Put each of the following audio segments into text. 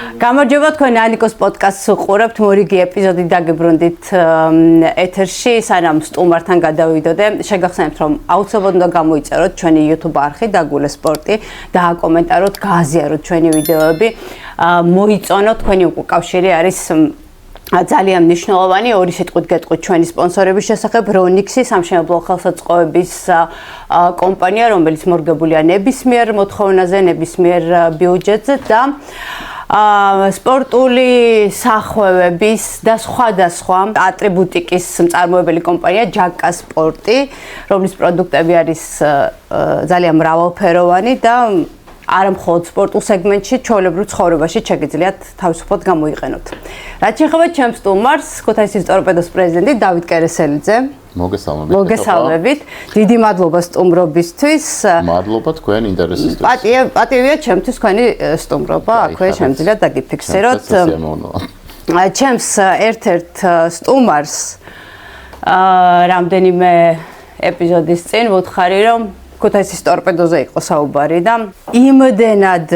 გამარჯობა თქვენ ანიკოს პოდკასტს უყურებთ მორიგი ეპიზოდი დაგებრუნდით ეთერში სანამ სტუმართან გადავიდოდე შეგახსენებთ რომ აუცილებლად უნდა გამოიწეროთ ჩვენი YouTube არხი დაგულე სპორტი და აკომენტაროთ გააზიაროთ ჩვენი ვიდეოები მოიწონოთ თქვენი უკავშირი არის ძალიან მნიშვნელოვანი ორი სიტყვით გეტყვით ჩვენი სპონსორების შესახებ რონიქსი სამშენებლო ხელსაწყოების კომპანია რომელიც მორგებულია ნებისმიერ მოთხოვნაზე ნებისმიერ ბიუჯეტზე და სპორტული სახუებების და სხვადასხვა ატრიბუტიკის მწარმოებელი კომპანია ჯაკა სპორტი, რომლის პროდუქტები არის ძალიან მრავალფეროვანი და არა მხოლოდ სპორტულ სეგმენტში, ჩვეულებრივ ცხოვრებაში შეგიძლიათ თავისუფლად გამოიყენოთ. რაც შეეხება ჩემს სტუმარს, ქუთაისის ტორპედოს პრეზიდენტი დავით კერესელიძე. მოგესალმებით. დიდი მადლობა სტუმრობისთვის. მადლობა თქვენ ინტერესისთვის. პატივია ჩემთვის თქვენი სტუმრობა, აქვე შემიძლია დაგიფიქსიროთ. ჩემს ერთ-ერთ სტუმარს რამდენიმე ეპიზოდის წინ ვუთხარი, რომ ქუთაისის ტორპედოზე იყო საუბარი და იმდენად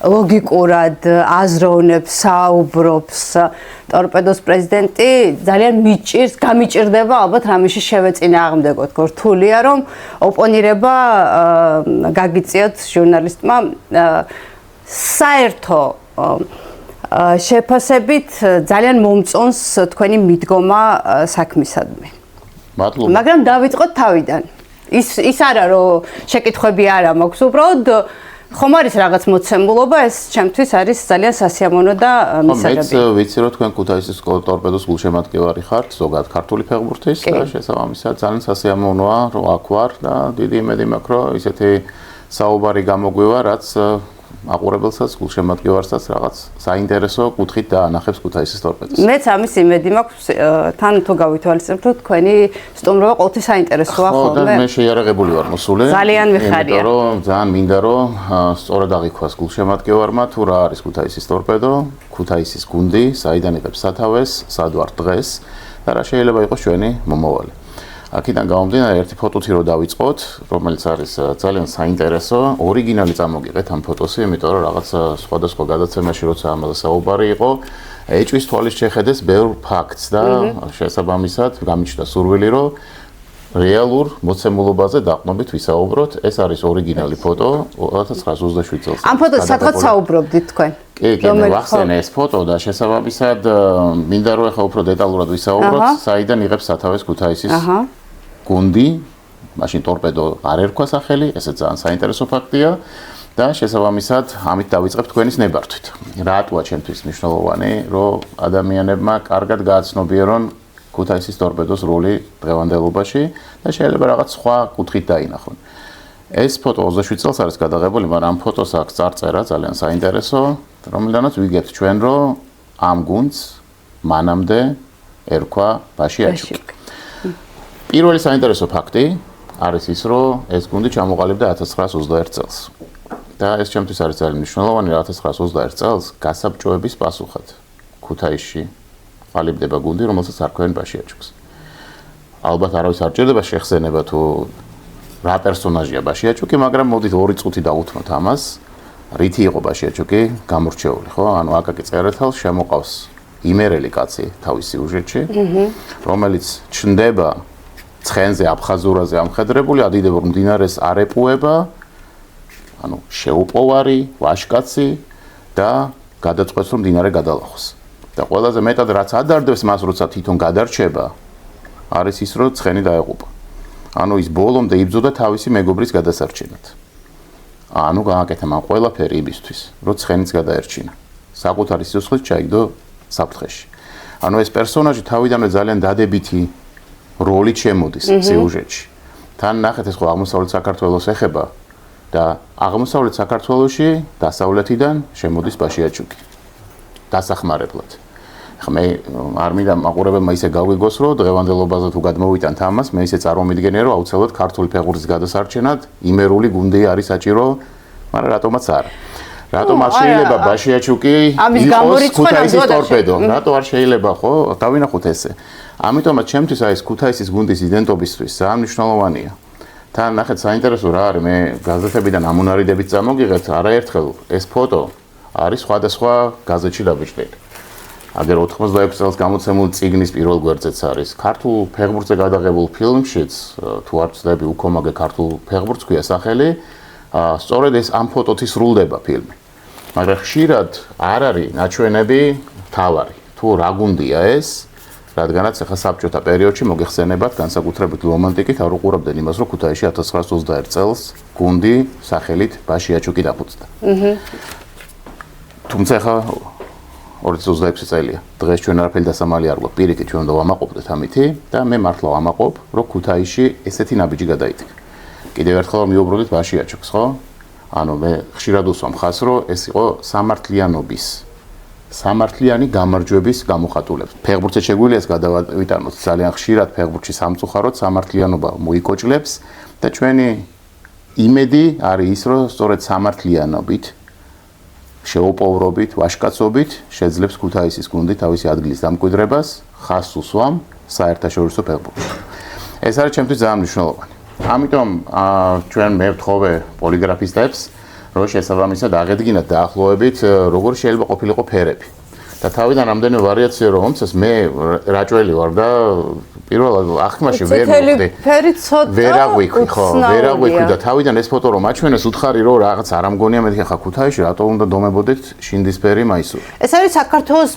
ლოგიკურად აზროვნებს, საუბრობს ტორპედოს პრეზიდენტი, ძალიან გამიჭირდება ალბათ რამეში შევეწინააღმდეგოთ. რთულია რომ ოპონირება გაგიწიოთ ჟურნალისტმა საერთო შეფასებით ძალიან მომწონს თქვენი მიდგომა საქმისადმი. მადლობა. მაგრამ დავიწყოთ თავიდან. ის არა რომ შეკითხვები არა მაქვს, უბრალოდ ხომ არის რაღაც მოცემულობა, ეს ჩემთვის არის ძალიან სასიამოვნო და მისაღები. მეც ვიცი რომ თქვენ ქუთაისის ტორპედოს გულშემატკივარი ხართ, ზოგადად ქართული ფეხბურთის და შესაბამისად ძალიან სასიამოვნოა რომ აქ ვარ და დიდი იმედი მაქვს რომ ისეთი საუბარი გამოგვივა, რაც აყურებელსაც, გულშემატკივარსაც რაღაც საინტერესო კუთხით დაანახებს ქუთაისის ტორპედოს. მეც ამის იმედი მაქვს, თან თუ გავითვალისწინებთ, რომ თქვენი სტუმრობა ყოველთვის საინტერესოა ხოლმე. და მე შეიარაღებული ვარ მოსული. ძალიან მიხარია. იმიტომ რომ ძალიან მინდა რომ სწორად აღიქვას გულშემატკივარმა თუ რა არის ქუთაისის ტორპედო, ქუთაისის გუნდი, საიდან იღებს სათავეს, სად ვართ დღეს და რა შეიძლება იყოს ჩვენი მომავალი. აქედან გამომდინარე ერთი ფოტოთი რო დავიწყოთ, რომელიც არის ძალიან საინტერესო, ორიგინალი წამოგიღეთ ამ ფოტოსი, იმიტომ რომ რაღაც სხვადასხვა გადაცემაში როცა ამაზე საუბარი იყო, ეჭვის თვალის შეხედეს ბევრ ფაქტს და შესაბამისად გამიჩნდა სურვილი, რომ რეალურ მოცემულობაზე დაყნობით ვისაუბროთ. ეს არის ორიგინალი ფოტო 1927 წელს. ამ ფოტოს სადღაც საუბრობდით თქვენ? კი, ვახსენე ეს ფოტო და შესაბამისად მინდა რომ ახლა უფრო დეტალურად ვისაუბროთ, საიდან იღებს სათავეს ქუთაისის გუნდი, მაშინ ტორპედო არ ერქვა სახელი, ესე ძალიან საინტერესო ფაქტია და შესაბამისად ამით დავიწყებ თქვენის ნებართვით. რატოა ჩემთვის მნიშვნელოვანი, რომ ადამიანებმა კარგად გააცნობიერონ ქუთაისის ტორპედოს როლი დღევანდელობაში და შეიძლება რაღაც სხვა კუთხით დაინახონ. ეს ფოტო 27 წელს არის გადაღებული, მაგრამ ამ ფოტოს აქვს წარწერა ძალიან საინტერესო, რომელიდანაც ვიგებთ ჩვენ, რომ ამ გუნდს მანამდე ერქვა ბაშიაჩუკი. პირველი საინტერესო ფაქტი არის ის, რომ ეს გუნდი ჩამოყალიბდა 1921 წელს. და ეს ჩემთვის არის ძალიან მნიშვნელოვანი, 1921 წელს გასაბჭოების პასუხად ქუთაისში ყალიბდება გუნდი, რომელსაც არქვენ ბაშიაჩუკს. ალბათ არავის არ ჭირდება შეხსენება თუ რა პერსონაჟია ბაშიაჩუკი, მაგრამ მოდით ორი წუთი დავუთმოთ ამას. რითი იყო ბაშიაჩუკი გამორჩეული, ხო? ანუ აკაკი წერეთელს შემოყავს იმერელი კაცი თავის სიუჟეტში, რომელიც ჩნდება ცხენზე აფხაზურაზე ამხედრებული, ადიდებურ მდინარეს არეპუება, ანუ შეუპოვარი, ვაშკაცი და გადაწყვეტს რომ მდინარე გადალახოს. და ყველაზე მეტად რაც ადარდებს მას, როცა თვითონ გადარჩება, არის ის, რომ ცხენი დაეყუპა. ანუ ის ბოლომდე იბრძოდა თავისი მეგობრის გადასარჩენად. ანუ გააკეთა მან ყველაფერი იმისთვის, რომ ცხენიც გადაერჩინა. საკუთარი სიცოცხლით ჩაიგდო საფრთხეში. ანუ ეს პერსონაჟი თავიდანვე ძალიან დადებითი როლით შემოდის სიუჟეტში. თან ნახეთ ეს ხო აღმოსავლეთ საქართველოს ეხება და აღმოსავლეთ საქართველოში დასავლეთიდან შემოდის ბაშიაჩუკი. დასახმარებლად. ხა მე არ მინდა მაყურებელმა ისე გავიგოს, რომ დღევანდელობაზე თუ გადმოვიტანთ ამას, მე ისე წარმომიდგენია, რომ აუცილებლად ქართული ფეხბურთის გადასარჩენად იმერული გუნდი არის საჭირო, მაგრამ რატომაც არა. რატომ არ შეიძლება ბაშიაჩუკი იყოს ქუთაისის ტორპედო? რატო არ შეიძლება, ხო? დავინახოთ ესე. ამიტომაც ჩემთვის ეს ქუთაისის გუნდის იდენტობისთვის ძალიან მნიშვნელოვანია. თან ნახეთ საინტერესო რა არის, მე გაზეთებიდან ამონარიდებით წამოგიღეთ არაერთხელ ეს ფოტო არის სხვადასხვა გაზეთში დაბეჭდილი. აგერ 86 წელს გამოცემული წიგნის პირველ გვერდზეც არის. ქართულ ფეხბურთზე გადაღებულ ფილმშიც თუ არ ვცდები უკომაგე ქართულ ფეხბურთს ქვია სახელი, სწორედ ეს ამ ფოტოთი სრულდება ფილმი. მაგრამ ხშირად არ არის ნაჩვენები თავარი. თუ რა გუნდია ეს, რადგანაც ახლა საბჭოთა პერიოდში მოგეხსენებათ განსაკუთრებით რომანტიკით არ უყურებდნენ იმას, რომ ქუთაისში 1921 წელს გუნდი სახელით ბაშიაჩუკი დაფუძნდა. თუმცა ახლა 2026 წელია. დღეს ჩვენ არაფერი დასამალი არ გვაქვს. პირიქით ჩვენ უნდა ვამაყობდეთ ამითი და მე მართლა ვამაყობ, რომ ქუთაისში ესეთი ნაბიჯი გადაიდგა. კიდევ ერთხელ მიუბრუნდით ბაშიაჩუკს, ხო? ანუ მე ხშირად უსვამ ხას, რომ ეს იყო სამართლიანი გამარჯვების გამოხატულება. ფეხბურთზე შეგვიძლია ეს გადავიტანოთ ძალიან ხშირად ფეხბურთში სამწუხაროდ სამართლიანობა მოიკოჭლებს და ჩვენი იმედი არის ის, რომ სწორედ სამართლიანობით შეუპოვრობით, ვაჟკაცობით შეძლებს ქუთაისის გუნდი თავისი ადგილის დამკვიდრებას, ხას უსვამ საერთაშორისო ფეხბურთში. ეს არის ჩემთვის ძალიან მნიშვნელოვანი. ამიტომ ჩვენ მე ვთხოვე პოლიგრაფისტებს, რომ შესაბამისად აღედგინათ დაახლოებით როგორ შეიძლება ყოფილიყო ფერები. და თავიდან რამდენიმე ვარიაცია რომ მომცეს მე რაჭველი ვარ და პირველად აღქმაში ვერ მივხვდი. ფერი ცოტა ვერ აღვიქვი ხო, ვერ აღვიქვი და თავიდან ეს ფოტო რომ აჩვენეს უთხარი რომ რაღაც არ ამგონია მეთქი ხა ქუთაისში რატო უნდა დომებოდეთ შინდისფერი მაისური. ეს არის საქართველოს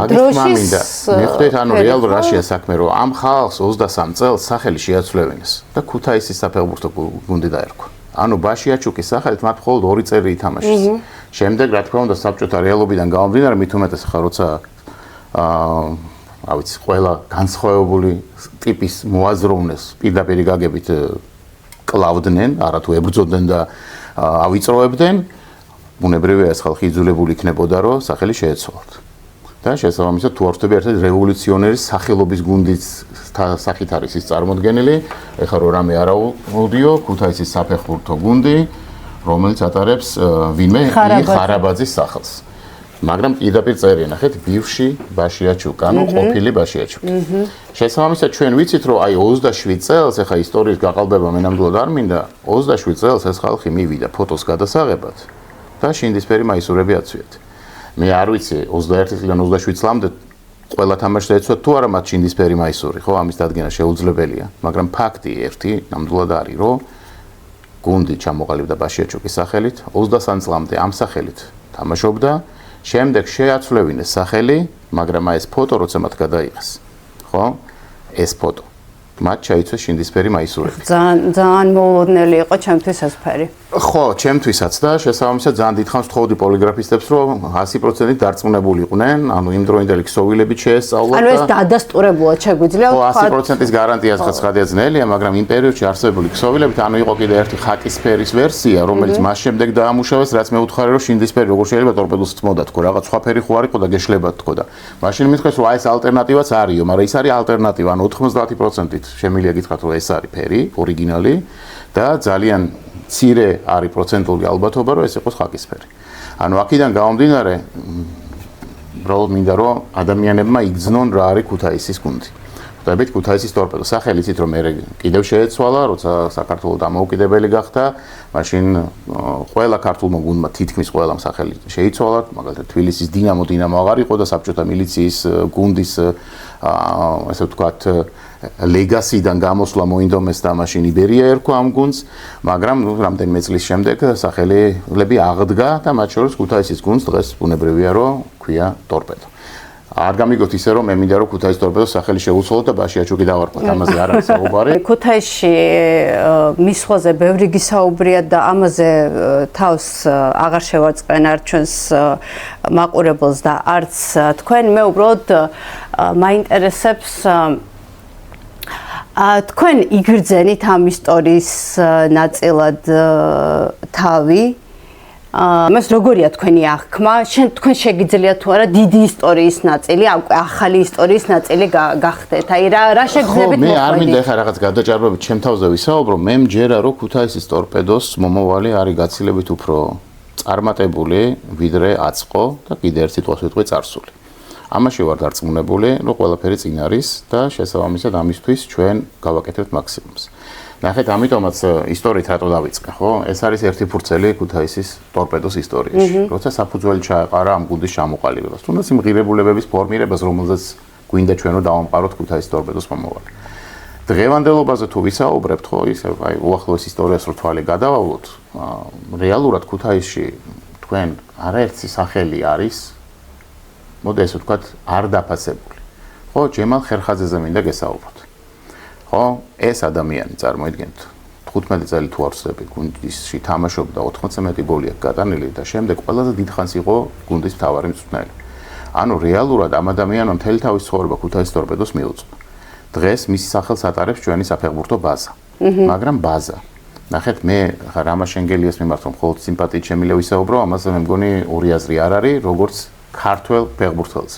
დროშის მივხვდით ანუ რეალურ რაშია საქმე რომ ამ ხალხს 23 წელს სახელი შეაცვლევინეს და ქუთაისის საფეხბურთო გუნდი დაერქვა. ანუ ბაშიაჩუკის სახელით მათ მხოლოდ 2 წელი ითამაშეს. შემდეგ რა თქმა უნდა საბჭოთა რეალობიდან გამომდინარე მით უმეტეს ხა როცა რა ვიცი ყველა განსხვავებული ტიპის მოაზროვნეს პირდაპირ გაგებით კლავდნენ, არათუ ებრძოდნენ და ავიწროებდნენ, ბუნებრივია ეს ხალხი იძულებული იქნებოდა რომ სახელი შეეცვალათ. და შესაბამისად თუ არ ვხვდები ერთ-ერთი რევოლუციონერის სახელობის გუნდის სახით არის ის წარმოდგენილი, ეხლა რომ რამე არაუდიო, ქუთაისის საფეხბურთო გუნდი, რომელიც ატარებს ვინმე ხარაბაძის სახელს. მაგრამ პირდაპირ წერია, ნახეთ, ბივში ბაშიაჩუკ, ანუ ყოფილი ბაშიაჩუკი. შესაბამისად ჩვენ ვიცით, რომ აი 27 წელს, ეხლა ისტორიის გაყალბება მე ნამდვილად არ მინდა, 27 წელს ეს ხალხი მივიდა ფოტოს გადასაღებად და შინდისფერი მაისურები აცვიათ. მე არ ვიცი 21 წლიდან 27 წლამდე ყველა თამაშს ეცვათ თუ არა მათ შინდისფერი მაისური, ხო, ამის დადგენა შეუძლებელია, მაგრამ ფაქტი ერთი ნამდვილად არის, რომ გუნდი ჩამოყალიბდა ბაშიაჩუკის სახელით, 23 წლამდე ამ სახელით თამაშობდა, შემდეგ შეაცვლევინეს სახელი, მაგრამ აი ეს ფოტო როცა მათ გადაიღეს, ხო? ეს ფოტო მათ ჩაიცვეს შინდისფერი მაისურები. ძალიან მოულოდნელი იყო ჩემთვის ეს ფერი. ხო, ჩემთვისაც და შესაბამისად ძალიან დიდხანს ვთხოვდი პოლიგრაფისტებს, რომ 100%-ით დარწმუნებული იყვნენ, ანუ იმ დროინდელი ქსოვილებით შეესწავლათ და ანუ ეს დადასტურებულად შეგვიძლია ვთქვათ. 100%-ის გარანტიას ხაცხადია ძნელია, მაგრამ იმ პერიოდში არსებული ქსოვილებით, ანუ იყო კიდე ერთი ხაკისფერის ვერსია, რომელიც მას შემდეგ დაამუშავეს, რაც მე ვუთხარი, რომ შინდისფერი როგორ შეიძლება ტორპედოს წმოდა თქო, რაღაც სხვა ფერი ხო არ იყო და გეშლებათ თქო და მაშინ მithქვეს, რომ აი ეს ალტერნატივაც არისო, მაგრამ ის არის ალტერნატივა, ანუ 90%-ით შემიძლია გითხრათ, რომ ეს არის ფერი, ორიგინალი და ძალიან მცირე არის პროცენტული ალბათობა, რომ ეს იყოს ხაკისფერი. ანუ აქედან გამომდინარე, უბრალოდ მინდა რომ ადამიანებმა იგრძნონ რა არის ქუთაისის გუნდი. ხვდებით, ქუთაისის ტორპედო სახელი იცით რომ მე კიდევ შეეცვალა, როცა საქართველოს დამოუკიდებელი გახდა, მაშინ ყველა ქართულმა გუნდმა თითქმის ყველამ სახელი შეიცვალა, მაგალითად თბილისის დინამო აღარ იყო და საბჭოთა მილიციის გუნდის ასე ვთქვათ ლეგასიდან გამოსვლა მოინდომეს და მაშინ იბერია ერქვა ამ გუნდს, მაგრამ რამდენიმე წლის შემდეგ სახელები აღდგა და მათ შორის ქუთაისის გუნდს დღეს ბუნებრივია რომ ქვია ტორპედო. არ გამიგოთ ისე რომ მე მინდა რომ ქუთაისის ტორპედოს სახელი შეუცვალოთ და ბაშიაჩუკი დავარქვათ, ამაზე არ არის საუბარი. ქუთაისში მისვლაზე ბევრი გისაუბრია და ამაზე თავს აღარ შევარწყენ არც ჩვენს მაყურებელს და არც თქვენ, მე უბრალოდ მაინტერესებს თქვენ იგრძენით ამ ისტორიის ნაწილად თავი. მას როგორია თქვენი აღქმა? თქვენ შეგიძლიათ თუ არა დიდი ისტორიის ნაწილი, ახალი ისტორიის ნაწილი გახდეთ? აი რა შეგრძნებით მოხდეთ? მე არ მინდა ახლა რაღაც გადაჭარბებით ჩემ თავზე ვისაუბრო, მე მჯერა რომ ქუთაისის ტორპედოს მომავალი არის გაცილებით უფრო წარმატებული, ვიდრე აწყო და კიდე ერთ სიტყვას ვიტყვი წარსული. ამაში ვარ დარწმუნებული, რომ ყველაფერი წინ არის და შესაბამისად ამისთვის ჩვენ გავაკეთებთ მაქსიმუმს. ნახეთ, ამიტომაც ისტორიით რატო დავიწყე, ხო? ეს არის ერთი ფურცელი ქუთაისის ტორპედოს ისტორიაში. როცა საფუძველი ჩაეყარა ამ გუნდის ჩამოყალიბებას, თუნდაც იმ ღირებულებების ფორმირებას, რომელზეც გვინდა ჩვენ რომ დავამყაროთ ქუთაისის ტორპედოს მომავალი. დღევანდელობაზე თუ ვისაუბრებთ, ხო, ისე აი უახლოეს ისტორიას რო თვალი გადავავლოთ, რეალურად ქუთაისში თქვენ არაერთი სახელი არის, მოდი ესე ვთქვათ, არ დაფასებული. ხო, ჯემალ ხერხაძეზე მინდა გესაუბროთ. ხო, ეს ადამიანი წარმოიდგინეთ 15 წელი თუ არ ვცდები გუნდში თამაშობდა 91 გოლი აქვს გატანილი და შემდეგ ყველაზე დიდხანს იყო გუნდის მთავარი მწვრთნელი. ანუ რეალურად ამ ადამიანმა მთელი თავის ცხოვრება ქუთაისის ტორპედოს მიუძღვნა. დღეს მისი სახელს ატარებს ჩვენი საფეხბურთო ბაზა. მაგრამ ბაზა. ნახეთ, მე რამა შენგელიას მიმართ რომ მხოლოდ სიმპათიით შემიძლია ვისაუბრო, ამაზე მე მგონი ორი აზრი არ არის, როგორც ქართველ ფეხბურთელს.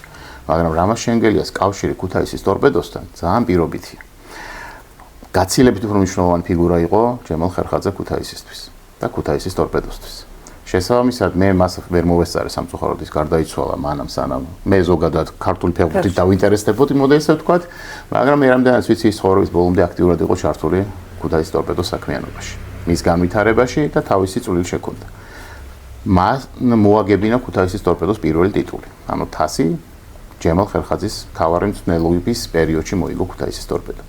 მაგრამ რამა შენგელიას კავშირი ქუთაისის ტორპედოსთან ძალიან პირობითია. გაცილებით უფრო მნიშვნელოვანი ფიგურა იყო ჯემალ ხერხაძე ქუთაისისთვის და ქუთაისის ტორპედოსთვის. შესაბამისად, მე მას ვერ მოვესწარე სამწუხაროდ ის გარდაიცვალა მანამ სანამ მე ზოგადად ქართული ფეხბურთით დავინტერესდებოდი, მოდი ესე ვთქვათ, მაგრამ მე რამდენადაც ვიცი ის ცხოვრების ბოლომდე აქტიურად იყო ჩართული ქუთაისის ტორპედოს საქმიანობაში, მის განვითარებაში და თავისი წვლილი შექონდა. მას მოაგებინა ქუთაისის ტორპედოს პირველი ტიტული, ანუ თასი ჯემალ ხერხაძის მთავარი მწვრთნელობის პერიოდში მოიგო ქუთაისის ტორპედო.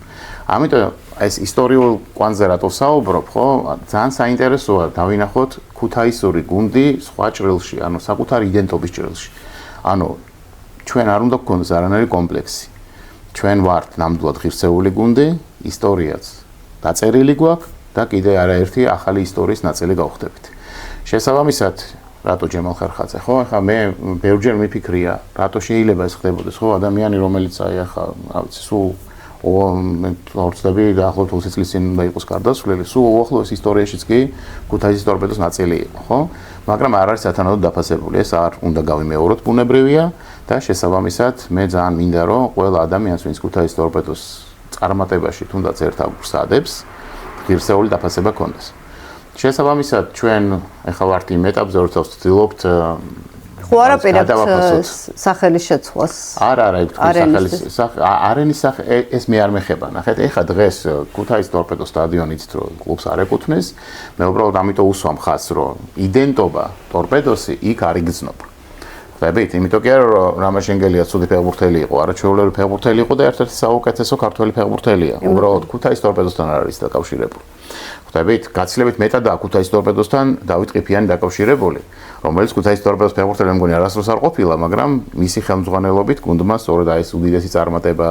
ამიტომ ეს ისტორიულ კვანზე რატო საუბრობ, ხო? ძალიან საინტერესოა დავინახოთ ქუთაისური გუნდი სხვა ჭრილში, ანუ საკუთარი იდენტობის ჭრილში. ანუ ჩვენ არ უნდა გქონდეს არანაირი კომპლექსი. ჩვენ ვართ ნამდვილად ღირსეული გუნდი, ისტორიაც დაწერილი გვაქვს და კიდე არაერთი ახალი ისტორიის ნაწილი გავხდებით. შესაბამისად, რატო ჯემალ ხერხაძე, ხო? ახლა მე ბევრჯერ მიფიქრია, რატო შეიძლება ეს ხდებოდეს, ხო? ადამიანი, რომელიც აი ახლა, რა ვიცი, სულ ორწლები დაახლოებით 20 წლის წინ უნდა იყოს გარდაცვლილი, სულ უახლოეს ისტორიაშიც კი ქუთაისის ტორპედოს ნაწილი იყო, ხო? მაგრამ არ არის სათანადოდ დაფასებული, ეს არ უნდა გავიმეოროთ, ბუნებრივია და შესაბამისად მე ძალიან მინდა რომ ყველა ადამიანს, ვინც ქუთაისის ტორპედოს წარმატებაში თუნდაც ერთ აგურს ადებს, ღირსეული დაფასება ქონდეს. შესაბამისად, ჩვენ ახლა ვართ იმ ეტაპზე, როცა ვცდილობთ ხო არაპირებთ სახელის შეცვლას. არა, არენის ეს მე არ მეხება. ნახეთ, ეხლა დღეს ქუთაისის ტორპედოს სტადიონი იცით რომ კლუბს არ ეკუთვნის, მე უბრალოდ ამიტომ უსვამ ხაზს, რომ იდენტობა ტორპედოსი იქ არ იგრძნობა. ხვდებით, იმიტომ კი არა რომ რამა შენგელია ცუდი ფეხბურთელი იყო, არაჩვეულებრივი ფეხბურთელი იყო და ერთ-ერთი საუკეთესო ქართველი ფეხბურთელია. უბრალოდ ქუთაისის ტორპედოსთან არ არის დაკავშირებული. ხვდებით, გაცილებით მეტადაა ქუთაისის ტორპედოსთან დავით ყიფიანი დაკავშირებული, რომელიც ქუთაისის ტორპედოს ფეხბურთელი მგონი არასდროს არ ყოფილა, მაგრამ მისი ხელმძღვანელობით გუნდმა სწორედ აი ეს უდიდესი წარმატება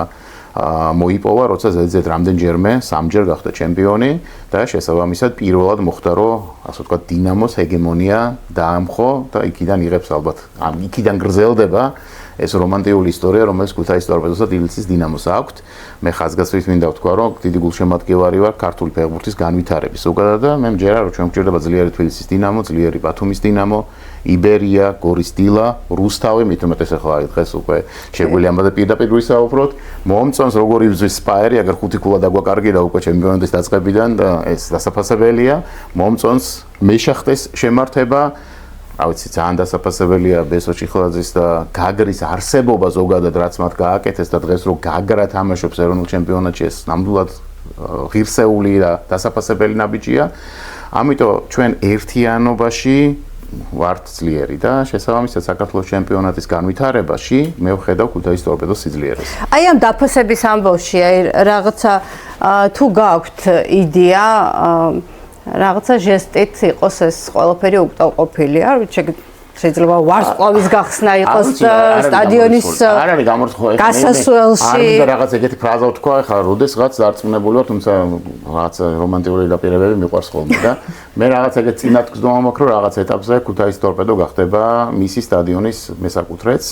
მოიპოვა, როცა ზედიზედ რამდენჯერმე, 3-ჯერ გახდა ჩემპიონი და შესაბამისად პირველად მოხდა, რომ ასე ვთქვათ, დინამოს ჰეგემონია დაამხო და იქიდან იღებს ალბათ, იქიდან გრძელდება ეს რომანტიკული ისტორია, რომელიც ქუთაისის ტორპედოს და თბილისის დინამოს აქვს. მე ხაზგასმით მინდა ვთქვა, რომ დიდი გულშემატკივარი ვარ ქართული ფეხბურთის განვითარების ზოგადად და მე მჯერა, რომ ჩვენ გვჭირდება ძლიერი თბილისის დინამო, ძლიერი ბათუმის დინამო, იბერია, გორის დილა, რუსთავი, მით უმეტეს ახლა დღეს უკვე შეგვიძლია ამაზე პირდაპირ ვისაუბროთ. მომწონს როგორ იბრძვის სპაერი, აგერ 5 ქულა დაგვაკარგირა უკვე ჩემპიონატის დაწყებიდან და ეს დასაფასებელია. მომწონს მეშახტეს შემართება. რა ვიცი, ძალიან დასაფასებელია ბესო ჩიხლაძის და გაგრის არსებობა ზოგადად, რაც მათ გააკეთეს და დღეს რო გაგრა თამაშობს ეროვნულ ჩემპიონატში, ეს ნამდვილად ღირსეული და დასაფასებელი ნაბიჯია. ამიტომ ჩვენ ერთიანობაში ვართ ძლიერი და შესაბამისად საქართველოს ჩემპიონატის განვითარებაში მე ვხედავ ქუთაისის ტორპედოს სიძლიერეს. აი ამ დაფასების ამბავში, აი რაღაცა თუ გაქვთ იდეა რაღაცა ჟესტით იყოს ეს ყველაფერი უკტავყოფილი, არ ვიცი, შეიძლება ვარსკვლავის გახსნა იყოს სტადიონის გასასვლელში. არ მინდა რაღაც ეგეთი ფრაზა ვთქვა, ახლა როდესღაც დარწმუნებული ვარ, თუმცა რაღაც რომანტიკული დაპირებები მიყვარს ხოლმე და მე რაღაც ეგეთ წინათ გზნობა მაქვს, რომ რაღაც ეტაპზე ქუთაისის ტორპედო გახდება მისი სტადიონის მესაკუთრეც.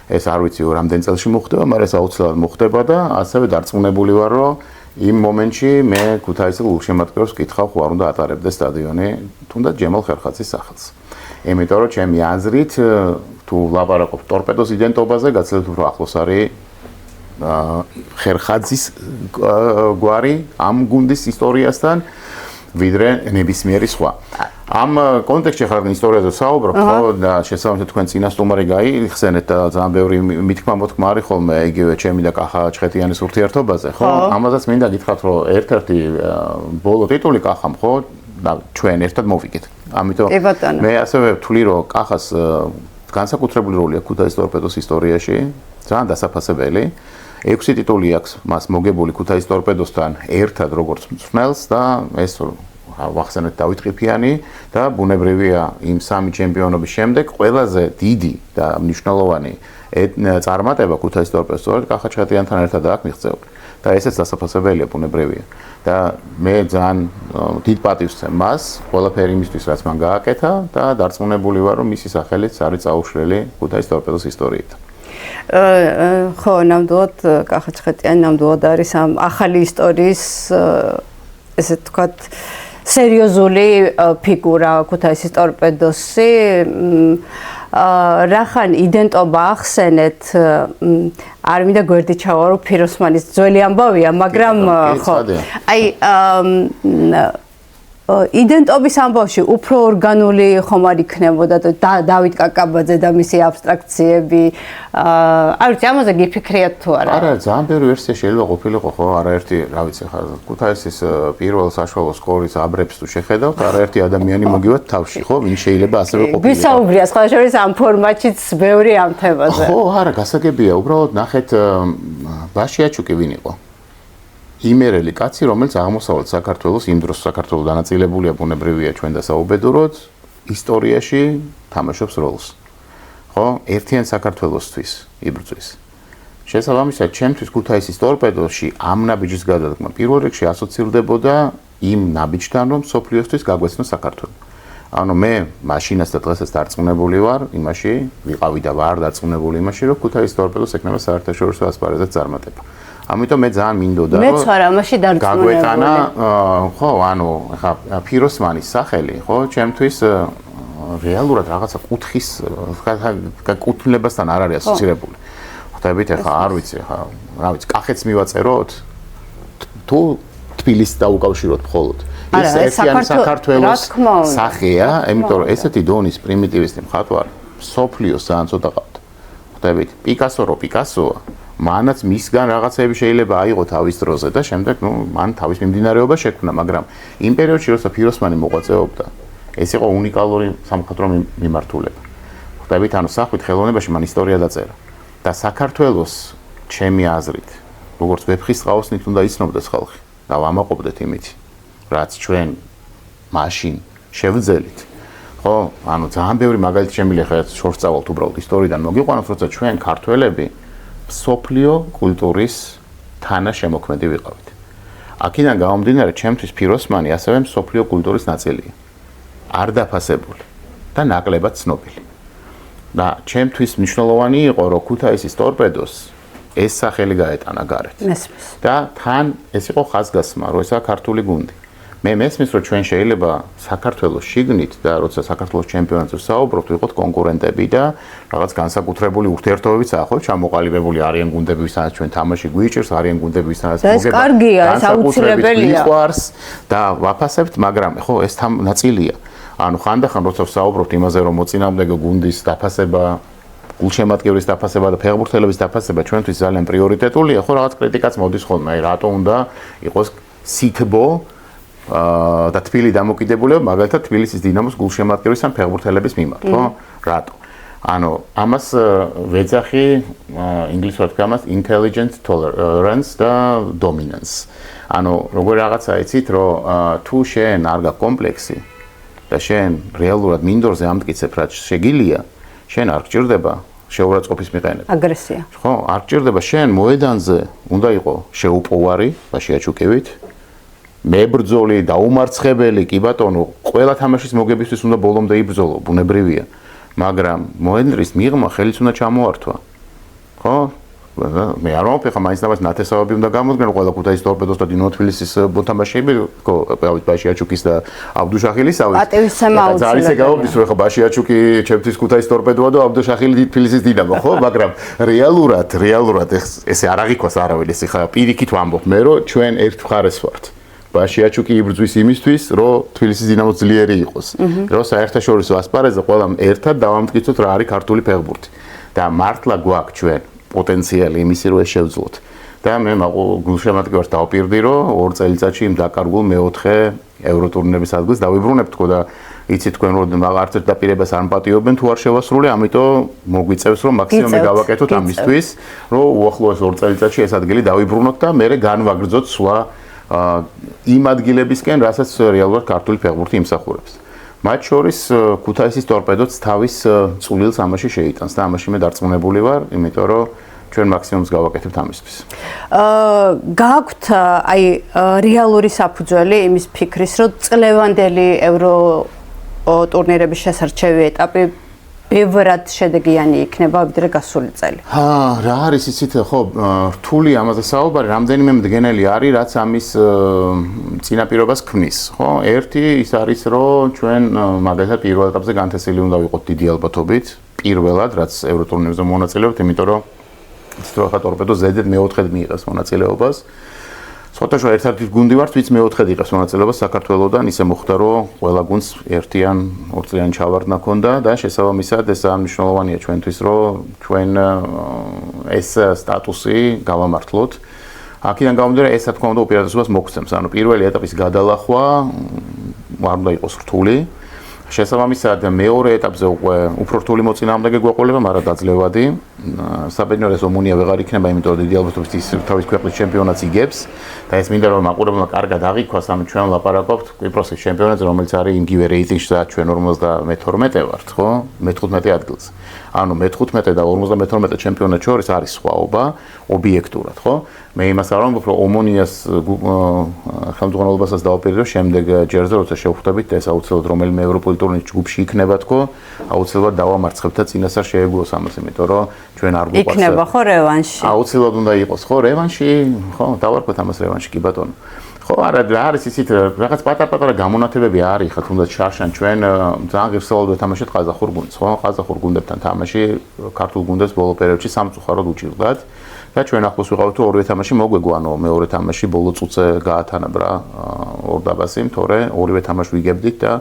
ეს არ ვიცი რამდენ წელში მოხდება, მაგრამ ეს აუცილებლად მოხდება და ასევე დარწმუნებული ვარ, რომ იმ მომენტში მე ქუთაისის გულშემატკივრებს ვკითხავ, ხო არ უნდა ატარებდეს სტადიონი თუნდაც ჯემალ ხერხაძის სახელს. იმიტომ რომ ჩემი აზრით თუ ლაპარაკობ ტორპედოს იდენტობაზე, გაცილებით უფრო ახლოს არის ხერხაძის გვარი ამ გუნდის ისტორიასთან, ვიდრე ნებისმიერი სხვა. ამ კონტექსტში ხარ ისტორიაზე საუბრობ, ხო და შესაბამისად თქვენ წინასწარმეტი გაიხსენეთ და ძალიან ბევრი მითქმა-მოთქმა არის ხოლმე იგივე ჩემი და კახა ჩხეტიანის ურთიერთობაზე, ხო? ამაზეც მინდა გითხრათ, რომ ერთ-ერთი ბოლო ტიტული კახამ, ხო? და ჩვენ ერთად მოვიგეთ. ამიტომ მე ასევე ვთვლი, რომ კახას განსაკუთრებული როლი აქვს ქუთაისის ტორპედოს ისტორიაში, ძალიან დასაფასებელი. 6 ტიტული აქვს მას მოგებული ქუთაისის ტორპედოსთან ერთად როგორც მწვრთნელს და ეს ვახსენეთ დავით ყიფიანი და ბუნებრივია იმ სამი ჩემპიონობის შემდეგ ყველაზე დიდი და მნიშვნელოვანი წარმატება ქუთაისის ტორპედოს სწორედ კახა ჩხეტიანთან ერთად აქვს მიღწეული და ესეც დასაფასებელია ბუნებრივია და მე ძალიან დიდ პატივს ვცემ მას ყველაფერი იმისთვის რაც მან გააკეთა და დარწმუნებული ვარ რომ მისი სახელიც არის წაუშველი ქუთაისის ტორპედოს ისტორიით. ხო, ნამდვილად კახა ჩხეტიანი ნამდვილად არის ამ ახალი ისტორიის ესე თქვათ სერიოზული ფიგურა ქუთაისის ტორპედოსი. რახან იდენტობა ახსენეთ, არ მინდა გვერდით ჩავარო ფიროსმანის ძველი ამბავია, მაგრამ ხო. აი იდენტობის ამბავში უფრო ორგანული ხომ არ იქნებოდა დავით კაკაბაძე და მისი აბსტრაქციები. არ ვიცი, ამაზე გიფიქრიათ თუ არა? არა, ძალიან ბევრი ვერსია შეიძლება ყოფილიყო, ხო, არაერთი, რა ვიცი, ხა ქუთაისის პირველ საშუალო სკოლის აბრებს თუ შეხედავთ, არაერთი ადამიანი მოგივათ თავში, ხო, ვინ შეიძლება ასევე ყოფილიყო. ვისაუბრია სხვა შორის ამ ფორმატშიც ბევრი ამ თემაზე. ხო, არა, გასაგებია, უბრალოდ ნახეთ ბაშიაჩუკი ვინ იყო? იმერელი კაცი, რომელიც აღმოსავლეთ საქართველოს იმ დროს საქართველოს დანაწილებულია ბუნებრივია ჩვენ და საუბედუროდ ისტორიაში თამაშობს როლს. ხო, ერთიან საქართველოსთვის იბრძვის. შესაბამისად, ჩემთვის ქუთაისის ტორპედოში ამ ნაბიჯის გადადგმა პირველ რიგში ასოცირდებოდა იმ ნაბიჯთან, რომ სოფლიოსთვის გაგვეცნოს საქართველო. ანუ მე მაშინაც და დღესაც დარწმუნებული ვარ იმაში, ვიყავი და ვარ დარწმუნებული იმაში, რომ ქუთაისის ტორპედოს ექნება საერთაშორისო ასპარეზზე წარმატება. ამიტომ მე ძალიან მინდოდა რომ მეც ვარ ამაში დარწმუნებული. გაგვეტანა, ხო, ანუ ხა ფიროსმანის სახელი, ხო, ჩემთვის რეალურად რაღაცა კუთხის კუთვნილებასთან არ არის ასოცირებული. ხვდებით, ხა არ ვიცი, ხა რა ვიცი, კახეთს მივაწეროთ თუ თბილისს დაუკავშიროთ მხოლოდ. ეს ერთიანი საქართველოს სახეა, იმიტომ რომ ესეთი დონის პრიმიტივისტი მხატვარი სოფლიოს ძალიან ცოტა ყავდა. ხვდებით, პიკასო რო პიკასოა მანაც მისგან რაღაცები შეიძლება აიღო თავის დროზე და შემდეგ მან თავის მიმდინარეობა შექმნა, მაგრამ იმ პერიოდში როცა ფიროსმანი მოღვაწეობდა, ეს იყო უნიკალური სამხატვრო მიმართულება. ხვდებით, ანუ სახვით ხელოვნებაში მან ისტორია დაწერა და საქართველოს ჩემი აზრით, როგორც ვეფხის ყაოსნით უნდა იცნობდეს ხალხი და ვამაყობდეთ იმით, რაც ჩვენ მაშინ შევძელით. ხო, ანუ ძალიან ბევრი მაგალითი შემიძლია ხა შორს წავალთ უბრალოდ ისტორიიდან მოგიყვანოთ, როცა ჩვენ ქართველები სოფლიო კულტურის თანაშემოქმედი ვიყავით. აქედან გამომდინარე, ჩემთვის ფიროსმანი ასევე სოფლიო კულტურის ნაწილია. არ დაფასებული და ნაკლებად ცნობილი. და ჩემთვის მნიშვნელოვანი იყო, რომ ქუთაისის ტორპედოს ეს სახელი გაეტანა გარეთ. და თან ეს იყო ხაზგასმა, რომ ესაა ქართული გუნდი. მე მესმის, რომ ჩვენ შეიძლება საქართველოს შიგნით და როცა საქართველოს ჩემპიონატზე საუბრობთ, ვიყოთ კონკურენტები და რაღაც განსაკუთრებული ურთიერთობებიც აახოთ, ჩამოყალიბებული არიან გუნდები, ვისაც ჩვენ თამაში გვიჭირს, არიან გუნდები, ვისაც მოგება. ეს კარგია, ეს აუცილებელია. მიყვარს და ვაფასებთ, მაგრამ ხო, ეს ნაწილია. ანუ ხანდახან როცა საუბრობთ იმაზე, რომ მოწინააღმდეგე გუნდის დაფასება, გულშემატკივრის დაფასება და ფეხბურთელების დაფასება ჩვენთვის ძალიან პრიორიტეტულია, ხო, რაღაც კრიტიკაც მოდის ხოლმე, აი რატო უნდა იყოს სითბო და თბილი დამოკიდებულება მაგალითად თბილისის დინამოს გულშემატკივრის ან ფეხბურთელების მიმართ, ხო? რატო? ანუ ამას ვეძახი ინგლისურად გამას intelligent tolerance და dominance. ანუ როგორ რაღაცა იცით, რომ თუ შენ არ გაქვს კომპლექსი და შენ რეალურად მინდორზე ამტკიცებ, რაც შეგილია, შენ არ გჭირდება შეურაცხყოფის მიყენება. აგრესია. ხო, არ გჭირდება შენ მოედანზე უნდა იყო შეუპოვარი, ბაშიაჩუკევით მებრძოლი, დაუმარცხებელი, კი ბატონო, ყველა თამაშის მოგებისთვის უნდა ბოლომდე იბრძოლო, ბუნებრივია. მაგრამ მოედნის მიღმა ხელიც უნდა ჩამოართვა. ხო? მე არ ვამბობ, ხა მაინც ნაბას ნათესავები უნდა გამოდგენ, ყველა ქუთაისის ტორპედოს და დინამო თბილისის მოთამაშეები, ხო, ბაშიაჩუკის და აბდუშახილისავით. პატივისცემა აუცილებელი. ძალიან ისე გავობდის, რომ ხა ბაშიაჩუკი ჩემთვის ქუთაისის ტორპედოა და აბდუშახილი თბილისის დინამო, ხო? მაგრამ რეალურად ესე არ აღიქვას არავინ, ესე ხა პირიქით ვამბობ მე, რომ ჩვენ ერთ მხარეს ვართ. ბაშიაჩუკი იბრძვის იმისთვის, რომ თბილისის დინამო ძლიერი იყოს. რომ საერთაშორისო ასპარეზზე ყველამ ერთად დავამტკიცოთ რა არის ქართული ფეხბურთი. და მართლა გვაქვს ჩვენ პოტენციალი იმისი, რომ ეს შევძლოთ. და მე გულშემატკივარს ვარ დავპირდი, რომ 2 წელიწადში იმ დაკარგულ მეოთხე ევროტურნირების ადგილს დავიბრუნებ თქო და იცი თქვენ რომ არც ერთ დაპირებას არ მპატიობენ თუ არ შევასრულე, ამიტომ მოგვიწევს რომ მაქსიმუმი გავაკეთოთ ამისთვის, რომ უახლოეს 2 წელიწადში ეს ადგილი დავიბრუნოთ და მე განვაგრძოთ სვლა იმ ადგილებისკენ, რასაც რეალურად ქართული ფეხბურთი იმსახურებს. მათ შორის ქუთაისის ტორპედოც თავის წვლილს ამაში შეიტანს და ამაში მე დარწმუნებული ვარ, იმიტომ რომ ჩვენ მაქსიმუმს გავაკეთებთ ამისთვის. გააქვთ აი რეალური საფუძველი იმის ფიქრის, რომ წლევანდელი евро ტურნირების შესარჩევი ეტაპი ბევრად შედეგიანი იქნება ვიდრე გასული წელი. რა არის იცით, ხო, რთული ამაზე საუბარი, რამდენიმე მდგენელი არის, რაც ამის წინაპირობას ქმნის, ხო? ერთი ის არის, რომ ჩვენ მაგალითად პირველ ეტაპზე განთესილი უნდა ვიყოთ დიდი ალბათობით, პირველად, რაც евро ტურნირებზე მონაწილეობთ, იმიტომ რომ სტროხა ტორპედო ზედეთ მეოთხედ მიიღეს მონაწილეობას. ცოტაშო ერთ-ერთი გუნდი ვართ, ვინც მეოთხედ იღებს მონაწილეობას საქართველოსდან, ისე მოხდა, რომ ყველა გუნდს ერთიან 2 წლიანი ჩავარდნა ჰქონდა და შესაბამისად ეს მნიშვნელოვანია ჩვენთვის, რომ ჩვენ ეს სტატუსი გავამართლოთ. აქედან გამომდინარე, ეს რა თქმა უნდა უპირატესობას მოგცემს. ანუ პირველი ეტაპის გადალახვა არ უნდა იყოს რთული. შესაბამისად მეორე ეტაპზე უფრო რთული მოწინააღმდეგე გვეყოლება, მაგრამ დაძლევადი. საბედნიერო ეს ომონია ვეღარ იქნება, იმიტომ რომ დიდი ალბათობით ის თავის ქვეყნის ჩემპიონატს იგებს და ეს მინდა რომ მაყურებელმა კარგად აღიქვას, ანუ ჩვენ ვლაპარაკობთ კვიპროსის ჩემპიონატზე, რომელიც არის იგივე რეიტინგში და ჩვენ 52 ვართ, ხო? მე-15 ადგილზე. ანუ მე-15 და 52 ჩემპიონატ შორის არის სხვაობა ობიექტურად, ხო? მე იმას არ ვამბობ, რომ ომონიას ხელმძღვანელობასაც დავაპირდი, რომ შემდეგ ჯერზე როცა შევხვდებით, ეს აუცილებლად რომელიმე ევროპული ტურნირის ჯგუფში იქნება თქო, აუცილებლად დავამარცხებთ და წინასწარ შეეგუოს ამას, იმიტომ რომ ჩვენ არ გვიყვარს. იქნება ხო რევანში? აუცილებლად უნდა იყოს, ხო, რევანში, ხო, დავარქვათ ამას რევანში, კი ბატონო. ხო, არა, რა არის ისიც რაღაც პატარ-პატარა გამონათებები არის, ხა თუნდაც შარშან ჩვენ ძალიან ღირსეულად ვეთამაშეთ ყაზახურ გუნდს, ხო? ყაზახურ გუნდებთან თამაში ქართულ გუნდებს ბოლო პერიოდში სამწუხაროდ უჭირდათ. და ჩვენ ახლოს ვიყავით, რომ ორივე თამაში მოგვეგვანო, მეორე თამაში ბოლო წუთზე გაათანაბრა ორდაბასი, თორე ორივე თამაში ვიგებდით და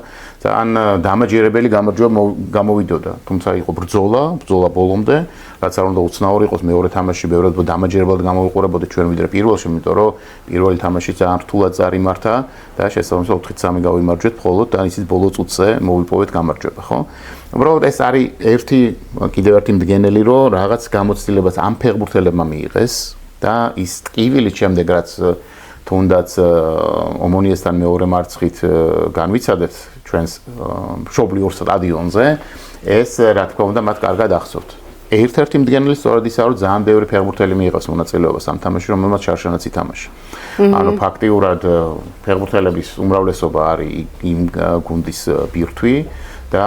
ძალიან დამაჯერებელი გამარჯვება გამოვიდოდა. თუმცა იყო ბრძოლა ბოლომდე, რაც არ უნდა უცნაური იყოს მეორე თამაში ბევრად დამაჯერებლად გამოვიყურებოდა ჩვენ ვიდრე პირველში, იმიტომ რომ პირველი თამაში ძალიან რთულად წარიმართა და შესაბამისად 4-3 გავიმარჯვეთ მხოლოდ და ისიც ბოლო წუთზე მოვიპოვეთ გამარჯვება, ხო? უბრალოდ ეს არის კიდევ ერთი მდგენელი, რომ რაღაც გამოცდილებას ამ ფეხბურთელებმა მიიღეს და ის ტკივილის შემდეგ რაც თუნდაც ომონიესთან მეორე მარცხით განვიცადეთ ჩვენს მშობლიურ სტადიონზე, ეს რა თქმა უნდა მათ კარგად ახსოვთ. ერთ-ერთი მდგენელი სწორედ ისაა, რომ ძალიან ბევრი ფეხბურთელი მიიღეს მონაწილეობას ამ თამაშში, რომელმაც შარშანაც ითამაშა. ანუ ფაქტიურად ფეხბურთელების უმრავლესობა არის იმ გუნდის ბირთვი და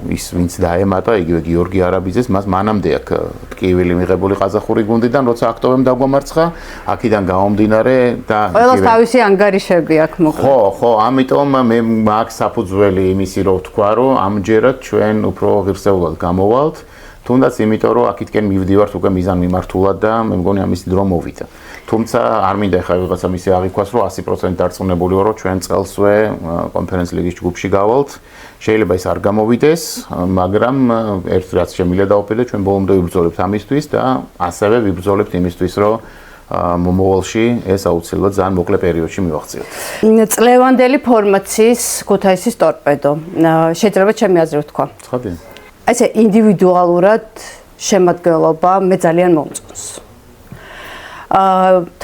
ის ვინც დაემატა იგივე გიორგი არაბიძეს, მას მანამდე აქვს ტკივილი მიღებული ყაზახური გუნდიდან, როცა აქტოვემ დაგვამარცხა, აქედან გამომდინარე და ყველას თავისი ანგარიშები აქვს მოკლედ. ხო, ამიტომ მე მაქვს საფუძველი იმისი, რომ ვთქვა, რომ ამჯერად ჩვენ უფრო ღირსეულად გამოვალთ. თუნდაც იმიტომ რომ აქეთკენ მივდივართ უკვე მიზან მიმართულად და მე მგონი ამის დრო მოვიდა. თუმცა არ მინდა ხა ვიღაცა მისი აღიქვას რომ 100% დარწმუნებული ვარ რომ ჩვენ წელსვე კონფერენც ლიგის ჯგუფში გავალთ. შეიძლება ის არ გამოვიდეს, მაგრამ ერთ რაც შემიძლია დავუპირდე ჩვენ ბოლომდე ვიბრძოლებთ ამისთვის და ასევე ვიბრძოლებთ იმისთვის რომ მომავალში ეს აუცილებლად ძალიან მოკლე პერიოდში მივახციოთ. წლევანდელი ფორმაციის ქუთაისის ტორპედო. შეიძლება ჩემი აზრი ვთქვა. ცხადია. ესე ინდივიდუალურად შემადგენლობა მე ძალიან მომწონს.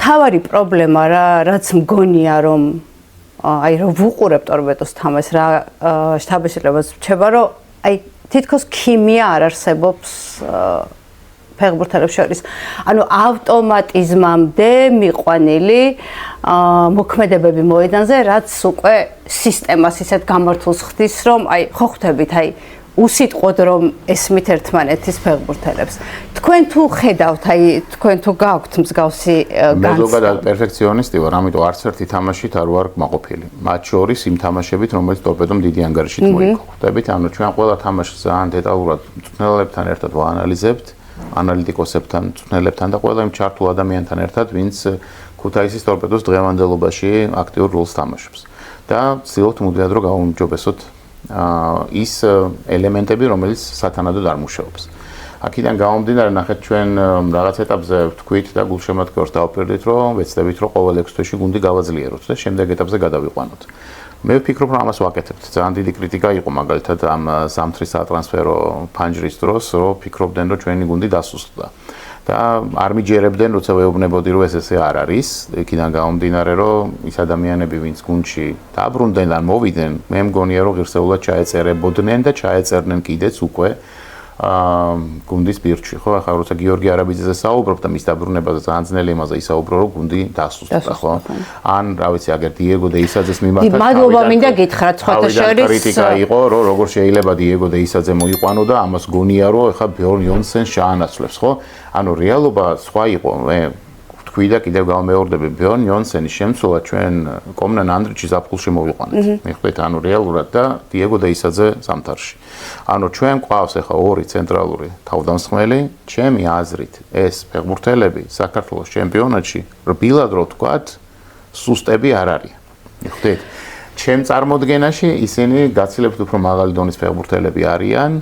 თავარი პრობლემა რაც მგონია რომ აი რომ ვუყურებ ტორპედოს თამაშს რა შთაბეჭდილებას ვჩება რომ აი თითქოს ქიმია არ არსებობს ფეხბურთელებს შორის. ანუ ავტომატიზმამდე მიყვანილი მოქმედებები მოედანზე, რაც უკვე სისტემას ისეთ გამართულს ხდის, რომ აი ხო ხვდებით აი უსიტყვოდ რომ ესმით ერთმანეთის ფეხბურთელებს. თქვენ თუ ხედავთ, აი თქვენ თუ გაქვთ მსგავსი განცდა. მე ზოგადად პერფექციონისტი ვარ, ამიტომ არც ერთი თამაშით არ ვარ მაყოფილი. მათ შორის იმ თამაშებით, რომელიც ტორპედომ დიდი ანგარიშით მოიგო. ხვდებით, ანუ ჩვენ ყველა თამაშს ძალიან დეტალურად მწვრთნელებთან ერთად ვაანალიზებთ, ანალიტიკოსებთან, მწვრთნელებთან და ყველა იმ ჩართულ ადამიანთან ერთად, ვინც ქუთაისის ტორპედოს დღევანდელობაში აქტიურ როლს თამაშობს და ცდილობთ მუდმივად რომ გავუმჯობესოთ ის ელემენტები, რომელიც სათანადოდ არ მუშაობს. აქედან გამომდინარე, ნახეთ ჩვენ რაღაც ეტაპზე ვთქვით და გულშემატკივრს დავფერდით, რომ ვეცდებით, რომ ყოველ 6 თვეში გუნდი გავაძლიეროთ და შემდეგ ეტაპზე გადავიყვანოთ. მე ვფიქრობ, რომ ამას ვაკეთებთ. ძალიან დიდი კრიტიკა იყო მაგალითად ამ ზამთრის სატრანსფერო ფანჯრის დროს, რომ ფიქრობდნენ, რომ ჩვენი გუნდი დასუსტდა. და არ მიჯერებდნენ, როცა ვეუბნებოდი, რომ ეს ესე არ არის. იქიდან გამომდინარე, რომ ის ადამიანები, ვინც გუნდში დაბრუნდნენ და მოვიდნენ, მე მგონია, რომ ღირსეულად ჩაეწერებოდნენ და ჩაეწერდნენ კიდეც უკვე გუნდის ბირთვში, ხო? ახლა როცა გიორგი არაბიძეზე საუბრობ და მის დაბრუნებაზე ძალიან ძნელი იმაზე ისაუბრო, რომ გუნდი დასუსტდა, ხო? ან რა ვიცი, აგერ დიეგო დეისაძეს მიმართა. მადლობა მინდა გითხრათ, სხვათა შორის კრიტიკა იყო, რომ როგორ შეიძლება დიეგო დეისაძე მოიყვანო და ამას გონია, რომ ახლა ბიორნ იონსენს შეანაცვლებს, ხო? ანუ რეალობა სხვა იყო. მე ვთქვი და კიდევ გავმეორდები, ბიორნ იონსენის შემცვლა ჩვენ კომნან ანდრიჩის აფხულში მოვიყვანეთ. მიხვდით, ანუ რეალურად და დიეგო დეისაძე ზამთარში. ანუ ჩვენ ყავს ახლა ორი ცენტრალური თავდამსხმელი, ჩემი აზრით, ეს ფეხბურთელები საქართველოს ჩემპიონატში რბილად რო ვთქვათ, სუსტები არ არიან. მიხვდით? ჩემ წარმოდგენაში ისინი გაცილებით უფრო მაღალი დონის ფეხბურთელები არიან,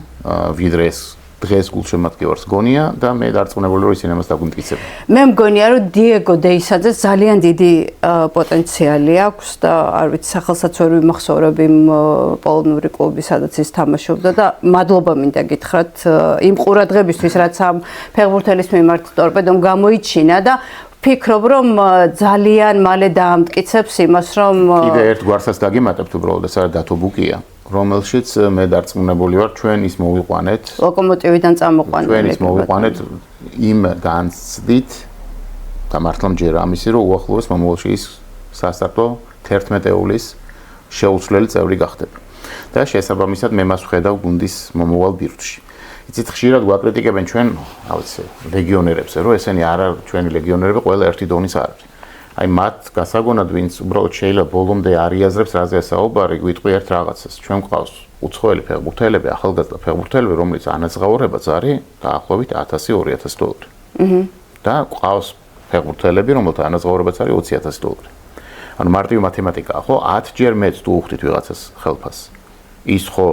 ვიდრე ეს დღეს გულშემატკივარს გონია და მე დარწმუნებული რომ ისინი ამას დაგვიმტკიცებენ. მე მგონია რომ დიეგო დეისაძე ძალიან დიდი პოტენციალი აქვს და არ ვიცი სახელსაც ვერ ვიმახსოვრებ იმ პოლონური კლუბი სადაც ის თამაშობდა და მადლობა მინდა გითხრათ იმ ყურადღებისთვის რაც ამ ფეხბურთელის მიმართ ტორპედომ გამოიჩინა და ვფიქრობ რომ ძალიან მალე დაამტკიცებს იმას რომ კიდე ერთ გვარსაც დაგიმატებთ უბრალოდ ეს არის დათო ბუკია რომელშიც მე დარწმუნებული ვარ ჩვენ ის მოვიყვანეთ ლოკომოტივიდან წამოყვანილი ჩვენ ის მოვიყვანეთ იმ განცდით და მართლა მჯერა ამისი რომ უახლოეს მომავალში ის სასტარტო 11-ეულის შეუცვლელი წევრი გახდება და შესაბამისად მე მას ვხედავ გუნდის მომავალ ბირთვში იცით ხშირად გვაკრიტიკებენ ჩვენ რა ვიცი ლეგიონერებზე რომ ესენი არ არის ჩვენი ლეგიონერები ყველა ერთი დონის არ არის აი მათ გასაგონად ვინც უბრალოდ შეიძლება ბოლომდე არიაზრებს რაზე საუბარი გვიტყვი ერთ რაღაცას ჩვენ გვყავს უცხოელი ფეხბურთელები ახალგაზრდა ფეხბურთელები რომლის ანაზღაურებაც არის დაახლოებით 1000-2000 დოლარი და გვყავს ფეხბურთელები რომელთა ანაზღაურებაც არის 20000 დოლარი ანუ მარტივი მათემატიკაა ხო 10 ჯერ მეც თუ უხდით ვიღაცას ხელფას ის ხო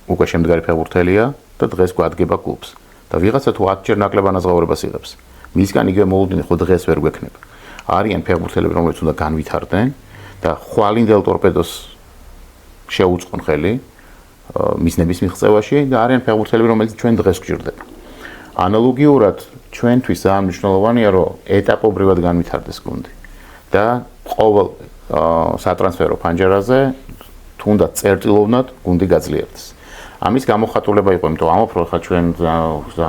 უკვე შემდგარი ფეხბურთელია და დღეს გვადგება კლუბს და ვიღაცა თუ 10 ჯერ ნაკლებ ანაზღაურებას იღებს მისგან იგივე მოლოდინი ხო დღეს ვერ გვექნება არიან ფეხბურთელები რომლებიც უნდა განვითარდნენ და ხვალინდელ ტორპედოს შეუწყონ ხელი მიზნების მიღწევაში და არიან ფეხბურთელები რომელიც ჩვენ დღეს გვჭირდება ანალოგიურად ჩვენთვის ძალიან მნიშვნელოვანია რომ ეტაპობრივად განვითარდეს გუნდი და ყოველ სატრანსფერო ფანჯარაზე თუნდაც წერტილოვნად გუნდი გაძლიერდეს ამის გამოხატულება იყო იმიტომ ამოფრო ხა ჩვენ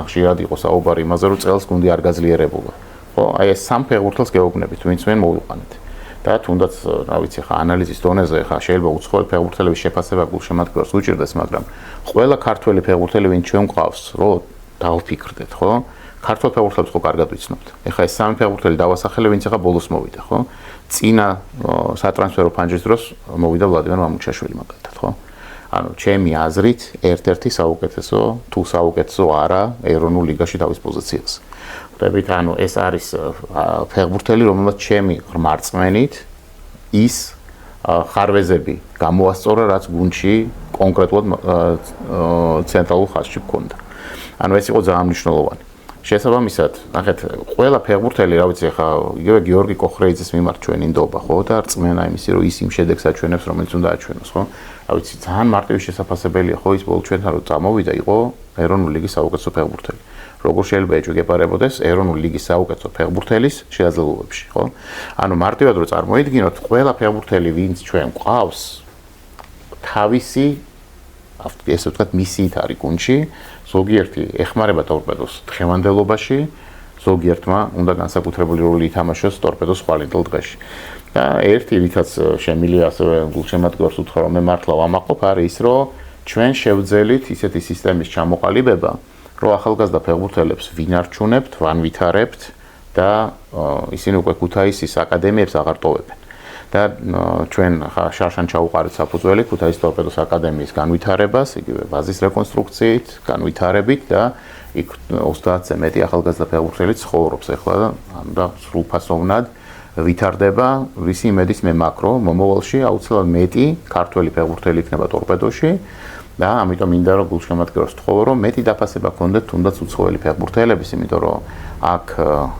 ხშირად იყო საუბარი იმაზე რომ წელს გუნდი არ გაძლიერებულა ხო აი ეს სამ ფეხბურთელს გეუბნებით ვინც მენ მოვიყვანეთ და თუნდაც რა ვიცი ხა ანალიზის დონეზე ხა შეიძლება უცხოელი ფეხბურთელების შეფასება გულშემატკივრს უჭირდეს მაგრამ ყველა ქართველი ფეხბურთელი ვინც ჩვენ გვყავს რო დავფიქრდეთ ხო ქართველ ფეხბურთელებს ხო კარგად ვიცნობთ ეხა ეს სამი ფეხბურთელი დავასახელე ვინც ეხა ბოლოს მოვიდა ხო წინა სატრანსფერო ფანჯრის დროს მოვიდა ვლადიმერ მამუჩაშვილი მაგალითად ხო ანუ ჩემი აზრით ერთ-ერთი საუკეთესო თუ საუკეთესო არა ეროვნულ ლიგაში თავის პოზიციას ხვდებით ანუ ეს არის ფეხბურთელი რომელსაც ჩემი რმარწმენით ის ხარვეზები გამოასწორა რაც გუნდში კონკრეტულად ცენტრალურ ხაზში გქონდა ანუ ეს იყო ძალიან მნიშვნელოვანი შესაბამისად ნახეთ ყველა ფეხბურთელი რა ვიცი ხა იგივე გიორგი კოხრეიძის მიმართ ჩვენი ნდობა ხო და რწმენა იმისი რომ ის იმ შედეგს აჩვენებს რომელიც უნდა აჩვენოს ხო რა ვიცი ძალიან მარტივი შესაძლებელია ხო ის ბოლო ჩვენთან რომ წამოვიდა იყო ეროვნული ლიგის საუკეთესო ფეხბურთელი როგორ შეიძლება ეჯგებარებოდეს ეროვნული ლიგის საუკეთესო ფეხბურთელის შეაძლებლობებში ხო ანუ მარტივად რომ წარმოიდგინოთ ყველა ფეხბურთელი ვინც ჩვენ გვყავს თავისი ესე ვთქვათ მისიით არის გუნდში ზოგიერთი ეხმარება ტორპედოს დღევანდელობაში ზოგიერთმა უნდა განსაკუთრებული როლი ითამაშოს ტორპედოს ხვალინდელ დღეში და ერთი რითაც შემილია ასევე გულშემატკივრს უთხრა რომ მე მართლა ვამაყობ არის ის რომ ჩვენ შევძელით ისეთი სისტემის ჩამოყალიბება რომ ახალგაზრდა ფეხბურთელებს ვინარჩუნებთ, ვანვითარებთ და ისინი უკვე ქუთაისის აკადემიებს აღარ ტოვებენ. და ჩვენ შარშან ჩაუყარეთ საფუძველი ქუთაისის ტორპედოს აკადემიის განვითარებას, იგივე ბაზის რეკონსტრუქციით, განვითარებით და იქ 30-ზე მეტი ახალგაზრდა ფეხბურთელი ცხოვრობს ახლა და სრულფასოვნად ვითარდება, ვისი იმედის მე მაკრო, მომავალში აუცილებლად მეტი ქართველი ფეხბურთელი იქნება ტორპედოში და ამიტომ მინდა რომ გულშემატკივრებს ვთხოვო, რომ მეტი დაფასება გქონდეთ თუნდაც უცხოელი ფეხბურთელების, იმიტომ რომ აქ,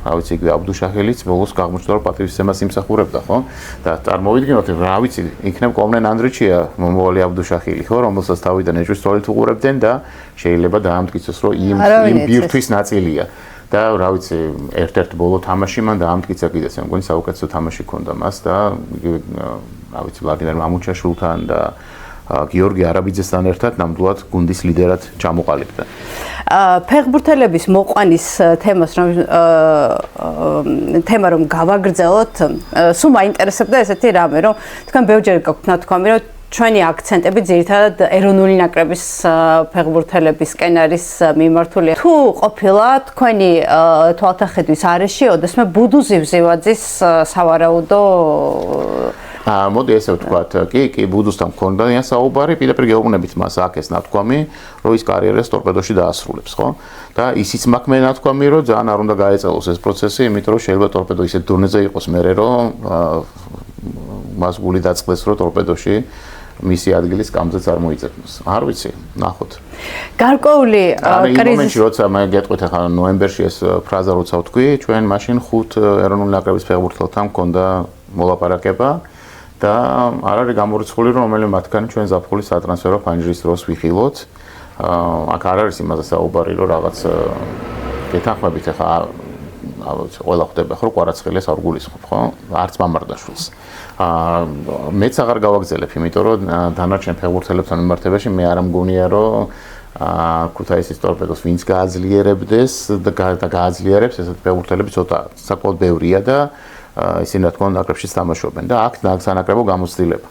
რა ვიცი, იგვე აბდუშაჰელიც ბოლოს აღმოჩნდა, რომ პატივისცემას იმსახურებდა, ხო? და წარმოვიდგინოთ, რა ვიცი, იქნებ კომნენ ანდრიჩია მომავალი აბდუშაჰელი, ხო, რომელსაც თავიდან ეჭვის თვალით უყურებდნენ და შეიძლება დაამტკიცოს, რომ იმ ბირთვის ნაწილია. და რა ვიცი, ერთ-ერთ ბოლო თამაში მან დაამტკიცა კიდეც, მე მგონი საუკეთესო თამაში ჰქონდა მას და რა ვიცი, ვლადიმერ მამუჩაშვილთან და გიორგი არაბიძესთან ერთად ნამდვილად გუნდის ლიდერად ჩამოყალიბდა. ფეხბურთელების მოყვანის თემა რომ გავაგრძელოთ, სულ მაინტერესებდა ესეთი რამე, რომ თქვენ ბევრჯერ გაქვთ ნათქვამი, რომ ჩვენი აქცენტები ძირითადად ეროვნული ნაკრების ფეხბურთელებისკენ არის მიმართული. თუ ყოფილა თქვენი თვალთახედვის არეში, ოდესმე ბუდუ ზივზივაძის სავარაუდო მოდი ესე ვთქვათ, კი, ბუდუსთან მქონდა საუბარი, პირდაპირ გეუბნებით მას აქ ეს ნათქვამი, რომ ის კარიერას ტორპედოში დაასრულებს, ხო? და ისიც მაქვს მე ნათქვამი, რომ ძალიან არ უნდა გაეწელოს ეს პროცესი, იმიტომ რომ შეიძლება ტორპედო ისეთ დონეზე იყოს მერე, რომ მას გული დაწყდეს, რომ ტორპედოში მისი ადგილის კამზეც არ მოიძებნოს. არ ვიცი, ნახოთ. გარკვეული კრიზისი. იმ მომენტში, როცა მე გეტყვით ახლა ნოემბერში ეს ფრაზა როცა ვთქვი, ჩვენ მაშინ 5 ეროვნული ნაკრების ფეხბურთელთან მქონდა მოლაპარაკება. და არ არის გამორიცხული რომ რომელი მათგანი ჩვენ ზაფხულის სატრანსფერო ფანჯრის დროს ვიხილოთ. აქ არ არის იმაზე საუბარი რომ რაღაც გეთანხმებით ახლა ყველა ხვდება ხო კვარაცხელიას არ გულისხმობ ხო? არც მამარდაშვილს. მეც აღარ გავაგზელებ, იმიტომ რომ დანარჩენ ფეხბურთელებთან მიმართებაში მე არ მგონია რომ ქუთაისის ტორპედოს ვინც გააძლიერებდეს და გააძლიერებს ესეთ ფეხბურთელები ცოტა საკმაოდ ბევრია და ისინი რა თქმა უნდა ნაკრებშიც თამაშობენ და აქ სანაკრებო გამოცდილება.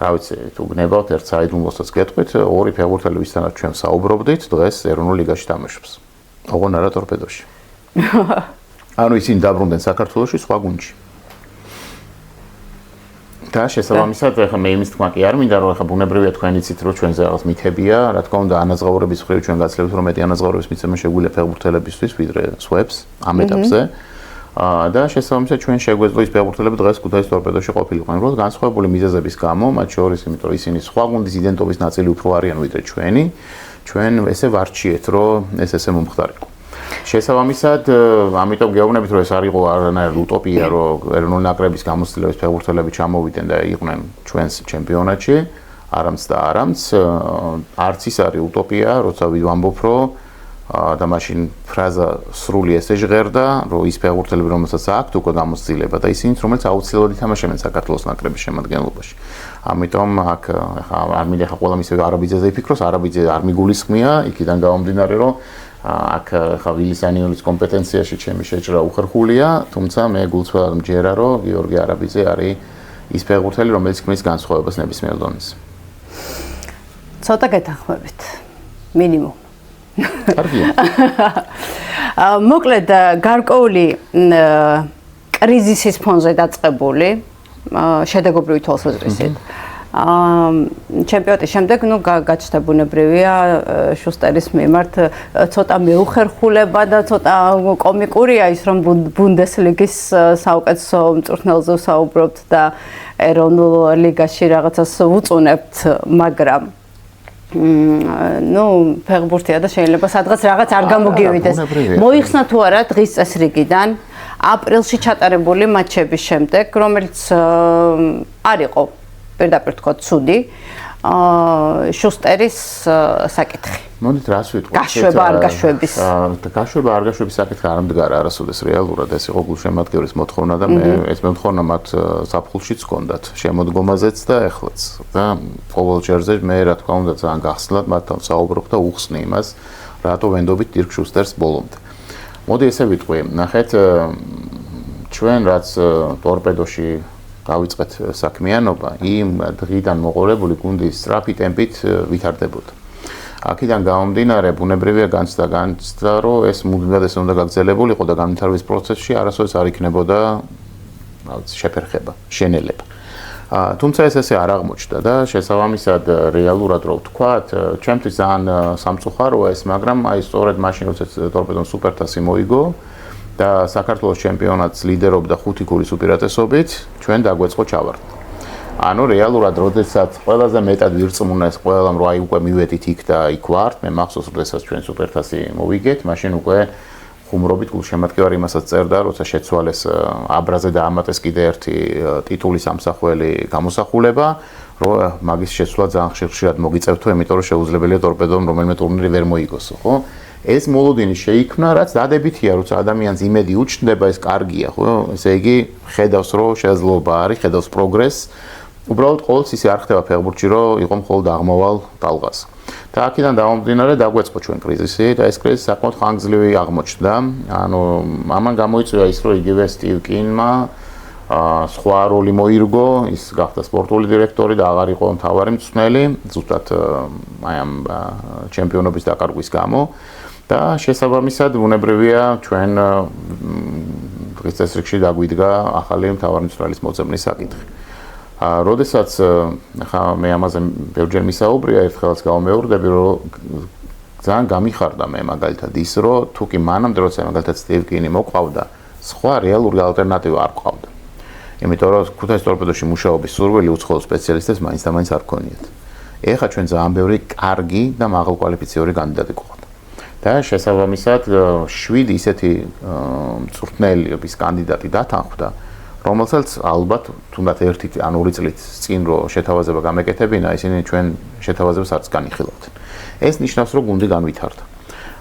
რა ვიცი, თუ გნებავთ ერთ საიდუმლოსაც გეტყვით, ორი ფეხბურთელი ვისთანაც ჩვენ საუბრობდით, დღეს ეროვნულ ლიგაში თამაშობს. ოღონ არა ტორპედოში. ანუ ისინი დაბრუნდნენ საქართველოში სხვა გუნდში. და შესაბამისად, ახლა მე იმის თქმა კი არ მინდა, რომ ახლა ბუნებრივია თქვენ იცით, რომ ჩვენზე რაღაც მითებია, რა თქმა უნდა, ანაზღაურების მხრივ ჩვენ გაცლებთ, რომ მეტი ანაზღაურების მიცემა შეგვიძლია ფეხბურთელებისთვის, ვიდრე სხვებს ამ ეტაპზე. და შესაბამისად ჩვენ შეგვეძლო ის ფეხბურთელები დღეს ქუთაისის ტორპედოში ყოფილიყვნენ, რომ განსხვავებული მიზეზების გამო, მათ შორის, იმიტომ რომ ისინი სხვა გუნდის იდენტობის ნაწილი უფრო არიან ვიდრე ჩვენი, ჩვენ ესე ვარჩიეთ, რომ ეს ესე მომხდარიყო. შესაბამისად, ამიტომ გეუბნებით, რომ ეს არ იყო არანაირი უტოპია, რომ ეროვნული ნაკრების გამოცდილების ფეხბურთელები ჩამოვიდნენ და იყვნენ ჩვენს ჩემპიონატში, არამც და არამც, არც ის არის უტოპია, როცა ვამბობ, რომ და მაშინ ფრაზა სრული ესე ჟღერდა, რომ ის ფეხბურთელები, რომელსაც აქვთ უკვე გამოცდილება და ისინიც, რომელიც აუცილებლად ითამაშებენ საქართველოს ნაკრების შემადგენლობაში. ამიტომ აქ ახლა არ მინდა ახლა ყველა მისე არაბიძეზე იფიქროს, არაბიძე არ მიგულისხმია, იქიდან გამომდინარე, რომ აქ ახლა ვილისანიონის კომპეტენციაში ჩემი შეჭრა უხერხულია, თუმცა მე გულწრფელად მჯერა, რომ გიორგი არაბიძე არის ის ფეხბურთელი, რომელიც ქმნის განსხვავებას ნებისმიერ დონეზე. ცოტა გეთანხმებით. მინიმუმ. კარგია. მოკლედ გარკვეული კრიზისის ფონზე დაწყებული შედეგობრივი თვალსაზრისით. ჩემპიონატის შემდეგ, გაჩნდა ბუნებრივია შუსტერის მიმართ ცოტა მეუხერხულება და ცოტა კომიკურია ის, რომ ბუნდესლიგის საუკეთესო მწვრთნელზე საუბრობთ და ეროვნულ ლიგაში რაღაცას უწუნებთ, მაგრამ ფეხბურთია და შეიძლება სადღაც რაღაც არ გამოგივიდეს. მოიხსნა თუ არა დღის წესრიგიდან აპრილში ჩატარებული მატჩების შემდეგ, რომელიც არ იყო პირდაპირ თქვა ცუდი, შუსტერის საკითხი. მოდით რას ვიტყვი? გაშვება არ გაშვების. გაშვება არ გაშვების საკითხი არ მდგარა არასოდეს რეალურად, ეს იყო გულშემატკივრის მოთხოვნა და მე ეს მოთხოვნა მათ საფხულშიც ჰქონდათ, შემოდგომაზეც და ეხლაც. და ყოველ ჯერზე მე რა თქმა უნდა ძალიან გახსნილად მათთან საუბრობ და უხსნი იმას, რატო ვენდობით დირკ შუსტერს ბოლომდე. მოდი ესე ვიტყვი, ნახეთ, ჩვენ რაც ტორპედოში გავიწყეთ საქმიანობა, იმ დღიდან მოყოლებული გუნდის სწრაფი ტემპით ვითარდებოდა. აქედან გამომდინარე, ბუნებრივია განცდა, რომ ეს მუდმივად ეს უნდა გაგრძელებულიყო და განვითარების პროცესში არასოდეს არ იქნებოდა, რა ვიცი, შეფერხება, შენელება. თუმცა ეს ესე არ აღმოჩნდა და შესაბამისად რეალურად რო ვთქვათ, ჩემთვის ძალიან სამწუხაროა ეს, მაგრამ აი სწორედ მაშინ როდესაც ტორპედომ სუპერთასი მოიგო და საქართველოს ჩემპიონატს ლიდერობდა 5 ქულის უპირატესობით, ჩვენ დაგვეწყო ჩავარდნა. ანუ რეალურად როდესაც ყველაზე მეტად ვირწმუნეს ყველამ რომ აი უკვე მივედით იქ და იქ ვართ, მე მახსოვს როდესაც ჩვენ სუპერთასი მოვიგეთ, მაშინ უკვე ხუმრობით გულშემატკივარი იმასაც წერდა, როცა შეცვალეს აბრაზე და ამატეს კიდე ერთი ტიტულის ამსახველი გამოსახულება, რომ მაგის შეცვლა ძალიან ხშირად მოგიწევთო, იმიტომ რომ შეუძლებელია ტორპედომ რომელიმე ტურნირი ვერ მოიგოსო, ხო? ეს მოლოდინი შეიქმნა, რაც დადებითია, როცა ადამიანს იმედი უჩნდება, ეს კარგია, ხო? ესე იგი, ხედავს რომ შესაძლებლობა არის, ხედავს პროგრესს. უბრალოდ ყოველთვის ისე არ ხდება ფეხბურთში, რომ იყო მხოლოდ აღმავალ ტალღას. და აქედან გამომდინარე დაგვეწყო ჩვენ კრიზისი და ეს კრიზისი საკმაოდ ხანგრძლივი აღმოჩნდა. ანუ ამან გამოიწვია ის, რომ იგივე სტივ კინმა სხვა როლი მოირგო, ის გახდა სპორტული დირექტორი და აღარ იყო მთავარი მწვრთნელი, ზუსტად აი ამ ჩემპიონობის დაკარგვის გამო. და შესაბამისად ბუნებრივია ჩვენ დღის წესრიგში დაგვიდგა ახალი მთავარი მწვრთნელის მოწმის საკითხი. როდესაც ხა მე ამაზე ბევრჯერ მისაუბრია, ერთხელაც გავმეორდები, რომ ძალიან გამიხარდა მე მაგალითად ის, რომ თუ კი მანამდე როცა მაგალითად სტივ კინი მოყავდა, სხვა რეალური ალტერნატივა არ ყავდა. იმიტომ რომ ქუთაისის ტორპედოში მუშაობის სურვილი უცხოელ სპეციალისტებს მაინც და მაინც არ ქონიათ. ეხლა ჩვენ ძალიან ბევრი კარგი და მაღალკვალიფიციური კანდიდატი გვყავდა. და შესაბამისად 7 ისეთი მწვრთნელების კანდიდატი დათანხმდა, რომელსაც ალბათ თუნდაც 1 ან 2 წლით წინ რო შეთავაზება გამეკეთებინა, ისინი ჩვენ შეთავაზებას არც განიხილავდნენ. ეს ნიშნავს, რომ გუნდი განვითარდა.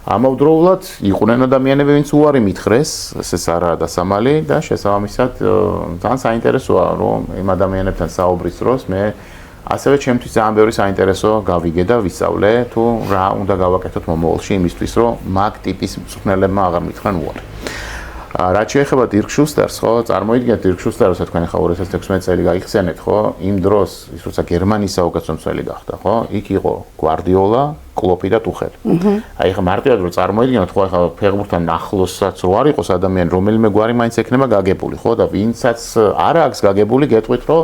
ამავდროულად იყვნენ ადამიანები, ვინც უარი მითხრეს, ეს არაა დასამალი და შესაბამისად ძალიან საინტერესოა, რომ იმ ადამიანებთან საუბრის დროს მე ასევე ჩემთვის ძალიან ბევრი საინტერესო გავიგე და ვისწავლე, თუ რა უნდა გავაკეთოთ მომავალში იმისთვის, რომ მაგ ტიპის მწვრთნელებმა აღარ მითხრან უარი. რაც შეეხება დირკ შუსტერს, ხო, წარმოიდგინეთ დირკ შუსტერს, თქვენ ხა 2016 წელი გაიხსენეთ, ხო, იმ დროს ის როცა გერმანიის საუკეთესო მწვრთნელი გახდა, ხო, იქ იყო გვარდიოლა, კლოპი და ტუხელი. აი ხა მარტივად რომ წარმოიდგინოთ, ხო, ხა ფეხბურთთან ახლოსაც რო არ იყოს ადამიანი, რომელიმე გვარი მაინც ექნება გაგებული, ხო, და ვინცაც არ აქვს გაგებული, გეტყვით, რომ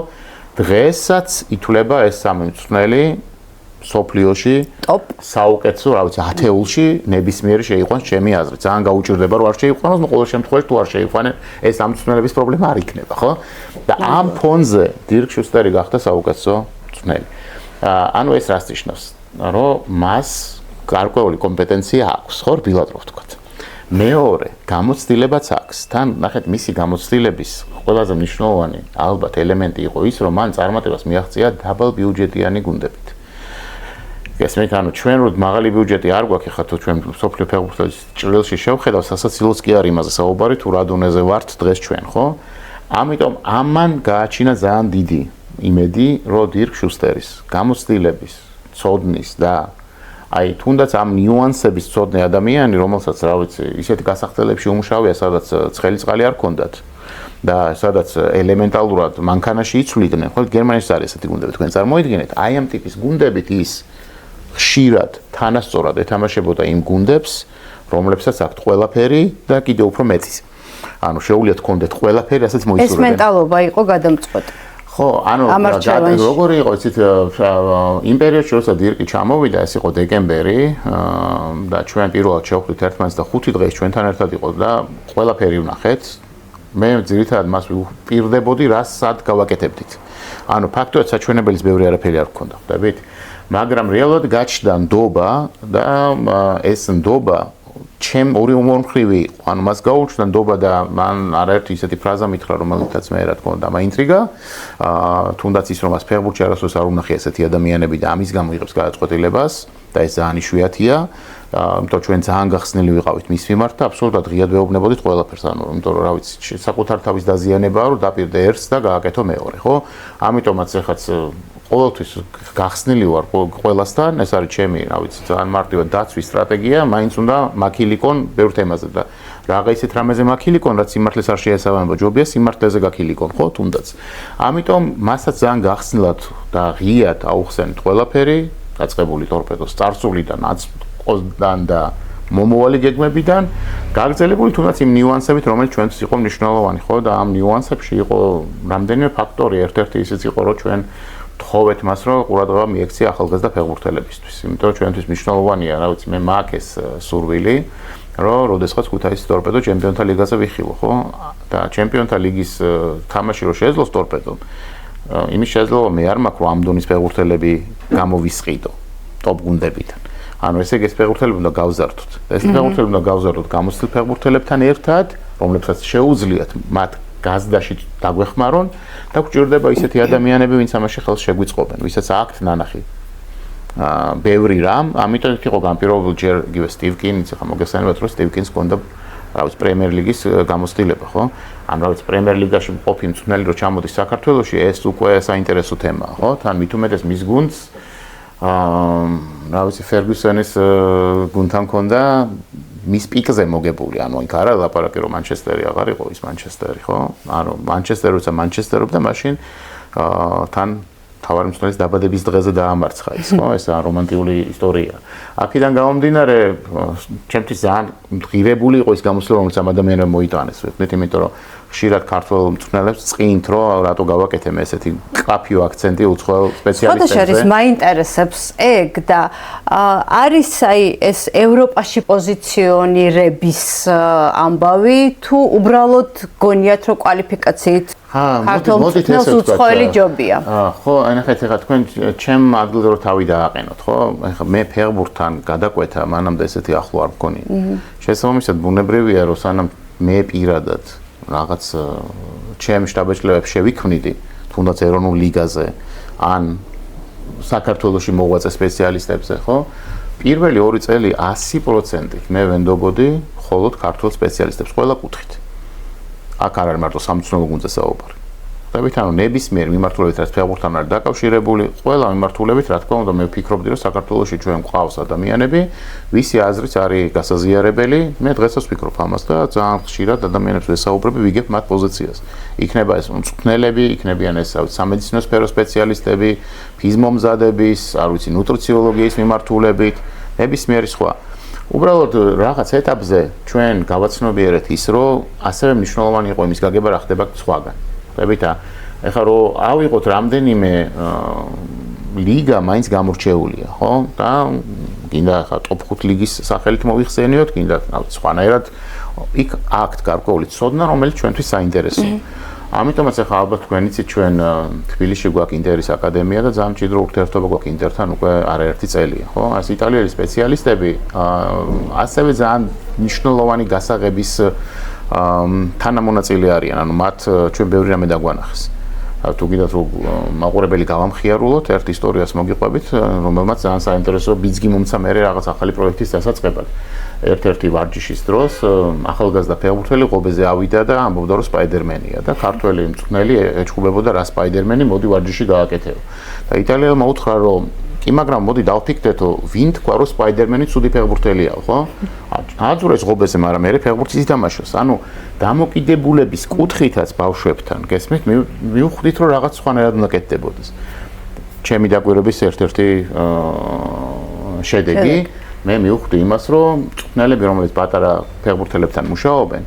დღესაც ითვლება ეს სამი მწვრთნელი სოფლიოში ტოპ საუკეთესო, რა ვიცი, ათეულში ნებისმიერი შეიყვანს ჩემი აზრით. ძალიან გაუჭირდება რომ არ შეიყვანოს, но ყოველ შემთხვევაში თუ არ შეიყვანენ, ეს ამ მწვრთნელების პრობლემა არ იქნება, ხო? და ამ ფონზე დირკ შუსტერი გახდა საუკეთესო მწვრთნელი. ანუ ეს რას ნიშნავს? რომ მას გარკვეული კომპეტენცია აქვს, ხო, რბილად რო ვთქვათ. მეორე, გამოცდილებაც აქვს. თან ნახეთ, მისი გამოცდილების ყველაზე მნიშვნელოვანი ალბათ ელემენტი იყო ის, რომ მან წარმატებას მიაღწია დაბალბიუჯეტიანი გუნდებით. ესმით, ანუ ჩვენ რო მაღალი ბიუჯეტი არ გვაქვს, ხა თუ ჩვენ სოფლიო ფეხბურთის ჭრილში შევხედავ, სასაცილოც კი არის იმაზე საუბარი, თუ რა დონეზე ვართ დღეს ჩვენ, ხო? ამიტომ ამან გააჩინა ძალიან დიდი იმედი, რომ დირკ შუსტერის გამოცდილების, ცოდნის და აი თუნდაც ამ ნიუანსების ცოდნე ადამიანი, რომელსაც რა ვიცი, ისეთი გასახდელებში უმუშავია, სადაც ცხელი წყალი არ ქონდათ და სადაც ელემენტალურად მანქანაში იცვლიდნენ, ხო? გერმანიაში არის ესეთი გუნდები, თქვენ წარმოიდგინეთ, აი ამ ტიპის გუნდებით ის ხშირად თანასწორად ეთამაშებოდა იმ გუნდებს, რომლებსაც აქვთ ყველაფერი და კიდევ უფრო მეცის. ანუ შეუძლიათ გქონდეთ ყველაფერი, რასაც მოიცურებენ. ეს მენტალობა იყო გადამწყვეტი. ხო, ანუ როგორი იყო, იცით, იმ პერიოდში, როცა დირკი ჩამოვიდა, ეს იყო დეკემბერი და ჩვენ პირველად შევხვდით ერთმანეთს და 5 დღე ჩვენთან ერთად იყო და ყველაფერი ვნახეთ. მე ძირითადად მას ვპირდებოდი, რას სად გავაკეთებდით. ანუ ფაქტობრივად საჩვენებელის ბევრი არაფერი არ გქონდა, ხვდებით? მაგრამ რეალურად გაჩნდა ნდობა და ეს ნდობა ჩემ ორი მომხრივი იყო. ანუ მას გაუჩნდა ნდობა და მან არაერთი ისეთი ფრაზა მითხრა, რომელთაც მე რა თქმა უნდა მაინტრიგა. თუნდაც ის რომ მას ფეხბურთში არასდროს არ უნახია ესეთი ადამიანები და ამის გამო იღებს გადაწყვეტილებას და ეს ძალიან იშვიათია. იმიტომ ჩვენ ძალიან გახსნილი ვიყავით მის მიმართ და აბსოლუტურად ღიად ვეუბნებოდით ყველაფერს. ანუ იმიტომ რომ რა ვიცი, საკუთარ თავის დაზიანებაა, რომ დაპირდე ერთს და გააკეთო მეორე, ხო? ამიტომაც ეხაც ყოველთვის გახსნილი ვარ ყველასთან, ეს არის ჩემი, რა ვიცი, ძალიან მარტივად დაცვის სტრატეგია, მაინც უნდა მაქილიკონ ბევრ თემაზე და რაღა ისეთ რამეზე მაქილიკონ, რაც სიმართლეს არ შეესაბამება, ჯობია სიმართლეზე გაქილიკონ, ხო, თუნდაც. ამიტომ მასაც ძალიან გახსნილად და ღიად აუხსენით ყველაფერი, დაწყებული ტორპედოს წარსულიდან, აწყვეტიდან და მომავალი გეგმებიდან, გაგრძელებული თუნდაც იმ ნიუანსებით, რომელიც ჩვენთვის იყო მნიშვნელოვანი, ხო, და ამ ნიუანსებში იყო რამდენიმე ფაქტორი, ერთ-ერთი ისიც იყო, რომ ჩვენ თხოვეთ მას, რომ ყურადღება მიექცია ახალგაზრდა ფეხბურთელებისთვის. იმიტომ რომ ჩვენთვის მნიშვნელოვანია, რა ვიცი, მე მაქვს ეს სურვილი, რომ როდესაც ქუთაისის ტორპედო ჩემპიონთა ლიგაზე ვიხილო, ხო? და ჩემპიონთა ლიგის თამაში რო შეძლოს ტორპედომ, იმის შესაძლებლობა მე არ მაქვს, რომ ამ დონის ფეხბურთელები გამოვისყიდო ტოპ გუნდებიდან. ანუ ესე იგი ეს ფეხბურთელები უნდა გავზარდოთ. ეს ფეხბურთელები უნდა გავზარდოთ გამოცდილ ფეხბურთელებთან ერთად, რომლებსაც შეუძლიათ მათ გაზდაში დაგვეხმარონ და გვჭირდება ისეთი ადამიანები, ვინც ამაში ხელს შეგვიწყობენ, ვისაც აქვთ ნანახი. ბევრი რამ, ამიტომ იყო განპირობებული ჯერ იგივე სტივ კინიც, ხა მოგესალმებით, რომ სტივ კინს ჰქონდა რა ვიცი პრემიერ ლიგის გამოცდილება, ხო? ან რა ვიცი პრემიერ ლიგაში ყოფი მწვრთნელი რო ჩამოდის საქართველოში, ეს უკვე საინტერესო თემაა, ხო? თან მით უმეტეს მის გუნდს რა ვიცი ფერგუსონის გუნდთან ჰქონდა მის პიკზე მოგებული, ანუ იქ არა ლაპარაკი რომ მანჩესტერი აღარ იყო ის მანჩესტერი, ხო? ანუ მანჩესტერი როცა მანჩესტერობდა, მაშინ თან თავარი მწვრთნელის დაბადების დღეზე დაამარცხა ის, ხო? ეს რომანტიკული ისტორია. აქედან გამომდინარე, ჩემთვის ძალიან ღირებული იყო ის გამოსვლა, რომელიც ამ ადამიანებმა მოიტანეს, ვეთქვით, იმიტომ რომ ხშირად ქართველ მწვრთნელებს წინთ, რომ რატო გავაკეთე მე ესეთი კაფიო აქცენტი უცხოელ სპეციალისტებზე. ხოდაშერის მაინტერესებს ეგ და არის აი ეს ევროპაში პოზიციონირების ამბავი თუ უბრალოდ გონიათ რომ კვალიფიკაციით ქართულ მწვრთნელს უცხოელი ჯობია. ხო, ანახეთ ეხლა თქვენ ჩემ ადგილზე რო თავი დააყენოთ, ხო? ეხლა მე ფეხბურთთან გადაკვეთა მანამდე ესეთი ახლო არ მქონია. შესაბამისად ბუნებრივია რომ სანამ მე პირადად რაღაც ჩემ შტაბ-ეჭვლებს შევიქმნიდი, თუნდაც ეროვნულ ლიგაზე ან საქართველოში მოღვაწე სპეციალისტებზე, ხო? პირველი 2 წელი 100% მე ვენდობოდი მხოლოდ ქართულ სპეციალისტებს ყველა კუთხით. აქ არ არის მარტო სამწვრთნელო გუნდზე საუბარი. ხვდებით, ანუ ნებისმიერ მიმართულებით, რაც ფეხბურთთან არის დაკავშირებული, ყველა მიმართულებით, რა თქმა უნდა, მე ვფიქრობდი, რომ საქართველოში ჩვენ გვყავს ადამიანები, ვისი აზრიც არის გასაზიარებელი. მე დღესაც ვფიქრობ ამას და ძალიან ხშირად ადამიანებს ვესაუბრები, ვიგებ მათ პოზიციას. იქნება ეს მწვრთნელები, იქნებიან ეს სამედიცინო სფეროს სპეციალისტები, ფიზმომზადების, არ ვიცი, ნუტრიციოლოგიის მიმართულებით, ნებისმიერი სხვა. უბრალოდ რაღაც ეტაპზე ჩვენ გავაცნობიერეთ ის, რომ ასევე მნიშვნელოვანი იყო იმის გაგება რა ხდება სხვაგან. ხვდებით, ეხლა რომ ავიღოთ რამდენიმე ლიგა მაინც გამორჩეულია, ხო? და გინდა ახლა ტოპ 5 ლიგის სახელით მოიხსენიოთ, გინდა სხვანაირად იქ აქვთ გარკვეული ცოდნა, რომელიც ჩვენთვის საინტერესოა. ამიტომაც ახლა ალბათ თქვენ იცით ჩვენ თბილისში გვაქვს ინტერის აკადემია და ძალიან მჭიდრო ურთიერთობა გვაქვს ინტერთან უკვე არაერთი წელია, ხო? ეს იტალიელი სპეციალისტები ასევე ძალიან მნიშვნელოვანი გასაღების თანამონაწილე არიან, ანუ მათ ჩვენ ბევრი რამე დაგვანახეს. თუ გინდათ რომ მაყურებელი გავამხიარულოთ ერთ ისტორიას მოგიყვებით, რომელმაც ძალიან საინტერესო ბიძგი მომცა მე რაღაც ახალი პროექტის დასაწყებად. ერთ-ერთი ვარჯიშის დროს ახალგაზრდა ფეხბურთელი ღობეზე ავიდა და ამბობდა რომ სპაიდერმენია და ქართველი მწვრთნელი ეჩხუბებოდა რა სპაიდერმენი, მოდი ვარჯიში გააკეთებო. და იტალიელმა უთხრა რომ კი, მაგრამ მოდი დავფიქრდეთო, ვინ თქვა რომ სპაიდერმენი ცუდი ფეხბურთელია, ხო? აძურეს ღობეზე, მაგრამ მე ფეხბურთს ითამაშოს. ანუ დამოკიდებულების კუთხითაც ბავშვებთან, გესმით, მივხვდით რომ რაღაც სხვანაირად უნდა კეთდებოდეს. ჩემი დაკვირვების ერთ-ერთი შედეგი მე მივხვდი იმას, რომ მწვრთნელები, რომელიც პატარა ფეხბურთელებთან მუშაობენ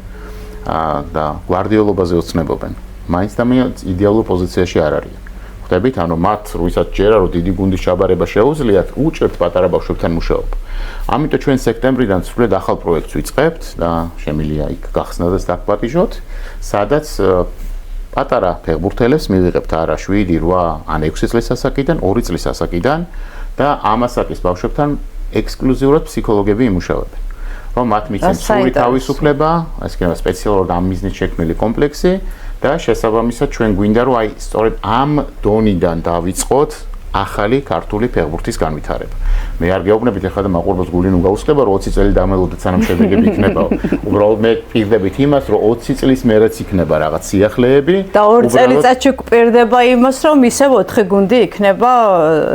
და გვარდიოლობაზე ოცნებობენ, მაინც და მაინც იდეალურ პოზიციაში არ არიან. ხვდებით, ანუ მათ როისაც ჯერა რომ დიდი გუნდის ჩაბარება შეუძლიათ, უჭერთ პატარა ბავშვებთან მუშაობა. ამიტომ ჩვენ სექტემბრიდან სრულად ახალ პროექტს ვიწყებთ და შემიძლია იქ გახსნას დაგპატიჟოთ, სადაც პატარა ფეხბურთელებს მივიღებთ არა 7, 8 ან 6 წლის ასაკიდან, 2 წლის ასაკიდან და ამ ასაკის ბავშვებთან ექსკლუზიურად ფსიქოლოგები იმუშავებენ. რომ მათ მიცემთ სრული თავისუფლება, ეს იქნება სპეციალურად ამ მიზნით შექმნილი კომპლექსი და შესაბამისად ჩვენ გვინდა რომ აი სწორედ ამ დონიდან დავიწყოთ ახალი ქართული ფეხბურთის განვითარება. მე არ გეუბნებით ახლა და მაყურებელს გული ნუ გაუსწრება რომ 20 წელი დამელოდეთ სანამ შედეგები იქნებაო. უბრალოდ მე ვფიქრდებით იმას რომ 20 წლის მერეც იქნება რაღაც სიახლეები და 2 წელიწადში გვპირდება იმას რომ ისევ 4 გუნდი იქნება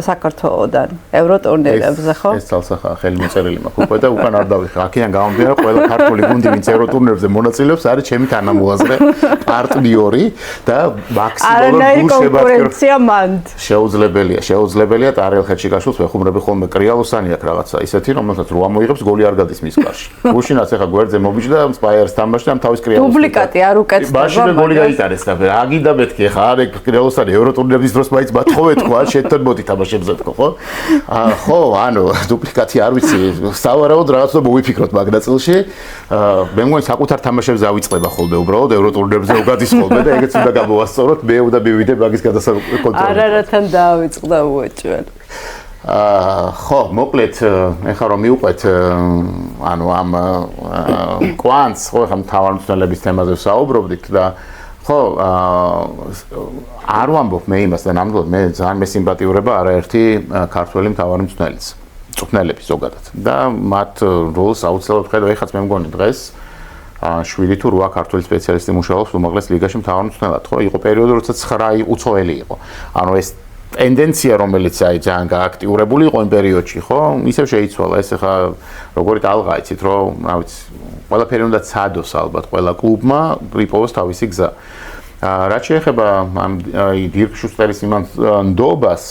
საქართველოსთან ევროტურნირებზე, ხო? ეს თალსახაა ხელი მოწერილი მაქვს უკვე და უკან არ დავიხარ. აქედან გამომდინარე ყველა ქართული გუნდი ვინც ევროტურნირებზე მონაწილეობს არის ჩემი თანამოაზრე პარტნიორი და მაქსიმალურად გულშემატკივრება შეუძლებელია. შეუძლებელია ტარიელ ხეთშიკაშვილს ვეხუმრები ხოლმე კრიალოსანი აქვს რაღაცა ისეთი რომელსაც რო ამოიღებს გოლი არ გადის მის კარში. გუშინაც ახლა გვერდზე მობიჯდა სპაიერს თამბაში და თავის კრიალოსანი. დუბლიკატი არ უკეთდება. მაშინ გოლი გაიტანეს და აგიდა მეთქი ახლა არ ეგ კრიალოსანი ევროტურნირების დროს მაინც მათხოვე თქვა შეერთად მოდი თამაშებზე თქო ხო? ხო, ანუ დუბლიკატი არ ვიცი, სავარაუდოდ რაღაცა მოვიფიქროთ მაგ ნაწილში. მე მგონი საკუთარ თამაშებზე ავიწყდება ხოლმე უბრალოდ ევროტურნირებზე უგადის ხოლმე და ეგეც უნდა გამოვასწოროთ, მე უნდა მივიდე მაგის გადასაკონტროლებლად. არარათან დაავიწყდა უეჭველი. ხო, მოკლედ, ეხლა რომ მივყვეთ ანუ ამ კვანტს, ხო, ახლა მთავარმცველების თემაზე ვსაუბრობდით და ხო, არ ვამბობ მე იმას და ნამდვილად მე ძალიან მესიმპათიურება არაერთი ქართველი მთავარმცველიც, მწვრთნელები ზოგადად და მათ როლს აუცილებლად ხედავ, ეხლაც მე მგონი დღეს 7 თუ 8 ქართველი სპეციალისტი მუშაობს უმაღლეს ლიგაში მთავარმცველად, ხო? იყო პერიოდი, როცა 9 უცხოელი იყო. ანუ ეს ტენდენცია, რომელიც ძალიან გააქტიურებული იყო იმ პერიოდში, ხო? ისევ შეიცვალა. ეს ახლა როგორი ტალღა იცით, რომ, რა ვიცი, ყველაფერი უნდა ცადოს ალბათ ყველა კლუბმა, იპოვოს თავისი გზა. რაც შეეხება ამ დირკ შუსტერის იმან ნდობას,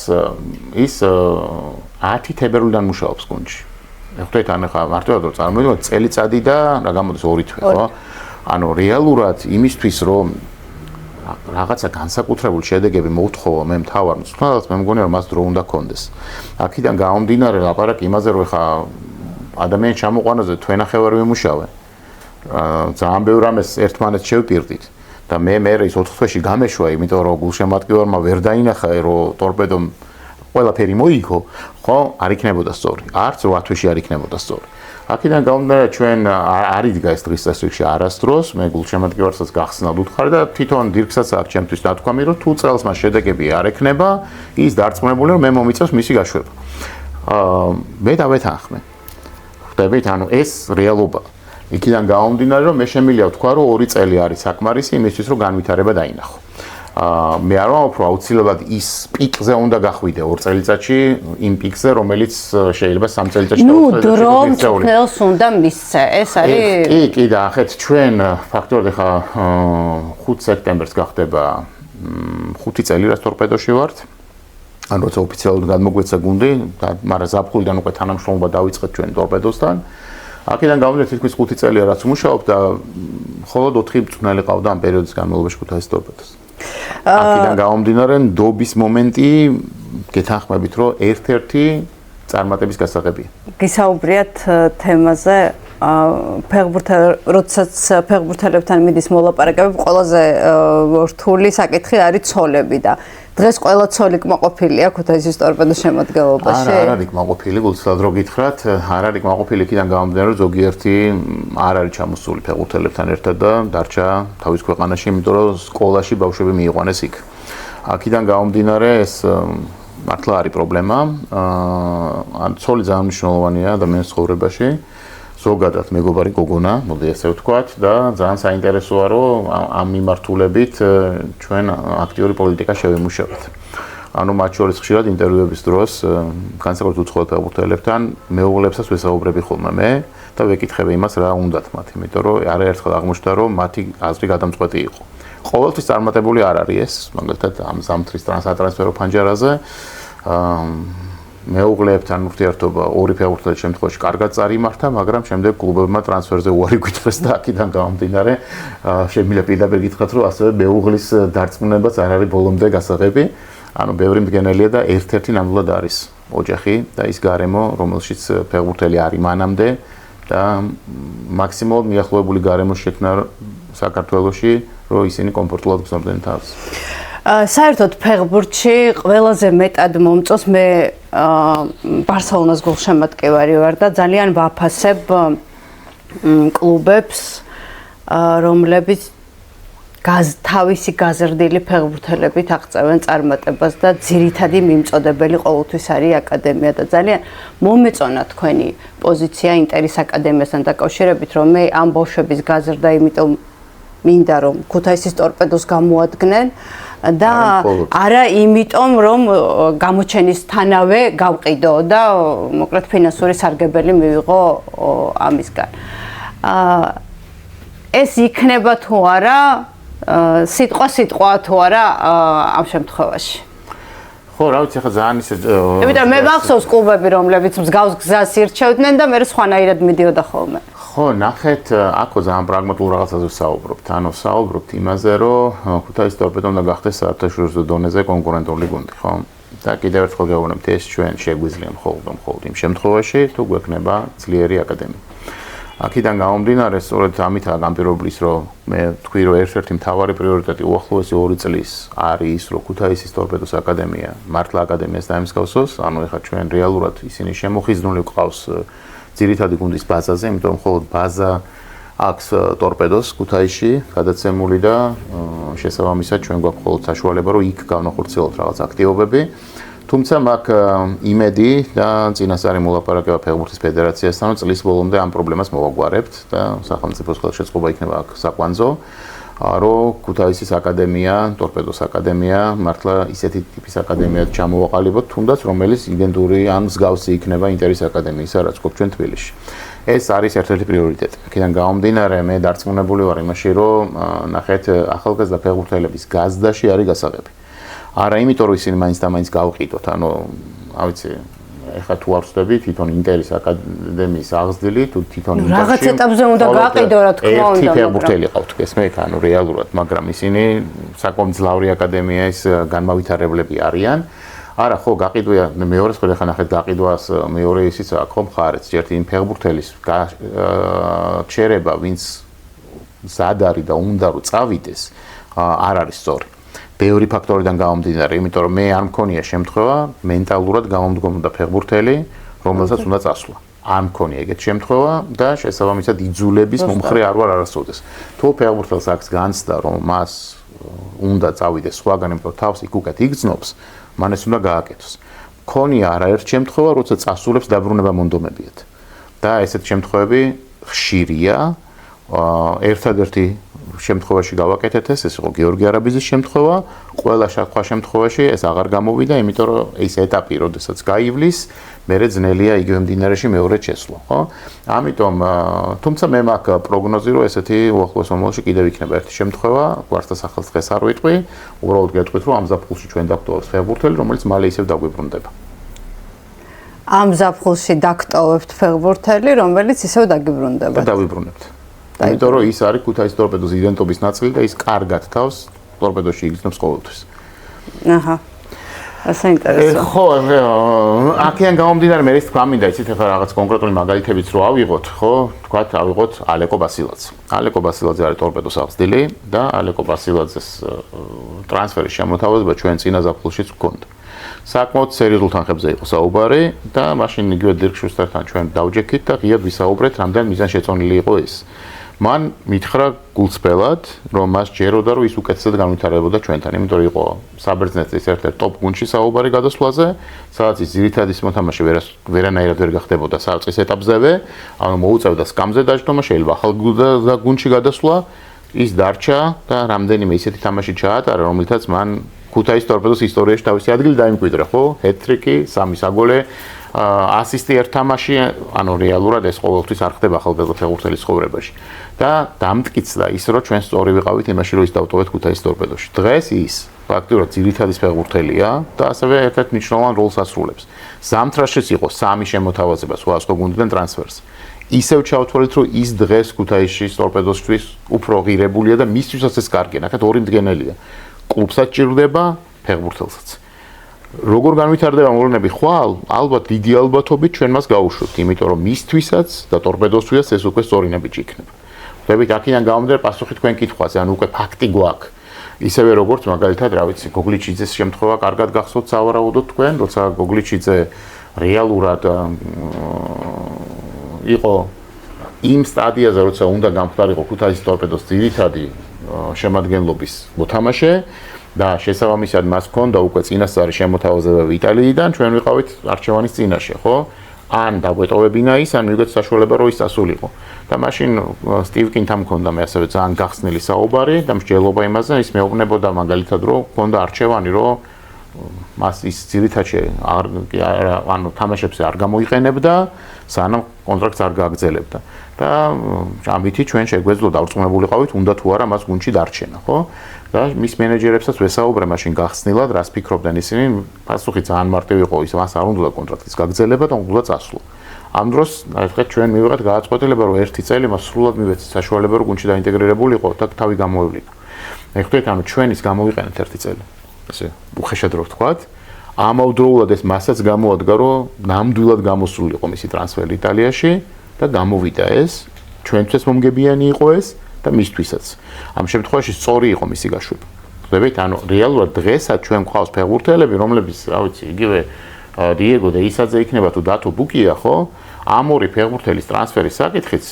ის 10 თებერვლიდან მუშაობს გუნდში. ეხლა თან ახლა მარტივად რომ წარმოვიდგინოთ წელიწადი და რა გამოდის 2 თვე, ხო? ანუ რეალურად იმისთვის რომ რაღაცა განსაკუთრებული შედეგები მოუთხოვა მე მთავარმცველს, მე მგონი რომ მას დრო უნდა კონდეს. აქედან გამომდინარე ლაპარაკი იმაზე რომ ხა ადამიანის ჩამოყვანაზე თვენახევარი ვიმუშავე. ძალიან ბევრ რამეს ერთმანეთს შევპირდით და მე ის 4 თვეში გამეშვა, იმიტომ რომ გულშემატკივარმა ვერ დაინახა რომ ტორპედომ ყველაფერი მოიგო, ხო, არ იქნებოდა სწორი. არც 8 თვეში არ იქნებოდა სწორი. აქედან გამომდინარე ჩვენ არ იდგა ეს დღის წესრიგში არასდროს, მე გულშემატკივარსაც გახსნად უთხარი და თვითონ დირკსაც აქვს ჩემთვის ნათქვამი, რომ თუ წელს მას შედეგები არ ექნება, ის დარწმუნებული რომ მე მომიწევს მისი გაშვება. მე დავეთანხმე. ხვდებით, ანუ ეს რეალობა. იქიდან გამომდინარე რომ მე შემიძლია ვთქვა რომ 2 წელი არის საკმარისი იმისთვის რომ განვითარება დაინახო. მე არ ვამბობ რომ აუცილებლად ის პიკზე უნდა გახვიდე 2 წელიწადში იმ პიკზე რომელიც შეიძლება 3 წელიწადში ნუ დრო მწვრთნელს უნდა მისცე ეს არის კი და ახეთ ჩვენ ფაქტობრივად ხა 5 სექტემბერს გახდება 5 წელი რაც ტორპედოში ვართ ან როცა ოფიციალურად გადმოგვეცა გუნდი და მაგრამ ზაფხულიდან უკვე თანამშრომლობა დავიწყეთ ჩვენ ტორპედოსთან აქედან გამომდინარე თითქმის 5 წელია რაც ვმუშაობ და მხოლოდ 4 მწვრთნელი ყავდა ამ პერიოდის განმავლობაში ქუთაისის ტორპედოს. აქედან გამომდინარე ნდობის მომენტი გეთანხმებით რომ ერთ-ერთი წარმატების გასაღებია. გისაუბრიათ თემაზე როდესაც ფეხბურთელებთან მიდის მოლაპარაკებები ყველაზე რთული საკითხი არის ცოლები და დღეს ყველა ცოლი კმაყოფილია ქუთაისის ტორპედოს შემადგენლობაში. არ არის კმაყოფილი, გულწრფელად რო გითხრათ, არ არის კმაყოფილი იქიდან გამომდინარე, რომ ზოგიერთი არ არის ჩამოსული ფეხბურთელებთან ერთად და დარჩა თავის ქვეყანაში, იმიტომ რომ სკოლაში ბავშვები მიიყვანეს იქ. აქედან გამომდინარე ეს მართლა არის პრობლემა. ან ცოლი ძალიან მნიშვნელოვანია ადამიანის ცხოვრებაში. ზოგადად მეგობარი გოგონა, მოდი ესე ვთქვათ და ძალიან საინტერესოა რომ ამ მიმართულებით ჩვენ აქტიური პოლიტიკა შევიმუშავოთ. ანუ მათ შორის ხშირად ინტერვიუების დროს განსაკუთრებით უცხოელ ფეხბურთელებთან მეუღლებსაც ვესაუბრები ხოლმე მე და ვეკითხები იმას რა უნდათ მათ, იმიტომ რომ არაერთხელ აღმოჩნდა რომ მათი აზრი გადამწყვეტი იყო. ყოველთვის წარმატებული არ არის ეს, მაგალითად ამ ზამთრის სატრანსფერო ფანჯარაზე მეუღლეებთან ურთიერთობა ორი ფეხბურთელის შემთხვევაში კარგად წარიმართა, მაგრამ შემდეგ კლუბებმა ტრანსფერზე უარი გითხრეს და აქედან გამომდინარე შემიძლია პირდაპირ გითხრათ, რომ ასევე მეუღლის დარწმუნებაც არ არის ბოლომდე გასაღები. ანუ ბევრი მდგენელია და ერთ-ერთი ნამდვილად არის ოჯახი და ის გარემო, რომელშიც ფეხბურთელი არის მანამდე და მაქსიმალურად მიახლოებული გარემო შექმნა საქართველოში, რომ ისინი კომფორტულად გრძნობდნენ თავს. საერთოდ ფეხბურთში ყველაზე მეტად მომწონს მე ბარსელონას გულშემატკივარი ვარ და ძალიან ვაფასებ კლუბებს რომლებიც თავისი გაზრდილი ფეხბურთელებით აღწევენ წარმატებას და ძირითადი მიმწოდებელი ყოველთვის არის აკადემია და ძალიან მომეწონა თქვენი პოზიცია ინტერის აკადემიასთან დაკავშირებით რომ მე ამ ბავშვების გაზრდა იმიტომ მინდა რომ ქუთაისის ტორპედოს გამოადგნენ და არა იმიტომ რომ გამოჩენისთანავე გავყიდო და მოკლედ ფინანსური სარგებელი მივიღო ამისგან. ეს იქნება თუ არა სიტყვა თუ არა ამ შემთხვევაში. ხო, რა ვიცი, ხა ძალიან ისე იმიტომ მე მახსოვს კლუბები, რომლებიც მსგავს გზას ირჩევდნენ და მე სხვანაირად მიდიოდა ხოლმე. ხო, ნახეთ, აქო ძალიან პრაგმატულ რაღაცაზე ვსაუბრობთ. ანუ ვსაუბრობთ იმაზე, რომ ქუთაისის ტორპედო უნდა გახდეს საერთაშორისო დონეზე კონკურენტული გუნდი, ხო? და კიდევ ერთხელ გავუგებთ, ეს ჩვენ შეგვიძლია მხოლოდ იმ შემთხვევაში, თუ გვექნება ძლიერი აკადემია. აქედან გამომდინარე, სწორედ ამითაა განპირობების, რომ მე თქვი, რომ ერთ-ერთი მთავარი პრიორიტეტი უახლოესი 2 წლის არის ის, რომ ქუთაისის ტორპედოს აკადემია მართლა აკადემიას დაემსგავსოს, ანუ ეხლა ჩვენ რეალურად ისინი შემოხიზნული გვყავს ძირითადი გუნდის ბაზაზე, იმიტომ რომ მხოლოდ ბაზა აქვს ტორპედოს ქუთაისში გადაცემული და შესაბამისად ჩვენ გვაქვს მხოლოდ საშუალება, რომ იქ განახორციელოთ რაღაც აქტივობები. თუმცა მაგ იმედი და წინასწარი მოლაპარაკება ფეხბურთის ფედერაციასთან, რომ წლის ბოლომდე ამ პრობლემას მოვაგვარებთ და სახელმწიფოს ხელშეწყობა იქნება აქ საკვანძო, რომ ქუთაისის აკადემია, ტორპედოს აკადემია მართლა ისეთი ტიპის აკადემიად ჩამოვაყალიბოთ, თუნდაც რომელიც იდენტური ან მსგავსი იქნება ინტერის აკადემიისა, რაც გვაქვს ჩვენ თბილისში. ეს არის ერთ-ერთი პრიორიტეტი. აქედან გამომდინარე, მე დარწმუნებული ვარ იმაში, რომ ნახეთ, ახალგაზრდა ფეხბურთელების გაზდაში არის გასაღები. არა იმიტომ, რომ ისინი მაინც და მაინც გავყიდოთ, ანუ, რა ვიცი, ეხლა თუ არ ვწდები თვითონ ინტერის აკადემიის აღზრდილი, თუ თვითონ ინტერში რაღაც ეტაპზე უნდა გაყიდო, რა თქმა უნდა. ერთი ფეხბურთელი ყავთ, გესმით, ანუ რეალურად, მაგრამ ისინი საკმაოდ მძლავრი აკადემიის განმავითარებლები არიან. არა, ხო, გაყიდვია, მეორე სხვა ხან ახეთ გაყიდვას მეორე ისიც აქვს, ხო, მხარეც, ერთი იმ ფეხბურთელის ჩერება, ვინც მზად არის და უნდა რომ წავიდეს, არ არის სწორი. ბევრი ფაქტორიდან გამომდინარე, იმიტომ რომ მე არ მქონია შემთხვევა მენტალურად გამომდგომოდა ფეხბურთელი, რომელსაც უნდა წასვლა. არ მქონია ეგეთ შემთხვევა და შესაბამისად იძულების მომხრე არ ვარ არასოდეს. თუ ფეხბურთელს აქვს განცდა, რომ მას უნდა წავიდეს სხვაგან, იმიტომ რომ თავს იქ უკეთ იგრძნობს, მან ეს უნდა გააკეთოს. მქონია არაერთ შემთხვევა, როცა წასულებს დაბრუნება მონდომებიათ. და ესეთ შემთხვევები ხშირია. ერთადერთი შემთხვევაში გავაკეთეთ ეს იყო გიორგი არაბიძის შემთხვევა, ყველა სხვა შემთხვევაში ეს აღარ გამოვიდა, იმიტომ რომ ეს ეტაპი, როდესაც გაივლის, მერე ძნელია იგივე მდინარეში მეორედ შესვლა, ხო? ამიტომ, თუმცა მე მაქვს პროგნოზი, რომ ესეთი უახლოეს მომავალში კიდევ იქნება ერთი შემთხვევა, გვართა სახელს დღეს არ ვიტყვი, უბრალოდ გეტყვით, რომ ამ ზაფხულში ჩვენ დაგვტოვებს ფეხბურთელი, რომელიც მალე ისევ დაგვიბრუნდება. ამ ზაფხულში დაგტოვებთ ფეხბურთელი, რომელიც ისევ დაგიბრუნდება. და დავიბრუნებთ. იმიტომ რომ ის არის ქუთაისის ტორპედოს იდენტობის ნაწილი და ის კარგად თავს ტორპედოში იგრძნობს ყოველთვის. აჰა. საინტერესო. ხო, აქედან გამომდინარე, მე ის თქვა მინდა, იცით ახლა რაღაც კონკრეტული მაგალითებიც რო ავიღოთ, ხო? თქვათ, ავიღოთ ალეკო ბასილაძე. ალეკო ბასილაძე არის ტორპედოს აღზრდილი და ალეკო ბასილაძეს ტრანსფერის შემოთავაზება ჩვენ წინა ზაფხულშიც გვქონდა. საკმაოდ სერიოზულ თანხებზე იყო საუბარი და მაშინ იგივე დირკ შუსტერთან ჩვენ დავჯექით და ღიად ვისაუბრეთ, რამდენ მიზანშეწონილი იყო ეს. მან მითხრა გულწრფელად, რომ მას ჯეროდა, რომ ის უკეთესად განვითარებოდა ჩვენთან, იმიტომ რომ იყო საბერძნეთის ერთ-ერთ ტოპ გუნდში საუბარი გადასვლაზე, სადაც ის ძირითადი მოთამაშე ვერანაირად ვერ გახდებოდა საწყის ეტაპზევე, ანუ მოუწევდა სკამზე დაჯდომა, შეიძლება ახალ გუნდში გადასვლა, ის დარჩა და რამდენიმე ისეთი თამაში ჩაატარა, რომელთაც მან ქუთაისის ტორპედოს ისტორიაში თავისი ადგილი დაიმკვიდრა, ხო? ჰეტ-ტრიკი, 3 საგოლე, ასისტი ერთ თამაში, ანუ რეალურად ეს ყოველთვის არ ხდება ახალგაზრდა ფეხბურთელის ცხოვრებაში. და დამტკიცდა ის, რომ ჩვენ სწორი ვიყავით იმაში, რომ ის დავტოვეთ ქუთაისის ტორპედოში. დღეს ის ფაქტურად ძირითადის ფეხბურთელია და ასევე ერთ-ერთ მნიშვნელოვან როლს ასრულებს. ზამთრაშიც იყო 3 შემოთავაზება სხვადასხვა გუნდიდან ტრანსფერს. ისევ ჩავთვალეთ, რომ ის დღეს ქუთაისის ტორპედოსთვის უფრო ღირებულია და მისთვისაც ეს კარგია. ნახეთ, ორი მდგენელია. კლუბსაც ჭირდება, ფეხბურთელსაც. როგორ განვითარდება მოვლენები ხვალ, ალბათ დიდი ალბათობით ჩვენ მას გავუშვებთ, იმიტომ რომ მისთვისაც და ტორპედოსთვისაც ეს უკვე სწორი ნაბიჯი იქნება. ხვდებით, აქედან გამომდინარე პასუხი თქვენ კითხვაზე, ანუ უკვე ფაქტი გვაქვს. ისევე როგორც მაგალითად, რა ვიცი, გოგლიჩიძეს შემთხვევა კარგად გახსოვთ სავარაუდოდ თქვენ, როცა გოგლიჩიძე რეალურად იყო იმ სტადიაზე, როცა უნდა გამხდარიყო ქუთაისის ტორპედოს ძირითადი შემადგენლობის მოთამაშე და შესაბამისად მას ჰქონდა უკვე წინასწარი შემოთავაზება იტალიიდან, ჩვენ ვიყავით არჩევანის წინაშე, ხო? ან დაგვეტოვებინა ის, ან მივიღეთ საშუალება, რომ ის წასულიყო. და მაშინ სტივკინთან მქონდა მე ასევე ძალიან გახსნილი საუბარი და მსჯელობა იმაზე, ის მეუბნებოდა მაგალითად, რომ ჰქონდა არჩევანი, რომ მას ის ძირითადში ანუ თამაშებზე არ გამოიყენებდა, სანამ კონტრაქტს არ გააგრძელებდა. და ამითი ჩვენ შეგვეძლო დავრწმუნებულიყავით, უნდა თუ არა მას გუნდში დარჩენა, ხო? და მის მენეჯერებსაც ვესაუბრე მაშინ გახსნილად, რას ფიქრობდნენ ისინი, პასუხი ძალიან მარტივი იყო, ის მას არ უნდა კონტრაქტის გაგრძელება და უნდა წასვლა. ამ დროს ნახეთ ჩვენ მივიღეთ გადაწყვეტილება, რომ ერთი წელი მას სრულად მივეცეთ საშუალება, რომ გუნდში დაინტეგრირებულიყო და თავი გამოევლინა. ეხლა ანუ ჩვენ ის გამოვიყენეთ ერთი წელი. ესე უხეშად რო ვთქვათ, ამავდროულად ეს მასაც გამოადგა, რომ ნამდვილად გამოსულიყო მისი ტრანსფერი იტალიაში და გამოვიდა ეს, ჩვენთვის მომგებიანი იყო ეს და მისთვისაც. ამ შემთხვევაში სწორი იყო მისი გაშვება. ხვდებით, ანუ რეალურად დღესაც ჩვენ გვყავს ფეხბურთელები, რომლებიც, რა ვიცი, იგივე დიეგო და ისაძე იქნება თუ დათო ბუკია, ხო? ამ ორი ფეხბურთელის ტრანსფერის საკითხიც,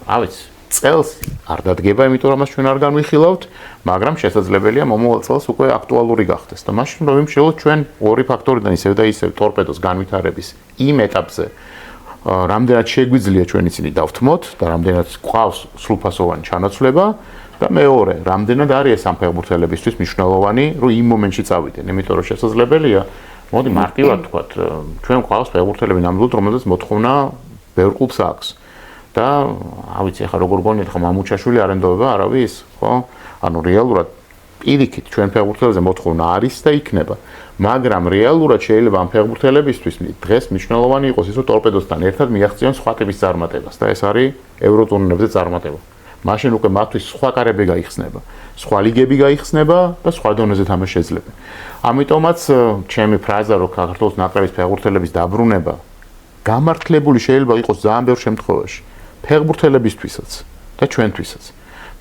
რა ვიცი, წელს არ დადგება, იმიტომ რომ მას ჩვენ არ განვიხილავთ, მაგრამ შესაძლებელია მომავალ წელს უკვე აქტუალური გახდეს. და მაშინ რომ ვიმშილოთ ჩვენ ორი ფაქტორიდან ისევ და ისევ ტორპედოს განვითარების იმ ეტაპზე, რამდენად შეგვიძლია ჩვენ ისინი დავთმოთ და რამდენად გვყავს სრულფასოვანი ჩანაცვლება და მეორე, რამდენად არის ამ ფეხბურთელებისთვის მნიშვნელოვანი, რომ იმ მომენტში წავიდნენ, იმიტომ რომ შესაძლებელია, მოდი მარტივად ვთქვათ, ჩვენ გვყავს ფეხბურთელები ნამდვილად, რომელზეც მოთხოვნა ბევრ კლუბს აქვს. და ავიცი ახლა როგორ გონიათ ხომ მამუჩაშვილი არენდოვება არავის, ხო? ანუ რეალურად პირიქით ჩვენ ფეხბურთელებზე მოთხოვნა არის და იქნება. მაგრამ რეალურად შეიძლება ამ ფეხბურთელებისთვის დღეს მნიშვნელოვანი იყოს ის, რომ ტორპედოსთან ერთად მიაღწიონ სხვა ტიპის წარმატებას და ეს არის ევროტურნირებზე წარმატება. მაშინ უკვე მათთვის სხვა კარები გაიხსნება, სხვა ლიგები გაიხსნება და სხვა დონეზე თამაში შეძლებენ. ამიტომაც ჩემი ფრაზა, რომ საქართველოს ნაკრების ფეხბურთელების დაბრუნება გამართლებული შეიძლება იყოს ძალიან ბევრ შემთხვევაში. ფეხბურთელებისთვისაც და ჩვენთვისაც.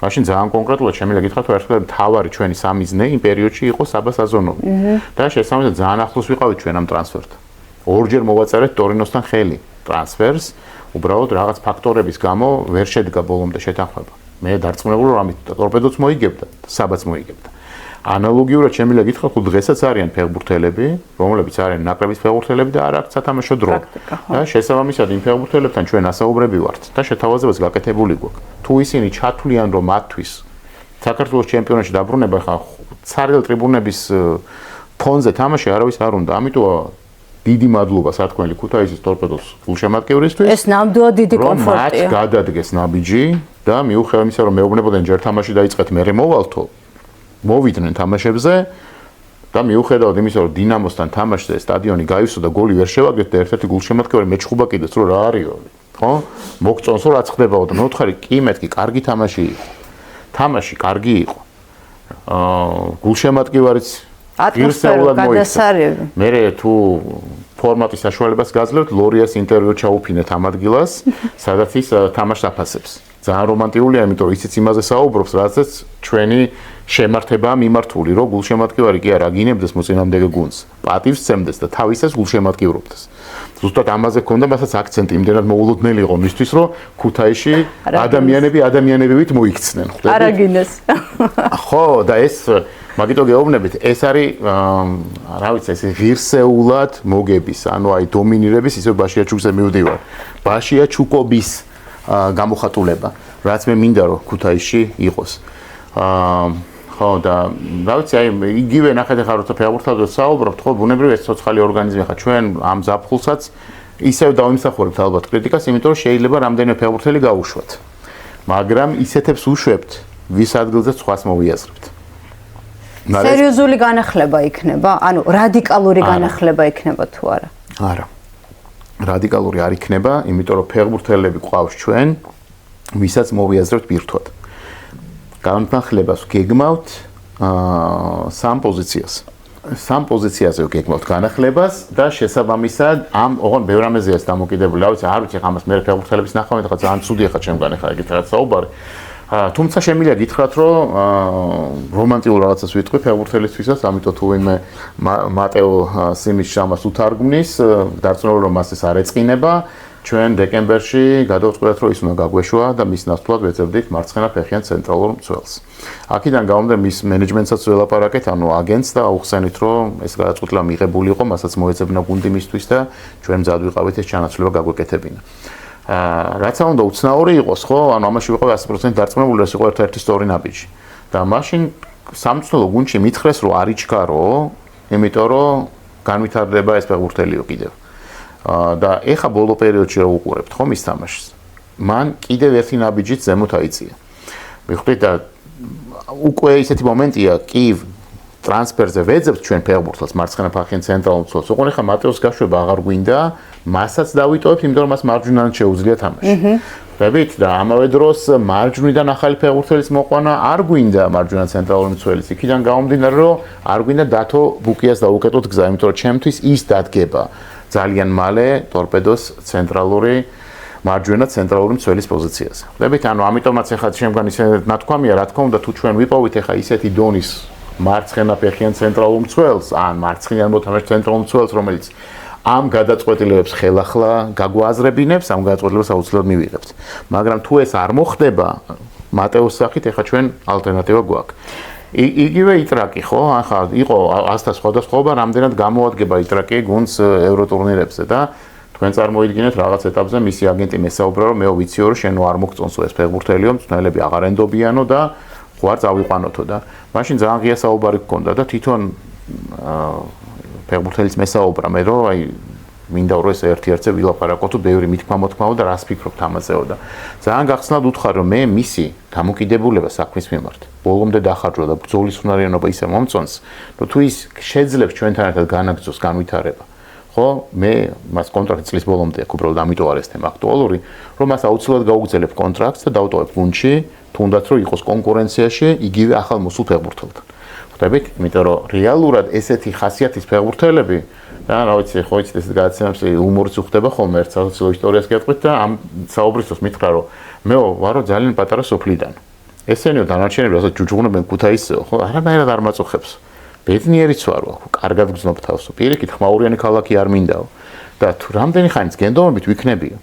მაშინ ძალიან კონკრეტულად შემიძლია გითხრათ, რომ ერთხელ თავარი ჩვენი სამიზნე იმ პერიოდში იყო საბა საზონოვი. და შესაბამისად ძალიან ახლოს ვიყავით ჩვენ ამ ტრანსფერთან. ორჯერ მოვაწერეთ ტორინოსთან ხელი ტრანსფერს, უბრალოდ რაღაც ფაქტორების გამო ვერ შედგა ბოლომდე შეთანხმება. მე დარწმუნებული რომ ამით ტორპედოც მოიგებდა, საბაც მოიგებდა. ანალოგიურად შემიძლია გითხრათ, რომ დღესაც არიან ფეხბურთელები, რომლებიც არიან ნაკრების ფეხბურთელები და არ აქვთ სათამაშო დრო. და შესაბამისად იმ ფეხბურთელებთან ჩვენ ასაუბრები ვართ და შეთავაზებას გაკეთებული გვაქვს. თუ ისინი ჩათვლიან, რომ მათთვის საქართველოს ჩემპიონატში დაბრუნება ხა ცარიელ ტრიბუნების ფონზე თამაში არავის არ უნდა. ამიტომ დიდი მადლობა სათქმელი ქუთაისის ტორპედოს გულშემატკივრისთვის. ეს ნამდვილად დიდი კომფორტია. რომ მათ გადადგეს ნაბიჯი და მიუხედავად იმისა, რომ მეუბნებოდნენ ჯერ თამაში დაიწყეთ, მერე მოვალთო. მოვიდნენ თამაშებზე და მიუხედავად იმისა, რომ დინამოსთან თამაშზე სტადიონი გაივსო და გოლი ვერ შევაგდეთ და ერთ-ერთი გულშემატკივარი მეჩხუბა კიდეც რომ რა არისო, ხო? მოგწონს რომ რაც ხდებაო და მეუთხარი კი მეთქი კარგი თამაში იყო. თამაში კარგი იყო. გულშემატკივარიც ატმოსფერო გადასარევი. მე თუ ფორმატის საშუალებას გაძლევთ, ლორიას ინტერვიუ ჩაუფინეთ ამ ადგილას, სადაც ის თამაშს აფასებს. ძალიან რომანტიულია, იმიტომ რომ ისიც იმაზე საუბრობს, რაცაც ჩვენი შემართებაა მიმართული, რომ გულშემატკივარი კი არა აგინებდეს მოწინააღმდეგე გუნდს, პატივს სცემდეს და თავისას გულშემატკივრობდეს. ზუსტად ამაზე ქონდა მასაც აქცენტი, იმდენად მოულოდნელი იყო მისთვის, რომ ქუთაისში ადამიანებივით მოიქცნენ, ხვდები? არ აგინეს. ხო, და ეს მაგიტო გეუბნებით, ეს არის რა ვიცი, ეს ღირსეულად მოგების, ანუ აი დომინირების, ისე ბაშიაჩუკზე მივდივარ. ბაშიაჩუკობის გამოხატულება, რაც მე მინდა რომ ქუთაისში იყოს. ხო და რა ვიცი, აი იგივე ნახეთ ახლა როცა ფეხბურთელზე საუბრობთ, ხო, ბუნებრივი ეს ცოცხალი ორგანიზმი ხა ჩვენ ამ ზაფხულსაც ისევ დავიმსახურებთ ალბათ კრიტიკას, იმიტომ რომ შეიძლება რამდენიმე ფეხბურთელი გაუშვათ. მაგრამ ისეთებს უშვებთ, ვის ადგილზეც სხვას მოვიაზრებთ. სერიოზული განახლება იქნება? ანუ რადიკალური განახლება იქნება თუ არა? არა. რადიკალური არ იქნება, იმიტომ რომ ფეხბურთელები გვყავს ჩვენ, ვისაც მოვიაზრებთ ბირთვად. განახლებას გეგმავთ სამ პოზიციას. სამ პოზიციაზე გეგმავთ განახლებას და შესაბამისად ამ ოღონ ბევრ ამაზეა დამოკიდებული. რა ვიცი, არ ვიცი ხა ამას მე ფეხბურთელების ნახავენ, ხა ძალიან ცუდი ხა ჩემგან ხა ეგეთ რაღაც საუბარი. თუმცა შემიძლია გითხრათ, რომ რომანტიულ რაღაცას ვიტყვი ფეხბურთელისთვისაც, ამიტომ თუ ვინმე მატეო სიმიჩს ამას უთარგმნის, დარწმუნებული რომ მას ეს არ ეწყინება. ჩვენ დეკემბერში გადავწყვეტთ, რომ ის უნდა გაგვეშვა და მის ნაცვლად ვეძებდით მარცხენა ფეხიან ცენტრალურ მცველს. აქედან გამომდინარე მის მენეჯმენტსაც ველაპარაკეთ, ანუ აგენტს და აუხსენით, რომ ეს გადაწყვეტილება მიღებული იყო, მასაც მოეძებნა გუნდი მისთვის და ჩვენ მზად ვიყავით ეს ჩანაცვლება გაგვეკეთებინა. რაც უნდა უცნაური იყოს, ხო? ანუ ამაში ვიყავ 100% დარწმუნებული, რომ ეს იყო ერთ-ერთი სწორი ნაბიჯი. და მაშინ სამწუხაროდ გუნდში მითხრეს, რომ არ იჩქარო, იმიტომ რომ განვითარდება ეს ფეხბურთელიო კიდევ. და ეხა ბოლო პერიოდში რა უყურებთ ხო მის თამაშს. მან კიდევ ერთი ნაბიჯით ზემოთ აიწია. მიხვდით და უკვე ისეთი მომენტია კი ტრანსფერზე ვეძებთ ჩვენ ფეხბურთელს მარცხენა ფეხიან ცენტრალურ მცველს. ოღონდ ეხა მატეოს გაშვება აღარ გვინდა, მასაც დავიტოვებთ, იმიტომ რომ მას მარჯვნიდან შეუძლია თამაში. ხვდებით და ამავე დროს მარჯვნიდან ახალი ფეხბურთელის მოყვანა არ გვინდა მარჯვენა ცენტრალური მცველის. იქიდან გამომდინარე რომ არ გვინდა დათო ბუკიას დაუკეტოთ გზა, იმიტომ რომ ჩემთვის ის დადგება ძალიან მალე ტორპედოს ცენტრალური მარჯვენა ცენტრალური მცველის პოზიციაზე. ხვდებით, ანუ ამიტომაც ეხლა შემდგან ისე ნათქვამია, რა თქმა უნდა, თუ ჩვენ ვიპოვით ეხლა ისეთი დონის მარცხენა ფეხიან ცენტრალურ მცველს, ან მარცხნიდან მოთამაშე ცენტრალურ მცველს, რომელიც ამ გადაწყვეტილებებს ხელახლა გაგვააზრებინებს, ამ გადაწყვეტილებას აუცილებლად მივიღებთ. მაგრამ თუ ეს არ მოხდება, მატეოს სახით ეხლა ჩვენ ალტერნატივა გვაქვს. იგივე იტრაკი ხო? ახლა იყო ასთა სხვადასხვაობა, რამდენად გამოადგება იტრაკი გუნდს ევროტურნირებზე და თქვენ წარმოიდგინეთ რაღაც ეტაპზე მისი აგენტი მესაუბრა რომ მეო ვიციო რომ შენ არ მოგწონსო ეს ფეხბურთელიო, მწვრთნელები აღარ ენდობიანო და ხო არ წავიყვანოთო და მაშინ ძალიან ღია საუბარი გქონდა და თვითონ ფეხბურთელის მესაუბრა მე რომ აი მინდა რომ ეს ერთ-ერთზე ვილაპარაკოთ, ბევრი მითქმა მოთქმაო და რას ფიქრობთ ამაზეო და ძალიან გახსნად უთხარ რომ მე მისი დამოკიდებულება საქმის მიმართ ბოლომდე დახარჯვა და ბრძოლის უნარიანობა ისე მომწონს, რომ თუ ის შეძლებს ჩვენთან ერთად განაგრძოს განვითარება. ხო, მე მას კონტრაქტი წლის ბოლომდე აქვს, უბრალოდ ამიტომ არის თემა აქტუალური, რომ მას აუცილებლად გაუგზელებ კონტრაქტს და დავტოვებ გუნდში, თუნდაც რომ იყოს კონკურენციაში იგივე ახალ მოსულ ფეხბურთელთან. ხვდებით? იმიტომ რომ რეალურად ესეთი ხასიათის ფეხბურთელები და რა ვიცი, ხო იცით ეს გადაცემებს ჰუმორიც უხდება ხოლმე ერთ სასაცილო ისტორიას გეტყვით და ამ საუბრისთვის მითხრა რომ მეო ვარო ძალიან პატარა სოფლიდან. ესენიო დანარჩენები რასაც ჯუჯღუნებენ ქუთაისზეო, ხო, არანაირად არ მაწუხებს. ბედნიერიც ვარო, კარგად გრძნობ თავს. პირიქით ხმაურიანი ქალაქი არ მინდაო. და თუ რამდენი ხანიც გენდომებით ვიქნებიო.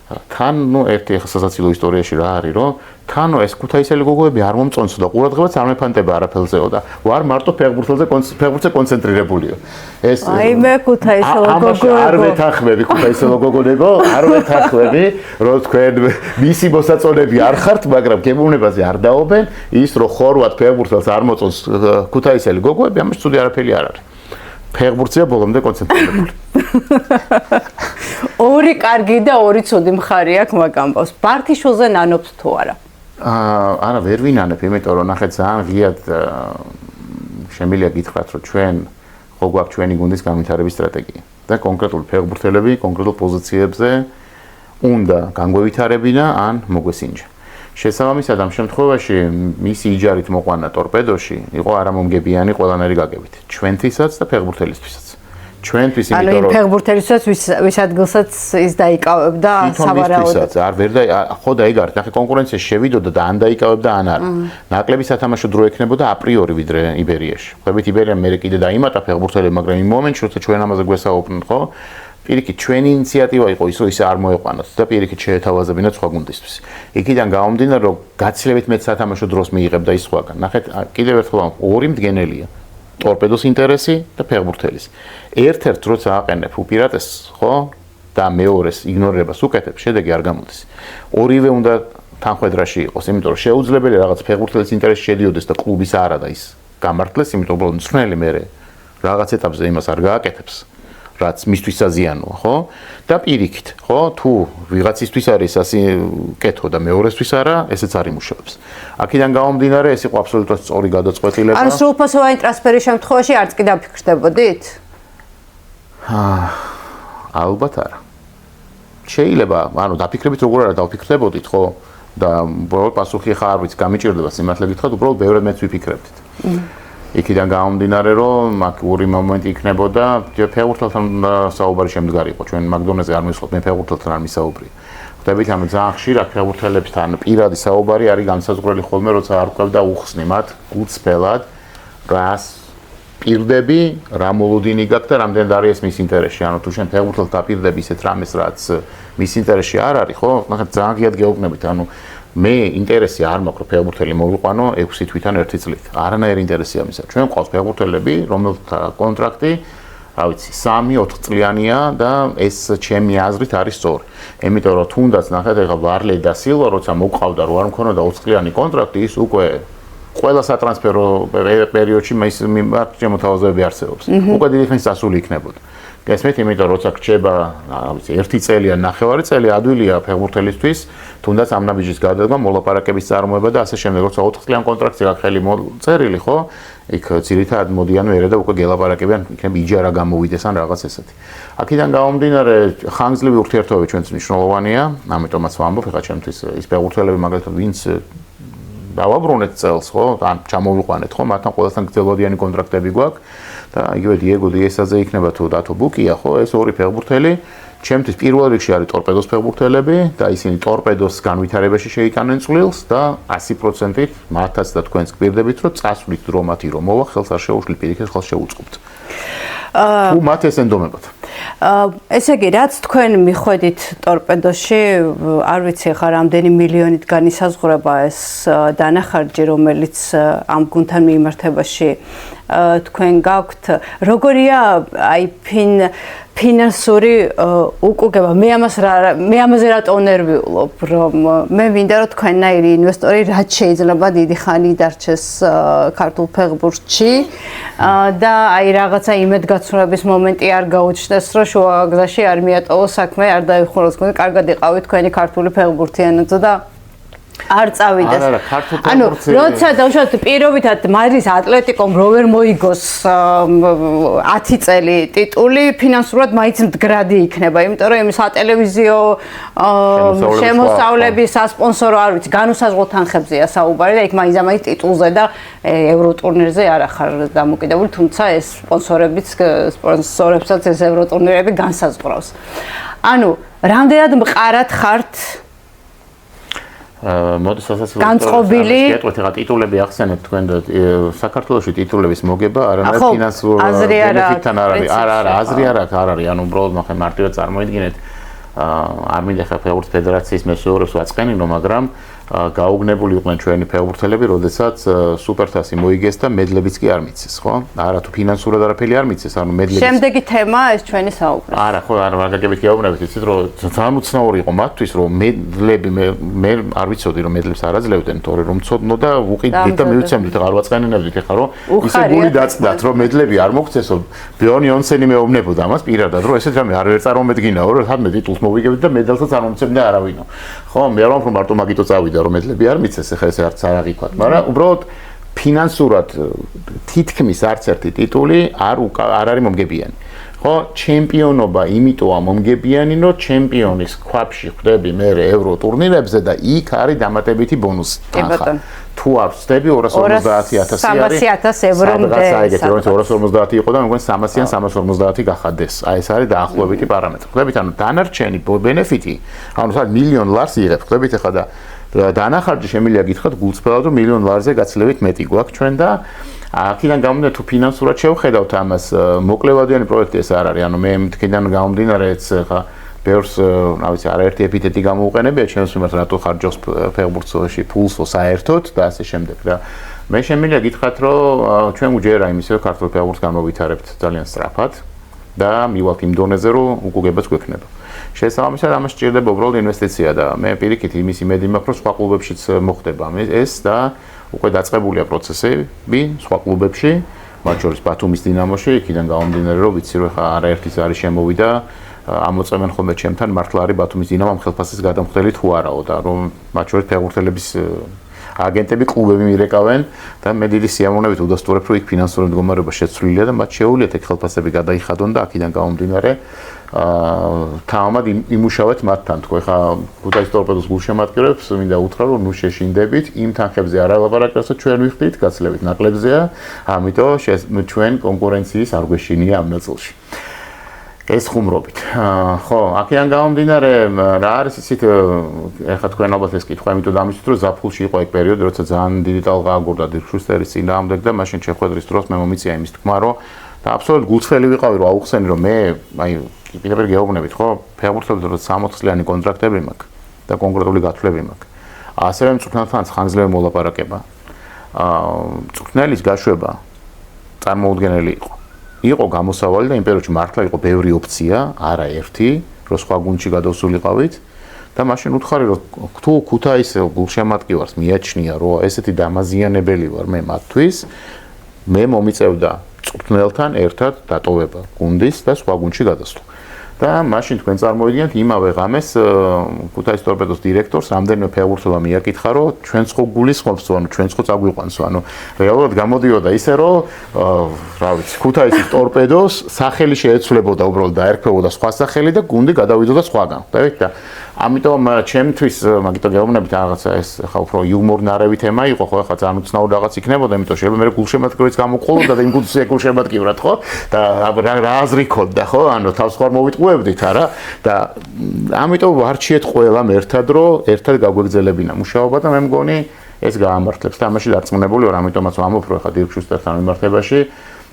თან ნუ ერთი სასაცილო ისტორიაში რა არის, რომ თანო ეს ქუთაისელი გოგოები არ მომწონსო და ყურადღებაც არ მეფანტება არაფერზეო და ვარ მარტო ფეხბურთზე კონცენტრირებულიო. ეს აი მე ქუთაისელი გოგოებო. არ ვეთანხმები ქუთაისელი გოგონებო, არ ვეთანხმები, რომ თქვენ მისი მოსაწონები არ ხართ, მაგრამ გემოვნებაზე არ დაობენ, ის რომ ხორვატ ფეხბურთელს არ მოწონს ქუთაისელი გოგოები, ამას ცუდი არაფერი არ არის. ფეხბურთზეა ბოლომდე კონცენტრირებული. ორი კარგი და ორი ცუდი მხარე აქვს მაგამბავს. ბართიშვილზე ნანობთ თუ არა? არა, ვერ ვინანებ, იმიტომ რომ ნახეთ ძალიან ღიად შემიძლია გითხრათ, რომ ჩვენ ხო გვაქვს ჩვენი გუნდის განვითარების სტრატეგია და კონკრეტული ფეხბურთელები კონკრეტულ პოზიციებზე უნდა განგვევითარებინა ან მოგვესინჯა. შესაბამისად ამ შემთხვევაში მისი იჯარით მოყვანა ტორპედოში იყო არამომგებიანი ყველანაირი გაგებით. ჩვენთვისაც და ფეხბურთელისთვისაც. ჩვენთვის იმიტომ რომ ანუ იმ ფეხბურთელისთვისაც ვის ადგილსაც ის დაიკავებდა სავარაუდოდ. არ ვერ ხო დაიგარეთ, ნახე კონკურენციაში შევიდოდა და ან დაიკავებდა ან არა. ნაკლები სათამაშო დრო ექნებოდა აპრიორი ვიდრე იბერიაში. ხვდებით იბერია მე კიდე დაიმატა ფეხბურთელები, მაგრამ იმ მომენტში როცა ჩვენ ამაზე გვესაუბრეთ, ხო? პირიქით ჩვენი ინიციატივა იყო ის რომ ისე არ მოეყვანოთ და პირიქით შეეთავაზებინათ სხვა გუნდისთვის. იქიდან გამომდინარე რომ გაცილებით მეტ სათამაშო დროს მიიღებდა ის სხვაგან. ნახეთ, კიდევ ერთხელ ორი მდგენელია. ტორპედოს ინტერესი და ფეხბურთელის. ერთ-ერთ როცა აყენებ უპირატესს, ხო? და მეორეს იგნორირებას უკეთებ, შედეგი არ გამოდის. ორივე უნდა თანხმედრაში იყოს, იმიტომ რომ შეუძლებელია რაღაც ფეხბურთელის ინტერესი შედიოდეს და კლუბის არა და ის გამართლეს, იმიტომ რომ მწვრთნელი მე რაღაც ეტაპზე იმას არ გააკეთებს. რაც მისთვის საზიანოა, ხო? და პირიქით, ხო? თუ ვიღაცისთვის არის ასე კეთო და მეორესთვის არა, ესეც არ იმუშავებს. აქედან გამომდინარე, ეს იყო აბსოლუტურად სწორი გადაწყვეტილება. ანუ სრულფასოვანი ტრანსფერის შემთხვევაში არც კი დაფიქრდებოდით? ალბათ არა. შეიძლება, ანუ დაფიქრებით როგორ არა დავფიქრდებოდით, ხო? და უბრალოდ პასუხი ხა არ ვიცი, გამიჭირდება სიმართლე გითხრათ, უბრალოდ ბევრად მეც ვიფიქრებდით. იქიდან გამომდინარე, რომ აქ ორი მომენტი იქნებოდა, ფეხბურთელთან საუბარი შემდგარი იყო. ჩვენ მაგდონეზე არ მივსვათ, მე ფეხბურთელთან არ მისაუბრია. ხვდებით, ანუ ძალიან ხშირად ფეხბურთელებთან პირადი საუბარი არის განსაზღვრელი ხოლმე, როცა არ ყვევდა უხსნი მათ გულწრფელად, რას პირდები, რა მოლოდინი გაქვს და რამდენად არის ეს მის ინტერესში. ანუ თუ შენ ფეხბურთელს დაპირდები ისეთ რამეს, რაც მის ინტერესში არ არის, ხო? ნახეთ, ძალიან ღიად გეუბნებით, ანუ მე ინტერესი არ მაქვს რომ ფეხბურთელი მოვიყვანო 6 თვითონ 1 წლით. არანაირი ინტერესი ამისა. ჩვენ ყავს ფეხბურთელები, რომელთა კონტრაქტი, რა ვიცი, 3-4 წლიანია და ეს ჩემი აზრით არის სწორი. იმიტომ რომ თუნდაც ნახეთ, ეხლა ვარლე და სილვა როცა მოყავდა, რო არ მქონოდა 20 წლიანი კონტრაქტი, ის უკვე ყველა სატრანსფერო პერიოდში მის მიმართ შემოთავაზებები არსებობს. უკვე დიდი ხნის წასული იქნებოდა. გესმით, იმიტომ როცა რჩება, რა ვიცი, 1 წელი ან 9 წელი ადვილია ფეხბურთელისთვის, თუნდაც ამ ნაბიჯის გადადგმა, მოლაპარაკების წარმოება და ასე შემდეგ, როცა 4 წლიან კონტრაქტი აქვს ხელი წერილი, ხო? იქ ძირითადად მოდიან მერე და უკვე გელაპარაკებიან, იქნება იჯარა გამოვიდეს ან რაღაც ესეთი. აქედან გამომდინარე, ხანგრძლივი ურთიერთობები ჩვენთვის მნიშვნელოვანია, ამიტომაც ვამბობ, ეხლა ჩემთვის ის ფეხბურთელები მაგალითად ვინც დავაბრუნეთ წელს, ხო? ან ჩამოვიყვანეთ, ხო? მათთან ყველასთან გრძელვადიანი კონტრაქტები გვაქვს და იგივე დიეგო დიესაზე იქნება თუ დათო ბუკია, ხო? ეს ორი ფეხბურთელი ჩემთვის პირველ რიგში არის ტორპედოს ფეხბურთელები და ისინი ტორპედოს განვითარებაში შეიტანენ წვლილს და 100%-ით მათაც და თქვენს გვირდებით, რომ წასვლით დრო მათი რომ მოვა, ხელს არ შეუშლი, პირიქით ხელს შეუწყობთ. თუ მათ ეს ენდომებათ. ესე იგი, რაც თქვენ მიხვედით ტორპედოში, არ ვიცი ხა რამდენი მილიონით განისაზღვრება ეს დანახარჯი, რომელიც ამ გუნდთან მიმართებაში თქვენ გაქვთ. როგორია აი ფინანსური უკუგება? მე ამაზე რატო ნერვიულობ, რომ მე მინდა რომ თქვენნაირი ინვესტორი რაც შეიძლება დიდი ხანი დარჩეს ქართულ ფეხბურთში და აი რაღაცა იმედგაცრუების მომენტი არ გაუჩნდეს, რომ შუა გზაში არ მიატოვოს საქმე, არ დაიხუროს გუნდი, კარგად იყავით თქვენი ქართული ფეხბურთიანობა და არ წავიდეს. ანუ როცა დავუშვათ პირობითად მადრიდის ატლეტიკომ რო ვერ მოიგოს 10 წელი ტიტული, ფინანსურად მაინც მდგრადი იქნება, იმიტომ რომ იმ სატელევიზიო შემოსავლების სასპონსორო არ ვიცი, განუსაზღრო თანხებზეა საუბარი და იქ მაინც ტიტულზე და ევროტურნირზე არ ახარ დამოკიდებული, თუმცა ეს სპონსორებსაც ეს ევროტურნირები განსაზღვრავს. ანუ რამდენად მყარად ხართ მოდის ასაც განწყობილი გეტყვით რა ტიტულები ახსენებთ თქვენ და საქართველოში ტიტულების მოგება არანაირ ფინანსურ ბენეფიტთან არ არის. არა, აზრი არ არის. ანუ უბრალოდ მაგ მარტივად წარმოიდგინეთ არ მინდა ხა ფეხბურთის ფედერაციის მესურვებს ვაწყენინო, მაგრამ გაუგნებული იყვნენ ჩვენი ფეხბურთელები, როდესაც სუპერთასი მოიგეს და მედლებიც კი არ მიცეს, ხო? არა თუ ფინანსურად არაფერი არ მიცეს, ანუ მედლების. შემდეგი თემა ეს ჩვენი საუბარი. არა, ხო, არა, მაგაგებით გეუბნებით, იცით რომ ძალიან უცნაური იყო მათთვის, რომ მედლები მე არ ვიცოდი რომ მედლებს არ აძლევდნენ, თორე რომ ცოდნო და უყიდდით და მივიცემდით, აღარ ვაწყენინებდით, ეხლა რომ ისე გული დაწდათ, რომ მედლები არ მოგცესო. ბიონი ონსენი მეუბნებოდა ამას პირადად, რომ ესეთ რამე არ ვერ წარმომედგინაო, რომ თადმე ტიტულს მოვიგებთ და მედალსაც არ მომცემდა არავინო. ხო, მე არ ვამბობ მარტო მაგიტო წავიდა რომ მედლები არ მიცეს, ეხლა ეს არც არ აღიქვათ, მაგრამ უბრალოდ ფინანსურად თითქმის არც ერთი ტიტული არ არის მომგებიანი. ხო, ჩემპიონობა იმიტოა მომგებიანი, რომ ჩემპიონის ქვაბში ხვდები მე ევრო ტურნირებზე და იქ არის დამატებითი ბონუსი. თუ არ ვწდები 250,000 არის 300,000 ევრომდე. საერთოდ 250 იყო და მეგონი 300-ან 350 გახადეს. აი ეს არის დაახლოებითი პარამეტრი. ხვდებით, ანუ დანარჩენი ბენეფიტი, ანუ სადაც $1,000,000 იღებ, ხვდებით ახლა და დანახარჯი შემიძლია გითხრათ გულწრფელად რომ $1,000,000-ზე გაცილებით მეტი გვაქვს ჩვენ და აქედან გამომდინარე თუ ფინანსურად შევხედავთ ამას მოკლევადიანი პროექტი ეს არ არის. ანუ მე მткиდან გამომდინარე ეს ხა ბევრს, რა ვიცი, არაერთი ეპითეტი გამოუყენებია ჩემს მიმართ, რატო ხარჯავს ფეხბურთში ფულსო საერთოდ და ასე შემდეგ და მე შემიძლია გითხრათ რომ ჩვენ უჯერა იმის რომ ქართულ ფეხბურთს განმოვითარებთ ძალიან სწრაფად და მივალთ იმ დონეზე რომ უკუგებაც გვექნება. შესაბამისად ამას სჭირდება უბრალოდ ინვესტიცია და მე პირიქით იმის იმედი მაქვს რომ სხვა კლუბებშიც მოხდება ეს და უკვე დაწყებულია პროცესები სხვა კლუბებში, მათ შორის ბათუმის დინამოში, იქიდან გამომდინარე რომ ვიცი რომ ხა არაერთის არის შემოვიდა ამოწმენ ხოლმე ჩემთან მართლა არის ბათუმის დინამო ამ ხელფასის გადამხდელი თუ არაო და რომ მათ შორის ფეხბურთელების აგენტები კლუბები მირეკავენ და მე დიდი სიამოვნებით უდასტურებ რომ იქ ფინანსური მდგომარეობა შეცვლილია და მათ შეუძლიათ ეგ ხელფასები გადაიხადონ და აქედან გამომდინარე თავად იმუშავეთ მათთან თქვი ხა ქუთაისის ტორპედოს გულშემატკივრებს მინდა უთხრა რომ ნუ შეშინდებით იმ თანხებზე არ ალაპარაკეთ რასაც ჩვენ ვიხდით გაცილებით ნაკლებზეა ამიტომ ჩვენ კონკურენციის არ გვეშინია ამ ნაწილში ეს ხუმრობით. ხო, აქედან გამომდინარე, რა არის ისიც ეხლა თქვენ ალბათ ეს კითხვა, იმიტომ დამისვით რომ ზაფხულში იყო ეგ პერიოდი, როცა ძალიან დიდი ტალღა აგორდა დირკ შუსტერის წინააღმდეგ და მაშინ შეხვედრის დროს მე მომიწია იმის თქმა, რომ და აბსოლუტურად გულწრფელი ვიყავი რომ აუხსენი რომ მე აი პირდაპირ გეუბნებით, ხო, ფეხბურთელებს რომ 60 წლიანი კონტრაქტები მაქვს და კონკრეტული გათვლები მაქვს. ასევე მწვრთნელთან ხანგრძლივი მოლაპარაკება. მწვრთნელის გაშვება წარმოუდგენელი იყო. იყო გამოსავალი და იმ პერიოდში მართლა იყო ბევრი ოფცია, არა ერთი, რომ სხვა გუნდში გადავსულიყავით და მაშინ უთხარი რომ თუ ქუთაისელ გულშემატკივარს მიაჩნია რომ ესეთი დამაზიანებელი ვარ მე მათთვის მე მომიწევდა წვრთნელთან ერთად დატოვება გუნდის და სხვა გუნდში გადასვლა და მაშინ თქვენ წარმოვიდგინეთ იმავე ღამეს ქუთაის ტორპედოს დირექტორს რამდენიმე ფეხბურთელმა მიაკითხა რომ ჩვენც ხო გულისხმობს ანუ ჩვენც ხო წაგვიყვანს ანუ რეალურად გამოდიოდა ისე რომ რა ვიცი ქუთაისის ტორპედოს სახელი შეეცვლებოდა უბრალოდ დაერქვებოდა სხვა სახელი და გუნდი გადავიდოდა სხვაგან დაით და ამიტომ ჩემთვის მაგითო გეუბნებით რაღაცა ეს ხა უფრო იუმორნარევი თემა იყო ხო ხა ძალიან უცნაური რაღაც იქნებოდა იმიტომ შეიძლება მე გულშემატკივრიც გამოვყოლოდა და იმ გუნდს გულშემატკივრად ხო და რა აზრი ქონდა ხო ანუ თავს ხარ მოვიტყუებდით არა და ამიტომ ვარჩიეთ ყველამ ერთად რომ ერთად გაგვეგზელებინა მუშაობა და მე მგონი ეს გაამართლებს თამაში დარწმუნებული ვარ ამიტომაც ვამბობ რომ ხა დირკ შუსტერთან მიმართებაში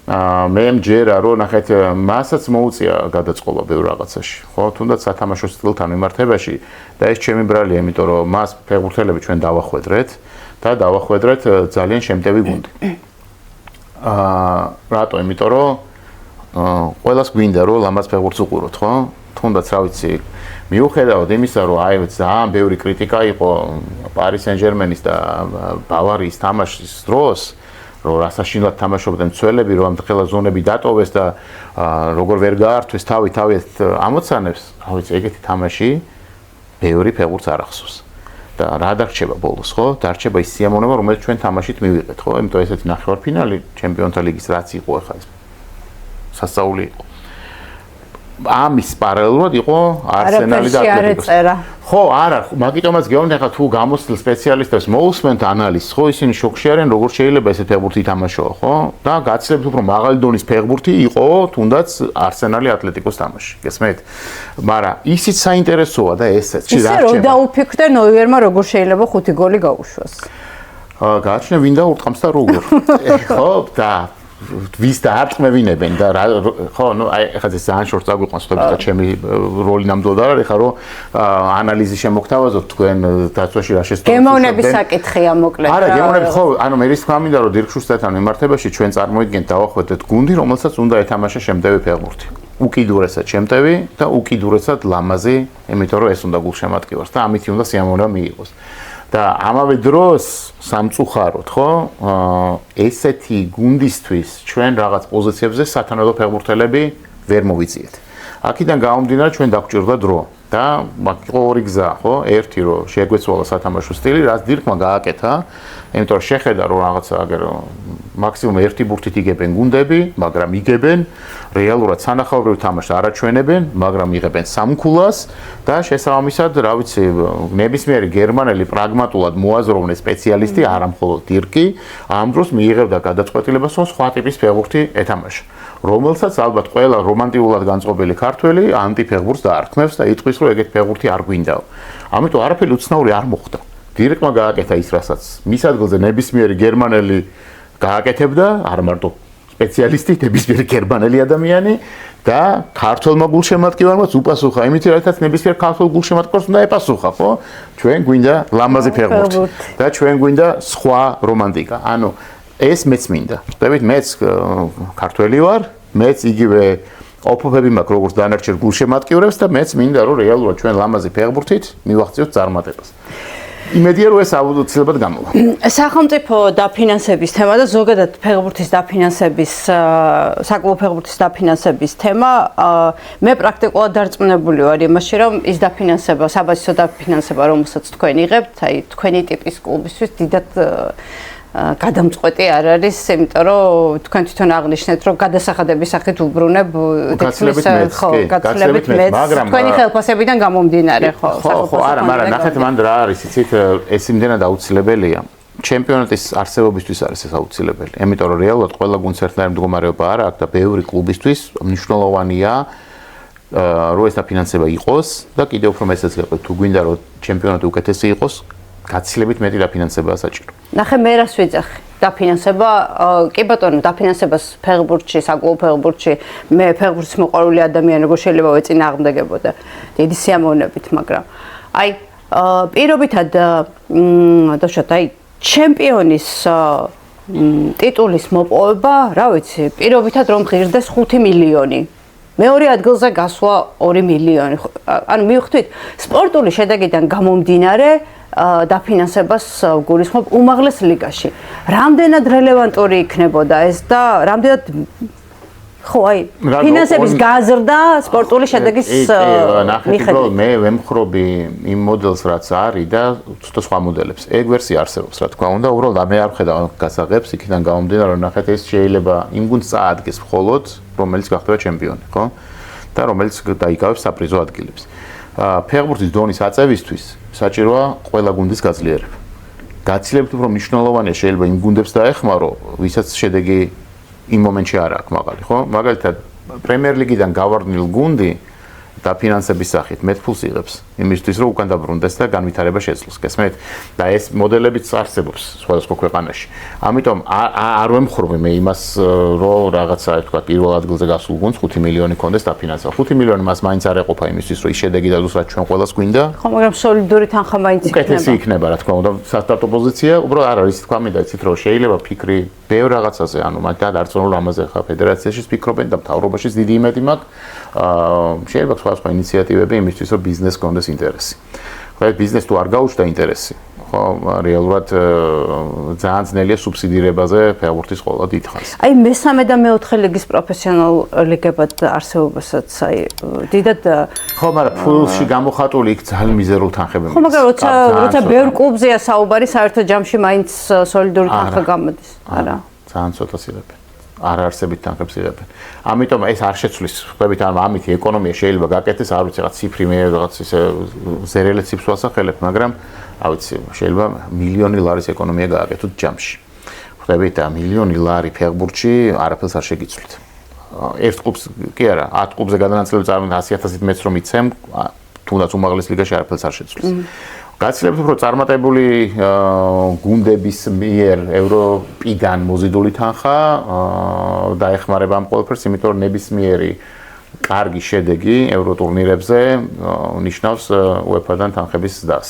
მე მჯერა რომ ნახეთ მასაც მოუწია გადაწყობა ბევრ რაღაცაში ხო თუნდაც სათამაშო სტილთან მიმართებაში და ეს ჩემი ბრალია იმიტომ რომ მას ფეხბურთელები ჩვენ დავახვედრეთ და დავახვედრეთ ძალიან შემტევი გუნდი რატო იმიტომ რომ ყველას გვინდა რომ ლამაზ ფეხბურთს უყუროთ ხო თუნდაც რა ვიცი მიუხედავად იმისა რომ აი ძალიან ბევრი კრიტიკა იყო პარი სენ-ჟერმენის და ბავარიის თამაშის დროს რომ რასაშინლად თამაშობდნენ მცველები რომ ამ ხელა ზონები დატოვეს და როგორ ვერ გაართვეს თავით ამოცანებს რა ვიცი ეგეთი თამაში ბევრი ფეხბურთს არ ახსოვს და რა დარჩება ბოლოს ხო დარჩება ის სიამოვნება რომელიც ჩვენ თამაშით მივიღეთ ხო იმიტომ ესეთი ნახევარფინალი ჩემპიონთა ლიგის რაც იყო ახლა ეს სასწაული იყო ამის პარალელურად იყო არსენალი და ატლეტიკო. ხო, არა, მაგიტომაც გეუბნები ხა თუ გამოცდილ სპეციალისტებს მოусმენთ ანალიზს, ხო, ისინი შოკში არიან, როგორ შეიძლება ესეთ ფეხბურთი ითამაშოა, ხო? და გაცილებით უფრო მაღალი დონის ფეხბურთი იყო თუნდაც არსენალი ატლეტიკოს თამაში. გესმით? მაგრამ ისიც საინტერესოა და ესეც. ისე რომ დაუფიქრდა ნოიერმა როგორ შეიძლება 5 გოლი გაუშვას. გააჩნია ვინ დაურტყამს და როგორ. ხო, და ვის დაარტყმევინებენ და ხო ნუ აი ეხლა ეს ძალიან შორტ წაგვიყვანს თქო ჩემი როლი ნამდვილად არ არის ხა რომ ანალიზი შემოგთავაზოთ თქვენ დაცვაში რა შესწავლეთ გემოვნების საკითხია მოკლედ არა გემოვნები ხო ანუ მე ის თქმა მინდა რომ დირკ შუსტერთან მიმართებაში ჩვენ წარმოიდგენთ დავახვედრეთ გუნდი რომელსაც უნდა ეთამაშა შემტევი ფეხბურთი უკიდურესად შემტევი და უკიდურესად ლამაზი იმიტომ რომ ეს უნდა გულშემატკივარს და ამით უნდა სიამოვნება მიიღოს და ამავე დროს სამწუხაროდ ხო ესეთი გუნდისთვის ჩვენ რაღაც პოზიციებზე სათანადო ფეხბურთელები ვერ მოვიწიეთ. აქედან გამომდინარე ჩვენ დაგვჭირდა დრო და იყო ორი გზა ხო ერთი რომ შეგვეცვალა სათამაშო სტილი რაც დირკმა გააკეთა იმიტომ რომ შეხედა რომ რაღაცა აგერ მაქსიმუმ ერთი ბურთით იგებენ გუნდები მაგრამ იგებენ რეალურად სანახაობრივ თამაშს არ აჩვენებენ მაგრამ იღებენ სამქულას და შესაბამისად რა ვიცი ნებისმიერი გერმანელი პრაგმატულად მოაზროვნე სპეციალისტი არა მხოლოდ დირკი ამ დროს მიიღებდა გადაწყვეტილებას რომ სხვა ტიპის ფეხბურთი ეთამაშა რომელსაც ალბათ ყველა რომანტიკულად განწყობილი ქართველი ანტიფეხბურთს დაარქმევს და იტყვის რომ ეგეთი ფეხბურთი არ გვინდაო ამიტომ არაფერი უცნაური არ მოხდა დირკმა გააკეთა ის რასაც მის ადგილზე ნებისმიერი გერმანელი გააკეთებდა არ მარტო სპეციალისტი ნებისმიერი გერმანელი ადამიანი და ქართველმა გულშემატკივარმაც უპასუხა იმით რასაც ნებისმიერ ქართველ გულშემატკივარს უნდა ეპასუხა ხო ჩვენ გვინდა ლამაზი ფეხბურთი და ჩვენ გვინდა სხვა რომანტიკა ანუ ეს მეც მინდა ხდებით მეც ქართველი ვარ მეც იგივე ოპოფები მაქვს როგორც დანარჩენ გულშემატკივრებს და მეც მინდა რომ რეალურად ჩვენ ლამაზი ფეხბურთით მივახციოთ წარმატებას იმედია რომ ეს აუცილებლად გამოვა. სახელმწიფო დაფინანსების თემა და ზოგადად ფეხბურთის დაფინანსების საკლუბო ფეხბურთის დაფინანსების თემა მე პრაქტიკულად დარწმუნებული ვარ იმაში რომ ის დაფინანსება საბაზისო დაფინანსება რომელსაც თქვენ იღებთ აი თქვენი ტიპის კლუბისთვის დიდად გადამწყვეტი არ არის, იმიტომ რომ თქვენ თვითონ აღნიშნეთ, რომ გადასახადების სახით უბრუნებ გაცილებით მეც, თქვენი ხელფასებიდან გამომდინარე, ხო, ხო, არა, მაგრამ ნახეთ მან რა არის, იცით, ეს იმდენად აუცილებელია. ჩემპიონატის არსებობისთვის არის ეს აუცილებელი. იმიტომ რომ რეალურად ყველა გუნდს ერთნაირი მდგომარეობა არ აქვს და ბევრი კლუბისთვის მნიშვნელოვანია რომ ეს დაფინანსება იყოს და კიდევ უფრო მეცაც გეტყვით, თუ გვინდა რომ ჩემპიონატი უკეთესი იყოს, გაცილებით მეტი დაფინანსებაა საჭირო. ნახე მე რას ვიძახი დაფინანსება კი ბატონო დაფინანსებას ფეხბურთში საკლუბო ფეხბურთში მე ფეხბურთის მოყვარული ადამიანი როგორ შეიძლება ვეწინააღმდეგებოდა დიდი სიამოვნებით მაგრამ აი პირობითად დაშოთ აი ჩემპიონის ტიტულის მოპოვება რა ვიცი პირობითად რომ ღირდეს 5 მილიონი მეორე ადგილზე გასვლა 2 მილიონი. ანუ მივხვდით, სპორტული შედეგიდან გამომდინარე დაფინანსებას გულისხმობ უმაღლეს ლიგაში. რამდენად რელევანტური იქნებოდა ეს და რამდენად ხო, აი, ფინანსების გაზრდა სპორტული შედეგის მიხედვით. მე ვემხრობი იმ მოდელს, რაც არის და ცოტა სხვა მოდელებს. ეგ ვერსია არსებობს, რა თქმა უნდა, უბრალოდ მე არ ვხედავ გასაღებს, იქიდან გამომდინარე, რომ ნახეთ, ეს შეიძლება იმ გუნდს წაადგეს მხოლოდ, რომელიც გახდება ჩემპიონი, ხო? და რომელიც დაიკავებს საპრიზო ადგილებს. ფეხბურთის დონის აწევისთვის საჭიროა ყველა გუნდის გაძლიერება. გაცილებით უფრო მნიშვნელოვანია შეიძლება იმ გუნდებს დაეხმარო, ვისაც შედეგი იმ მომენტში არ აქვს მაღალი, ხო? მაგალითად, პრემიერ ლიგიდან გავარდნილ გუნდი დაფინანსების სახით მეტ ფულს იღებს იმისთვის, რომ უკან დაბრუნდეს და განვითარება შეძლოს. გესმით? და ეს მოდელებიც არსებობს სხვადასხვა ქვეყანაში. ამიტომ არ ვემხრობი მე იმას, რომ რაღაცა, თქვა, პირველ ადგილზე გასულ გუნდს 5 მილიონი კონდეს დაფინანსება. 5 მილიონი მას მაინც არ ეყოფა იმისთვის, რომ ის შედეგი დადოს, რაც ჩვენ ყველას გვინდა. ხო, მაგრამ სოლიდური თანხა მაინც იქნება. უკეთესი იქნება, რა თქმა უნდა, სასტარტო პოზიცია, უბრალოდ არ არის თქვა მინდა იცით, რომ შეიძლება ფიქრი ბევრ რაღაცაზე, ანუ მაგათ არ წონულ ამაზე ხა ფედერაციაში ფიქრობენ და მთავრობაშიც დიდი იმედი მაქვს. შეიძლება სხვა ინიციატივები იმისთვის, რომ ბიზნეს კონდეს ინტერესი. ხო, ბიზნეს თუ არ გაუჩნდა ინტერესი, ხო, რეალურად ძალიან ძნელია სუბსიდირებაზე ფეხბურთის ყოლა დიდხანს. აი, მესამე და მეოთხე ლიგის პროფესიონალ ლიგებად არსებობასაც, აი, დიდად ხო, მაგრამ ფულში გამოხატული იქ ძალიან მიზერულ თანხებია. ხო, მაგრამ როცა ბევრ კლუბზეა საუბარი, საერთო ჯამში მაინც სოლიდური თანხა გამოდის. არა. ძალიან ცოტას იღებენ. არ არსებით თანხებს იღებენ. ამიტომ ეს არ შეცვლის, ხვდებით, ანუ ამით ეკონომია შეიძლება გაკეთდეს, არ ვიცი, რაღაც ციფრი მე რაღაც ისე ზერელე ციფრს ვასახელებ, მაგრამ არ ვიცი, შეიძლება მილიონი ლარის ეკონომია გააკეთოთ ჯამში. ხვდებით, და მილიონი ლარი ფეხბურთში არაფერს არ შეგიცვლით. ერთ კლუბს კი არა, 10 კლუბზე გადანაწილებით წარმოვიდგინეთ 100.000-ით მეც რომ იცემ, თუნდაც უმაღლეს ლიგაში არაფერს არ შეცვლის. გაცილებით უფრო წარმატებული გუნდების მიერ ევროპიდან მოზიდული თანხა დაეხმარება ამ ყველაფერს, იმიტომ რომ ნებისმიერი კარგი შედეგი ევროტურნირებზე ნიშნავს UEFA-დან თანხების ზრდას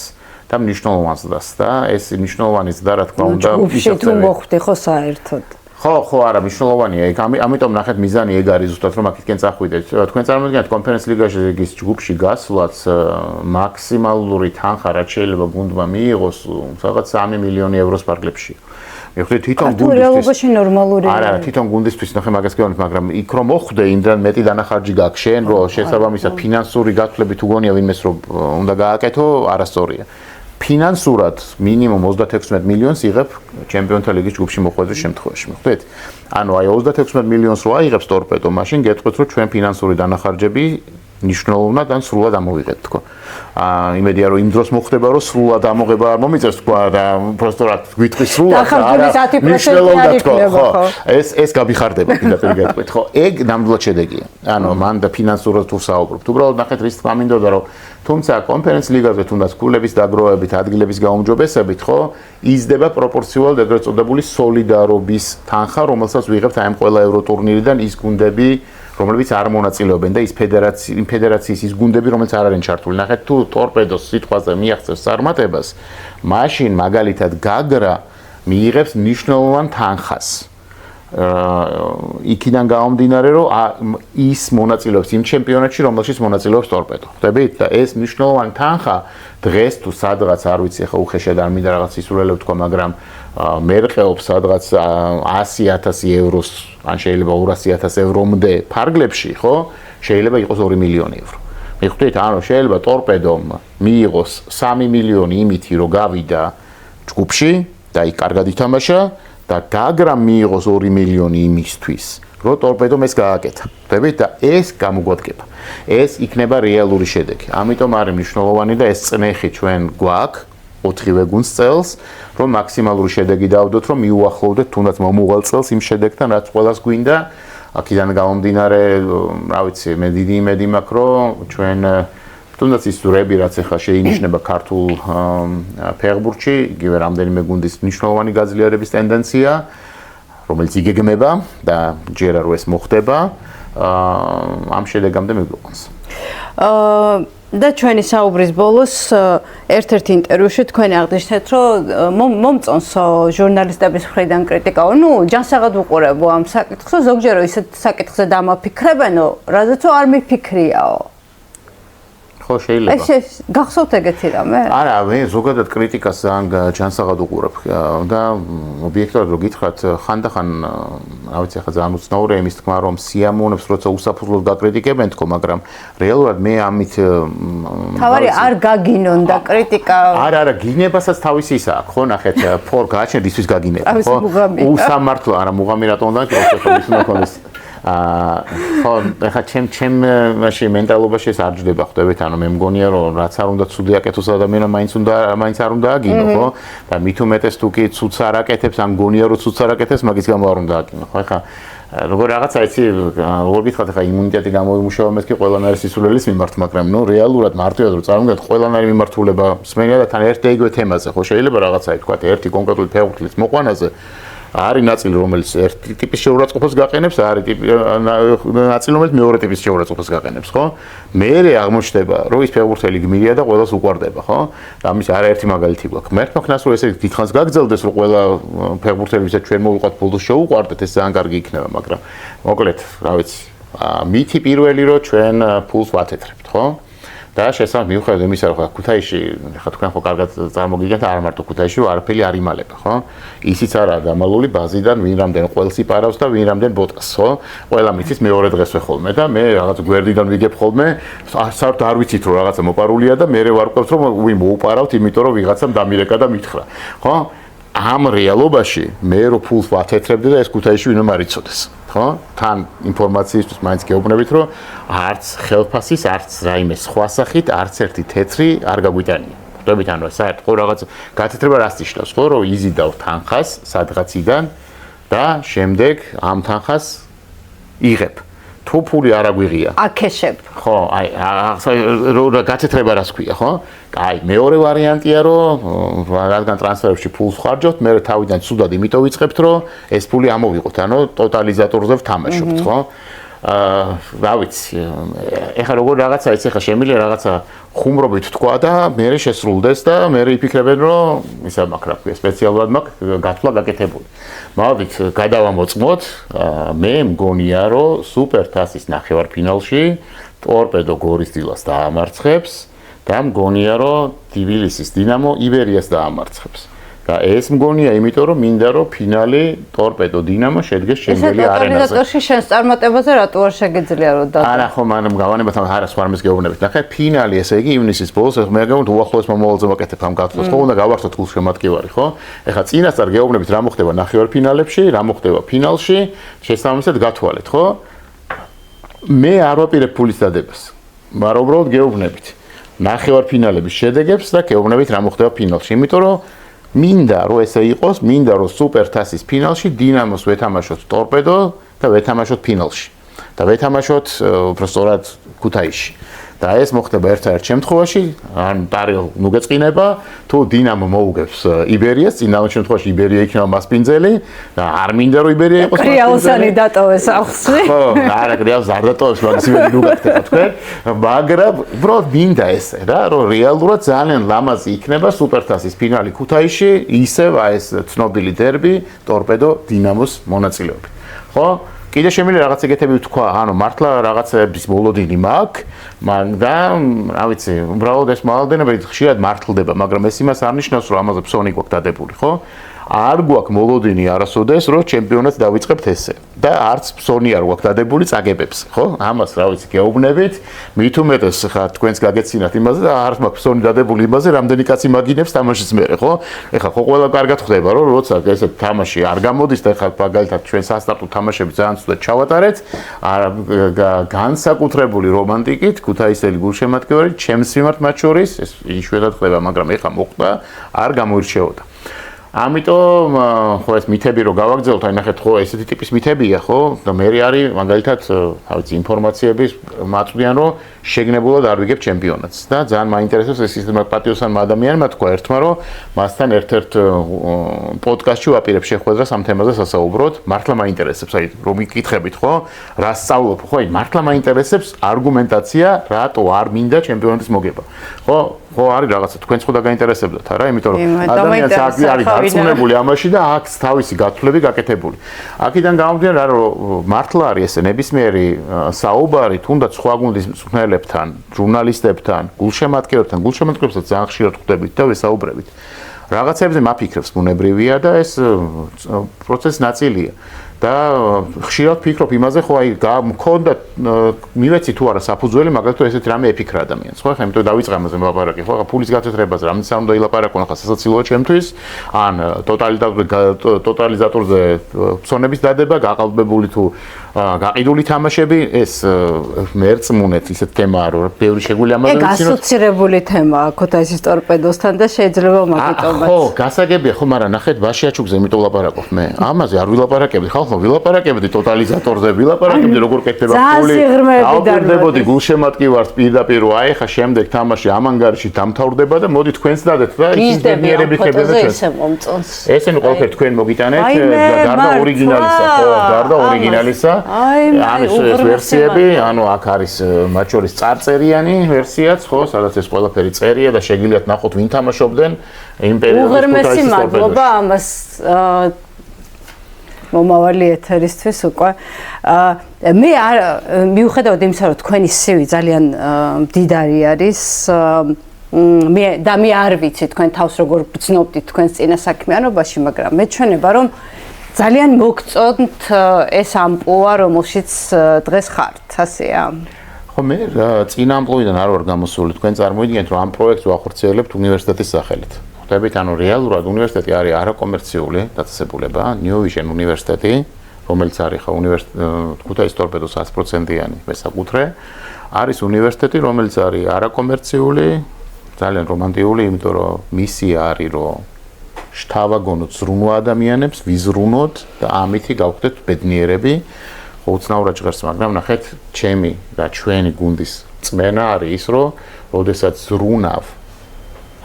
და მნიშვნელოვან ზრდას და ეს მნიშვნელოვანი ზრდა, რა თქმა უნდა, ისევ თუ მოხვდი ხო საერთოდ. ხო, არა, მნიშვნელოვანია. ამიტომ ნახეთ მიზანი ეგ არის ზუსტად, რომ აქეთკენ წახვიდეთ. თქვენ წარმოგიდგენთ კონფერენს ლიგაში ჯგუფში გასვლაც მაქსიმალური თანხა, რაც შეიძლება გუნდმა მიიღოს, რაღაც 3 მილიონი ევროს პარკლებში. მიხდით თვითონ გუნდისთვის. რეალობაში ნორმალურია. არა, თვითონ გუნდისთვის ნახე მაგას გეუბნით, მაგრამ იქ რომ მოხვდე, იმდან მეტი დანახარჯი გაქვს შენ, რომ შესაბამისად ფინანსური გათვლები თუ გონია ვინმეს რომ უნდა გააკეთო, არასწორია. ფინანსურად მინიმუმ 36 მილიონს იღებ ჩემპიონთა ლიგის ჯგუფში მოხვედრის შემთხვევაში. მიხდით? ანუ აი 36 მილიონს რო აიღებს ტორპედო, მაშინ გეტყვით, რომ ჩვენ ფინანსური დანახარჯები ნიშნულოვნად ან სრულად ამოვიღეთ, თქო. იმედია რომ იმ დროს მოხდება, რომ სრულად ამოღება არ მომიწევს, თქო, და უბრალოდ რა გვითხრი სრულად და არა ნიშნულოვნად, თქო. ეს გაბიხარდება, პირდაპირ გეტყვით, ხო? ეგ ნამდვილად შედეგია. ანუ მან და ფინანსურად თუ საუბრობთ. უბრალოდ ნახეთ, რის თქმა მინდოდა, რომ თუმცა კონფერენს ლიგაზე თუნდაც კლუბების დაგროვებით, ადგილების გაუმჯობესებით, ხო, იზრდება პროპორციულად ეგრეთ წოდებული სოლიდარობის თანხა, რომელსაც ვიღებთ აი ამ ყველა ევროტურნირიდან ის გუნდები, რომლებიც არ მონაწილეობენ და ის ფედერაციის ის გუნდები, რომელიც არ არიან ჩართული. ნახეთ, თუ ტორპედოს სიტყვაზე მიაღწევს წარმატებას, მაშინ მაგალითად გაგრა მიიღებს მნიშვნელოვან თანხას. იქიდან გამომდინარე, რომ ის მონაწილეობს იმ ჩემპიონატში, რომელშიც მონაწილეობს ტორპედო. ხვდებით? და ეს მნიშვნელოვანი თანხა დღეს თუ სადღაც არ ვიცი, ახლა უხეშად არ მინდა რაღაც ისურველებ თქვა, მაგრამ მერყეობს სადღაც 100.000 ევროს, ან შეიძლება 200.000 ევრომდე ფარგლებში, ხო? შეიძლება იყოს 2 მილიონი ევრო. მიხდით, ანუ შეიძლება ტორპედომ მიიღოს 3 მილიონი იმითი, რომ გავიდა ჯგუფში და იქ კარგად ითამაშა და გაგრამ მიიღოს 2 მილიონი იმისთვის, რომ ტორპედომ ეს გააკეთა. ხვდებით? და ეს გამოგვადგება. ეს იქნება რეალური შედეგი. ამიტომ არის მნიშვნელოვანი და ეს წნეხი ჩვენ გვაქვს 4-ვე გუნდს წელს, რომ მაქსიმალური შედეგი დავდოთ, რომ მიუახლოვდეთ თუნდაც მომავალ წელს იმ შედეგთან, რაც ყველას გვინდა. აქედან გამომდინარე, რა ვიცი, მე დიდი იმედი მაქვს, რომ ჩვენ თუნდაც ის ზურები, რაც ახლა შეინიშნება ქართულ ფეხბურთში, იგივე რამდენიმე გუნდის მნიშვნელოვანი გაძლიერების ტენდენცია, რომელიც იგეგმება და ჯერა რომ ეს მოხდება, ამ შედეგამდე მიგვიყვანს. და ჩვენი საუბრის ბოლოს ერთ-ერთ ინტერვიუში თქვენ აღნიშნეთ, რომ მომწონს ჟურნალისტების მხრიდან კრიტიკა. ჯანსაღად უყურებო ამ საკითხს, ზოგჯერ ისეთ საკითხზე დამაფიქრებენო, რაზეც არ მიფიქრიაო. ხო, შეიძლება. ეს გახსოვთ ეგეთი რამე? არა, მე ზოგადად კრიტიკას ძალიან ჯანსაღად უყურებ და ობიექტურად რო გითხრათ, ხანდახან, რა ვიცი, ახლა ძალიან უცნაურია იმის თქმა, რომ სიამოვნებს როცა უსაფუძვლოდ გაკრიტიკებენ თქო, მაგრამ რეალურად მე ამით თავარი არ გაგინონ და კრიტიკა არა, გინებასაც თავისი ისა აქვს, ხო, ნახეთ, ფორ გააჩნიათ ისთვის გაგინება, ხო? უსამართლო, არა, მუღამი რატომ უნდა გქონდეს, ის უნდა ქონდეს. ხო, ახლა ჩემ მაშინ მენტალობაში ეს არ ჯდება, ხვდებით, ანუ მე მგონია რომ რაც არ უნდა ცუდი აკეთოს ადამიანმა მაინც არ უნდა აგინო, ხო? და მით უმეტეს თუ კი ცუდს არ აკეთებს, ან გონია რომ ცუდს არ აკეთებს, მაგის გამო არ უნდა აგინო, ხო? ახლა როგორ რაღაცა იცი, როგორ გითხრათ, ახლა იმუნიტეტი გამოიმუშავა მეთქი ყველანაირი სისულელის მიმართ, მაგრამ რეალურად მარტივად რომ წარმოგიდგენთ ყველანაირი მიმართულება მსმენია და თან ერთ და იგივე თემაზე, ხო, შეიძლება რაღაცა ითქვა, ერთი კონკრეტული ფეხბურთის მოყვანაზე არის ნაწილი, რომელიც ერთი ტიპის შეურაცხყოფას გაყენებს, არის ნაწილი, რომელიც მეორე ტიპის შეურაცხყოფას გაყენებს, ხო? მერე აღმოჩნდება, რომ ის ფეხბურთელი გმირია და ყველას უყვარდება, ხო? და ამის არაერთი მაგალითი გვაქვს. მე თქონს, რომ ესე დიდხანს გაგრძელდეს, რომ ყველა ფეხბურთელი, ვისაც ჩვენ მოვიყვათ ბოლოს შეუყვარდეთ, ეს ძალიან კარგი იქნება, მაგრამ მოკლედ, რა ვიცი, მითი პირველი რომ ჩვენ ფულს ვათეთრებთ, ხო? და შესაძლოა მიუხედავად იმისა, რომ ქუთაისში, ხა თქვენ ხო კარგად წარმოგიდგენთ, არ მარტო ქუთაისში, არაფერი არ იმალება, ხო? ისიც არაა დამალული ბაზიდან, ვინ რამდენ ყველს იპარავს და ვინ რამდენ ბოტას, ხო? ყველა მიცის მეორე დღესვე ხოლმე და მე რაღაც გვერდიდან ვიგებ ხოლმე, საერთოდ არ ვიცით რომ რაღაცა მოპარულია და მე ვარ ყვევს რომ ვინ მოუპარავთ, იმიტომ რომ ვიღაცამ დამირეკა და მითხრა, ხო? ამ რეალობაში მე რო ფულს ვათეთრებდი და ეს ქუთაისში ვინმე არ იცოდეს. ხო? თან ინფორმაციისთვის მაინც გეუბნებით, რომ არც ხელფასის, არც რაიმე სხვა სახით, არც ერთი თეთრი არ გაგვიტანია. ხვდებით, ანუ საერთოდ ხო რაღაც გათეთრება რას ნიშნავს, ხო, რომ იზიდავ თანხას სადღაციდან და შემდეგ ამ თანხას იღებ. თუ ფული არ აგვიღია. აკეშებ. ხო, აი, რა გათეთრება რას ქვია, ხო? აი, მეორე ვარიანტია, რომ რადგან ტრანსფერებში ფულს ხარჯობთ, მე თავიდან ცუდად იმიტომ ვიწყებთ, რომ ეს ფული ამოვიღოთ, ანუ ტოტალიზატორზე ვთამაშობთ, ხო? რა ვიცი, ეხლა როგორ რაღაცა ის ეხლა შემიძლია რაღაცა ხუმრობით თქვა და მე შესრულდეს და მე იფიქრებენ, რომ ისა მაქვს რა ქვია, სპეციალურად მაქვს გათვლა გაკეთებული. მოვიდით, გადავამოწმოთ, მე მგონია, რომ სუპერთასის ნახევარფინალში ტორპედო გორის დილას დაამარცხებს და მგონია, რომ თბილისის დინამო იბერიას დაამარცხებს. და ეს მგონია, იმიტომ რომ მინდა რომ ფინალი ტორპედო დინამო შედგეს შენგელი არენაზე. ტოტალიზატორში შენს წარმატებაზე რატო არ შეგეძლია რომ და არა ხო მანამ გავანებათ არა სხვა რამეს გეუბნებით. ნახე ფინალი ესე იგი ივნისის ბოლოს მე გეუბნებით უახლოეს მომავალზე ვაკეთებ ამ გათვლას. ხო უნდა გავართოთ გულშემატკივარი, ხო? ეხლა წინასწარ გეუბნებით რა მოხდება ნახევარფინალებში, რა მოხდება ფინალში, შესაბამისად გათვალეთ, ხო? მე არ ვაპირებ ფულის დადებას. მაგრამ უბრალოდ გეუბნებით. ნახევარფინალების შედეგებს და გეუბნებით რა მოხდება ფინალში, იმიტომ რომ მინდა რომ ესე იყოს, მინდა რომ სუპერთასის ფინალში დინამოს ვეთამაშოთ ტორპედო და ვეთამაშოთ ფინალში. და ვეთამაშოთ უბრალოდ ქუთაისში. და ეს მოხდება ერთ-ერთ შემთხვევაში, ან პარალ ნუ გეწყინება, თუ დინამო მოუგებს იბერიას, წინავ შემთხვევაში იბერია იქნება მასპინძელი და არ მინდა რომ იბერია იყოს მასპინძელი. კრიაუსანი დატოვეს ახსნი. ხო, არა კრიაუს არ დატოვეს, მაგის იმედი ნუ გაქცევთ თქვენ. მაგრამ უბრალოდ მინდა ესე რა, რომ რეალურად ძალიან ლამაზი იქნება სუპერთასის ფინალი ქუთაისში, ისევ ეს ცნობილი დერბი ტორპედო დინამოს მონაწილეობით. ხო? კიდე შემიძლია რაღაც ეგეთები ვთქვა, ანუ მართლა რაღაცების მოლოდინი მაქვს, და რა ვიცი, უბრალოდ ეს მოლოდინები ხშირად მართლდება, მაგრამ ეს იმას არ ნიშნავს, რომ ამაზე ფსონი გვაქვს დადებული, ხო? არ გვაქვს მოლოდინი არასოდეს, რომ ჩემპიონატს დავიწყებთ ესე. და არც ფსონი არ გვაქვს დადებული წაგებებს, ხო? ამას რა ვიცი, გეუბნებით, მით უმეტეს ხა თქვენს გაგეცინათ იმაზე და არც მაქვს ფსონი დადებული იმაზე, რამდენი კაცი მაგინებს თამაშის მერე, ხო? ეხლა ხო ყველა კარგად ხდება, რომ როცა ესე თამაში არ გამოდის და ეხლა მაგალითად ჩვენ სასტარტო თამაშები ძალიან ცუდად ჩავატარეთ, განსაკუთრებული რომანტიკით, ქუთაისელი გულშემატკივარი ჩემს მიმართ მათ შორის, ეს იშვიათად ხდება, მაგრამ ეხლა მოხდა, არ გამოირჩეოდა. ამიტომ ხო ეს მითები რო გავაგრძელოთ, აი ნახეთ ხო ესეთი ტიპის მითებია, ხო? და მე არის მაგალითად, რა ვიცი, ინფორმაციების მაწვდიან, რომ შეგნებულად არ ვიგებ ჩემპიონატს და ძალიან მაინტერესებს ეს სისტემა პატიოსანმა ადამიანმა თქვა ერთმა რომ მასთან ერთ-ერთ პოდკასტში ვაპირებ შეხვედრას ამ თემაზე სასაუბროთ მართლა მაინტერესებს აი რომ მიკითხებით ხო რა სწავლობ ხო აი მართლა მაინტერესებს არგუმენტაცია რატო არ მინდა ჩემპიონატის მოგება ხო არის რაღაცა თქვენც ხო დაგაინტერესებდათ არა იმიტომ რომ ადამიანს აქ არის დარწმუნებული ამაში და აქ თავისი გათვლები გაკეთებული აქედან გამომდინარე რა რომ მართლა არის ესე ნებისმიერი საუბარი თუნდაც სხვა გუნდის მწვრთნელებთან ჟურნალისტებთან გულშემატკივრებთან გულშემატკივრებსაც ძალიან ხშირად ხვდებით და ვესაუბრებით რაღაცებზე მაფიქრებს ბუნებრივია და ეს პროცესის ნაწილია და ხშირად ფიქრობ იმაზე ხო აი მქონდა მივეცი თუ არა საფუძველი მაგალითად ესეთი რამე ეფიქრა ადამიანს ხო ხა იმიტომ დავიწყე ამაზე ლაპარაკი ხო ხა ფულის გაწევრებაზე რამე უნდა ილაპარაკონ ხა სასაცილოა ჩემთვის ან ტოტალიზატორზე ფსონების დადება გაყალბებული თუ გაყიდული თამაშები ეს მერწმუნეთ ისეთ თემაა რომ ბევრი შეგვიძლია ამაზე ვიცინოთ ეგ ასოცირებული თემაა ქუთაისის ტორპედოსთან და შეიძლება მაგიტომაც ხო გასაგებია ხო მაგრამ ნახეთ ბაშიაჩუგზე იმიტომ ლაპარაკობ მე ამაზე არ ვილაპარაკებდი ხალხო ვილაპარაკებდი ტოტალიზატორზე ვილაპარაკებდი როგორ კეთდება ფული ავდდებოდი გულშემატკივარს პირდაპირ აი ხა შემდეგ თამაში ამანგარიში დამთავრდება და მოდი თქვენს დადეთ და ინჟინერები ხებენ ჩვენს ესენი ყველაფერი თქვენ მოგიტანეთ გარდა ორიგინალისა ხო გარდა ორიგინალისა არის ეს ვერსიები, ანუ აქ არის მათ შორის წარწერიანი ვერსიაც, ხო, სადაც ეს ყველაფერი წერია და შეგიძლიათ ნახოთ ვინ თამაშობდნენ იმპერიალის უღრმესი მადლობა ამას მომავალი ეთერისთვის უკვე. მე მიუხედავად იმისა, რომ თქვენი CV ძალიან მდიდარი არის, მე არ ვიცი თქვენ თავს როგორ გრძნობდით თქვენს წინა საქმიანობაში, მაგრამ მეჩვენება რომ ძალიან მოგწონთ ეს ამპლუა, რომელშიც დღეს ხართ, ასეა. ხო, მე წინა ამპლუიდან არ ვარ გამოსული, თქვენ წარმოიდგინეთ, რომ ამ პროექტს ვახორციელებთ უნივერსიტეტის სახელით. ხვდებით, ანუ რეალურად უნივერსიტეტი არის არაკომერციული დაწესებულება, New Vision უნივერსიტეტი, რომელიც არის ხა ქუთაისის ტორპედოს 100%-იანი მესაკუთრე, არის უნივერსიტეტი, რომელიც არის არაკომერციული, ძალიან რომანტიკული, იმიტომ რომ მისია არის, რომ შთავაგონოთ ზრუნვა ადამიანებს, ვიზრუნოთ და ამითი გავხდეთ ბედნიერები. ხო, უცნაურად ჟღერს, მაგრამ ნახეთ, ჩემი და ჩვენი გუნდის წმენა არის ის, რომ როდესაც ზრუნავ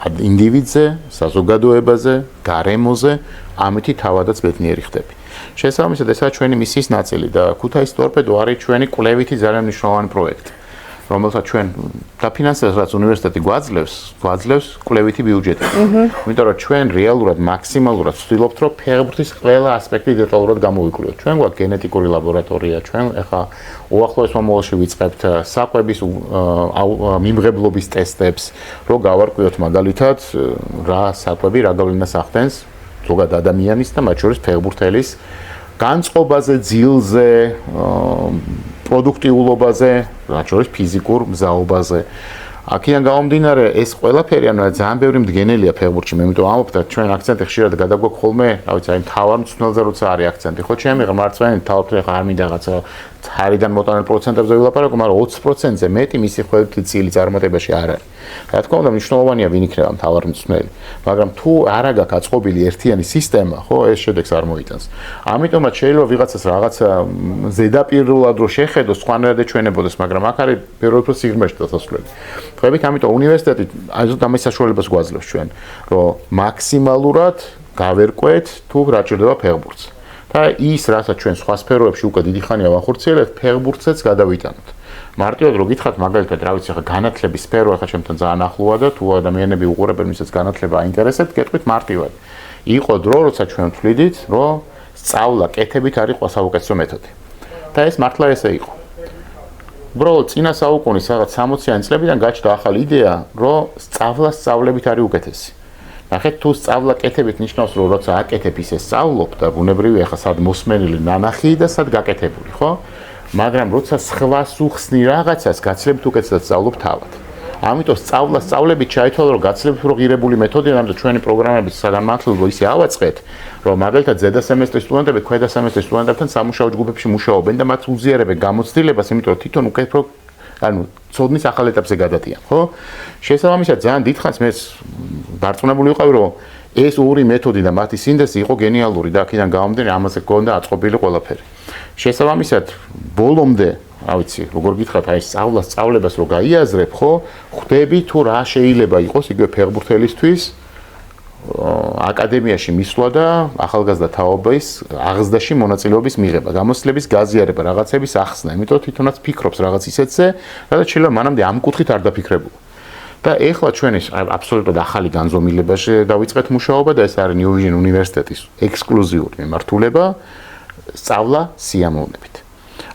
ინდივიდზე, საზოგადოებაზე, გარემოზე, ამითი თავადაც ბედნიერი ხდები. შესაბამისად, ესაა ჩვენი მისიის ნაწილი და ქუთაისის ტორპედო არის ჩვენი კვლევითი ძალიან მნიშვნელოვანი პროექტი. რომელსაც ჩვენ დაფინანსებს, რაც უნივერსიტეტი გვაძლევს კვლევითი ბიუჯეტი. იმიტომ რომ ჩვენ რეალურად მაქსიმალურად ვცდილობთ, რომ ფეხბურთის ყველა ასპექტი დეტალურად გამოვიკვლიოთ. ჩვენ გვაქვს გენეტიკური ლაბორატორია, ჩვენ ახლა უახლოეს მომავალში ვიწყებთ საკვების მიმღებლობის ტესტებს, რომ გავარკვიოთ მაგალითად რა საკვები რა გავლენას ახდენს ზოგად ადამიანის და მათ შორის ფეხბურთელის განწყობაზე, ძილზე, პროდუქტიულობაზე, რაც შორის ფიზიკურ მზაობაზე. აქედან გამომდინარე, ეს ყველაფერი, ანუ ძალიან ბევრი მდგენელია ფეხბურთში, მე იმიტომ ამბობ და ჩვენ აქცენტი ხშირად გადაგვაქვს ხოლმე, რა ვიცი, აი მთავარ მწვრთნელზე როცა არის აქცენტი, ხო, ჩემი მართლმსვენი თავი ხარ მინდა რაღაცა harიდან მოტანილ პროცენტებზე ვილაპარაკო, მაგრამ 20%-ზე მეტი მისი ხვედრი წილი წარმატებაში არ არის. რა თქმა უნდა, მნიშვნელოვანია ვინ იქნება მთავარ მწვრთნელი, მაგრამ თუ არა გაქვს აწყობილი ერთიანი სისტემა, ხო, ეს შედეგს არ მოიტანს. ამიტომაც შეიძლება ვიღაცას რაღაცა ზედაპირულად რო შეხედოს, სხვანაირად ეჩვენებოდეს, მაგრამ აქ არის პირველ რიგში სიღრმეში დასასვლელი. ხვდებით, ამიტომ უნივერსიტეტი აიზოთ ამის საშუალებას გვაძლევს ჩვენ, რომ მაქსიმალურად გავერკვეთ თუ რა ჭირდება ფეხბურთს. და ის, რასაც ჩვენ სხვა სფეროებში უკვე დიდი ხანია ვახორციელებთ, ფეხბურთსაც გადავიტანოთ. მარტივად რო გითხრათ, მაგალითად, რა ვიცი, ხა განათლების სფერო ახლა ჩემთან ძალიან ახლოა და თუ ადამიანები უყურებენ, ვისაც განათლება აინტერესებთ, გეტყვით მარტივად. იყო დრო, როცა ჩვენ ვთვლიდით, რომ სწავლა კეთებით არის ყველა საუკეთესო მეთოდი. და ეს მართლა ესე იყო. უბრალოდ წინა საუკუნის რაღაც 60-იანი წლებიდან გაჩნდა ახალი იდეა, რომ სწავლა სწავლებით არის უკეთესი. ნახეთ, თუ სწავლა კეთებით ნიშნავს, რომ როცა აკეთებ ისე სწავლობ და ბუნებრივია ხა სად მოსმენილი ნანახი და სად გაკეთებული, ხო? მაგრამ როცა სხვას უხსნი რაღაცას, გაცილებით უკეთესად სწავლობ თავად. ამიტომ სწავლებით ჩაითვალა, რომ გაცილებით უფრო ღირებული მეთოდია, ამიტომ ჩვენი პროგრამები საგანმანათლებლო ისე ავაწყეთ, რომ მაგალითად ზედა სემესტრის სტუდენტები ქვედა სემესტრის სტუდენტებთან სამუშაო ჯგუფებში მუშაობენ და მათ უზიარებენ გამოცდილებას, იმიტომ რომ თვითონ უკეთრო ანუ ცოდნის ახალ ეტაპზე გადადიან, ხო? შესაბამისად, ძალიან დიდხანს მე დარწმუნებული ვიყავი, რომ ეს ორი მეთოდი და მათი სინდესი იყო გენიალური და აქედან გამომდინარე ამაზე გქონდა აწყობილი ყველაფერი. შესაბამისად, ბოლომდე რა ვიცი, როგორ გითხრათ, აი სწავლებას რო გაიაზრებ, ხო, ხვდები თუ რა შეიძლება იყოს იგივე ფეხბურთელისთვის აკადემიაში მისვლა და ახალგაზრდა თაობის აღზრდაში მონაწილეობის მიღება, გამოცდილების გაზიარება, რაღაცების ახსნა, იმიტომ თვითონაც ფიქრობს რაღაც ისეთზე, რადგან შეიძლება მანამდე ამ კუთხით არ დაფიქრებულა. და ეხლა ჩვენი აბსოლუტურად ახალი განზომილებაში დავიწყეთ მუშაობა და ეს არის New Vision უნივერსიტეტის ექსკლუზიური მიმართულება სწავლა სიამოვნებით.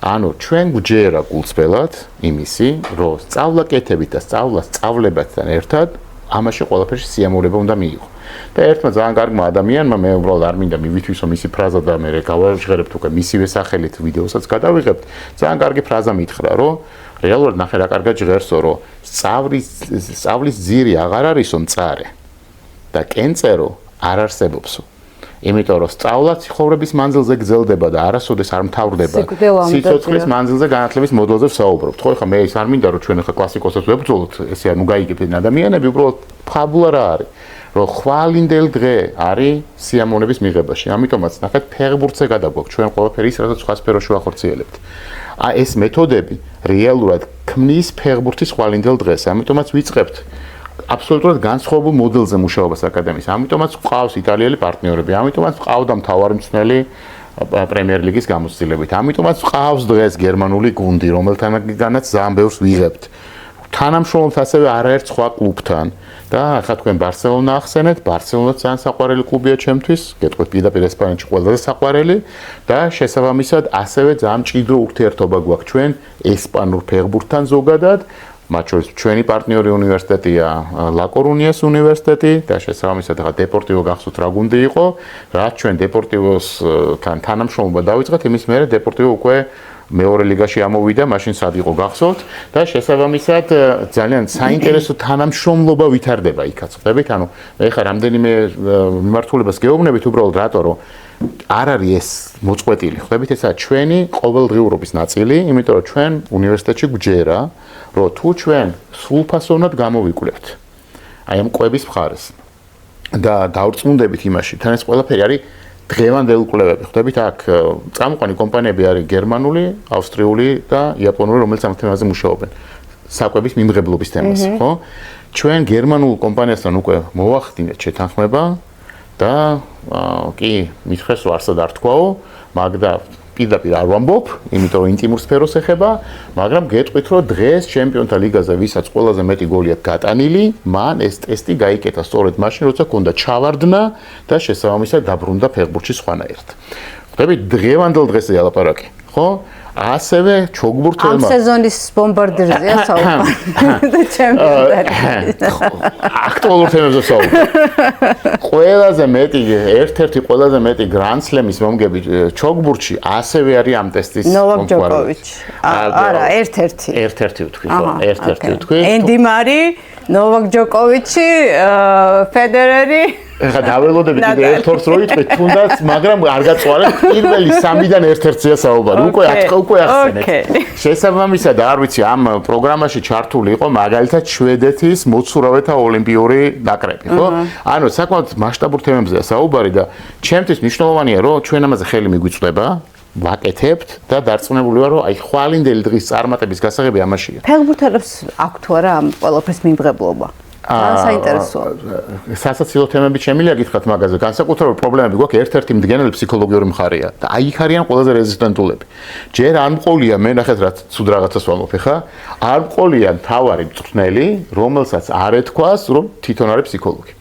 ანუ ჩვენ გვჯერა გულწრფელად იმისი, რომ სწავლაკეთებით და სწავლებასთან ერთად ამაში ყველაფერში სიამოვნება უნდა მიიღო. და ერთმა ძალიან კარგმა ადამიანმა მე უბრალოდ არ მინდა მივითვისო მისი ფრაზა და მე გავაჟღერებთ უკვე მისივე სახელით ვიდეოსაც გადავიღებთ. ძალიან კარგი ფრაზა მითხრა, რომ რეალურად ნახე რა კარგად ჟღერსო, რომ სწავლის ძირი აღარ არისო მწარე და კენწერო არ არსებობსო. იმიტომ რომ სწავლა ცხოვრების მანძილზე გრძელდება და არასოდეს არ მთავრდება. სიცოცხლის მანძილზე განათლების მოდელზე ვსაუბრობთ. ხო, ეხლა მე ის არ მინდა რომ ჩვენ ახლა კლასიკოსებს ვებრძოლოთ, ესე არ მოგაიგებთ ადამიანები, უბრალოდ ფაბულა რა არის. რომ ხვალინდელი დღე არის სიამოვნების მიღებაში. ამიტომაც ნახეთ ფეხბურთზე გადაგვაქვს ჩვენ ყველაფერი ის, რასაც სხვა სფეროში ვახორციელებთ. ეს მეთოდები რეალურად ქმნის ფეხბურთის ხვალინდელ დღეს. ამიტომაც ვიწყებთ აბსოლუტურად განსხვავებულ მოდელზე მუშაობას აკადემიის. ამიტომაც ყავს იტალიელი პარტნიორები, ამიტომაც ყავდა მთავარი მწვრთნელი პრემიერ ლიგის გამოცდილებით. ამიტომაც ყავს დღეს გერმანული გუნდი, რომელთანაც ძალიან ბევრს ვიღებთ. თანამშრომლობთ ასევე არაერთ სხვა კლუბთან და ახლა თქვენ ბარსელონა ახსენეთ, ბარსელონა ძალიან საყვარელი კლუბია ჩემთვის, გეტყვით პირდაპირ ესპანეთში ყველაზე საყვარელი და შესაბამისად ასევე ძალიან მჭიდრო ურთიერთობა გვაქვს ჩვენ ესპანურ ფეხბურთთან ზოგადად. მათ შორის ჩვენი პარტნიორი უნივერსიტეტია ლა კორუნიას უნივერსიტეტი და შესაბამისად ახლა დეპორტივო გახსოვთ რა გუნდი იყო, რაც ჩვენ დეპორტივოსთან თანამშრომლობა დავიწყეთ, იმის მერე დეპორტივო უკვე მეორე ლიგაში ამოვიდა, მაშინ სად იყო გახსოვთ და შესაბამისად ძალიან საინტერესო თანამშრომლობა ვითარდება იქაც. ხვდებით, ანუ მე ხა რამდენიმე მიმართულებას გეუბნებით უბრალოდ რატო რომ არ არის ეს მოწყვეტილი. ხვდებით, ესაა ჩვენი ყოველდღიურობის ნაწილი, იმიტომ რომ ჩვენ უნივერსიტეტში გვჯერა, რომ თუ ჩვენ სრულფასოვნად გამოვიკვლევთ აი ამ კვების მხარეს და დავრწმუნდებით იმაში, თან ეს ყველაფერი არის დღევანდელი კვლევები. ხვდებით, აქ წამყვანი კომპანიები არის გერმანული, ავსტრიული და იაპონური, რომელიც ამ თემაზე მუშაობენ. საკვების მიმღებლობის თემაზე, ხო? ჩვენ გერმანულ კომპანიასთან უკვე მოვახდინეთ შეთანხმება და კი, მითხრეს რომ არსად არ თქვაო, მაგრამ პირდაპირ არ ვამბობ, იმიტომ რომ ინტიმურ სფეროს ეხება, მაგრამ გეტყვით რომ დღეს ჩემპიონთა ლიგაზე ვისაც ყველაზე მეტი გოლი აქვს გატანილი, მან ეს ტესტი გაიკეთა სწორედ მაშინ, როცა ჰქონდა ჩავარდნა და შესაბამისად დაბრუნდა ფეხბურთში სხვანაირად. ხვდებით, დღევანდელ დღესზე ალაპარაკი, ხო? ასევე ჩოგბურთელმა ამ სეზონის ბომბარდირზეა საუბარი. და ჩემპიონატი. აქტუალურ თემებზე საუბარი. ყველაზე მეტი, ერთ-ერთი ყველაზე მეტი გრანდ სლემის მომგები ჩოგბურთში ასევე არის ამ ტესტის ნოვაკ ჯოკოვიჩი. არა, ერთ-ერთი. ერთ-ერთი ვთქვი, ხო, ერთ-ერთი ვთქვი. ენდი მარი, ნოვაკ ჯოკოვიჩი, ფედერერი ეხლა დაველოდებით კიდე ერთ-ორს რო იტყვით, თუნდაც, მაგრამ არ გაწვალეთ, პირველი 3-დან ერთ-ერთია საუბარი. უკვე ახსენეთ. შესაბამისად, არ ვიცი, ამ პროგრამაში ჩართული იყო მაგალითად შვედეთის მოცურავეთა ოლიმპიური ნაკრები, ხო? ანუ საკმაოდ მასშტაბურ თემებზეა საუბარი და ჩემთვის მნიშვნელოვანია, რომ ჩვენ ამაზე ხელი მიგვიწვდება, ვაკეთებთ და დარწმუნებული ვარ, რომ აი ხვალინდელი დღის წარმატების გასაღები ამაშია. ფეხბურთელებს აქვთ თუ არა ამ ყველაფრის მიმღებლობა? საინტერესოა. სასაცილო თემები შემიძლია გითხრათ მაგაზე. განსაკუთრებული პრობლემები გვაქვს ერთ-ერთი მდგენელი ფსიქოლოგიური მხარეა და აი იქ არიან ყველაზე რეზისტენტულები. ჯერ არ მყოლია, მე ნახეთ რა ცუდ რაღაცას ვამბობ ხა, არ მყოლია თავარი მწვრთნელი, რომელსაც არ ეთქვას, რომ თვითონ არის ფსიქოლოგი.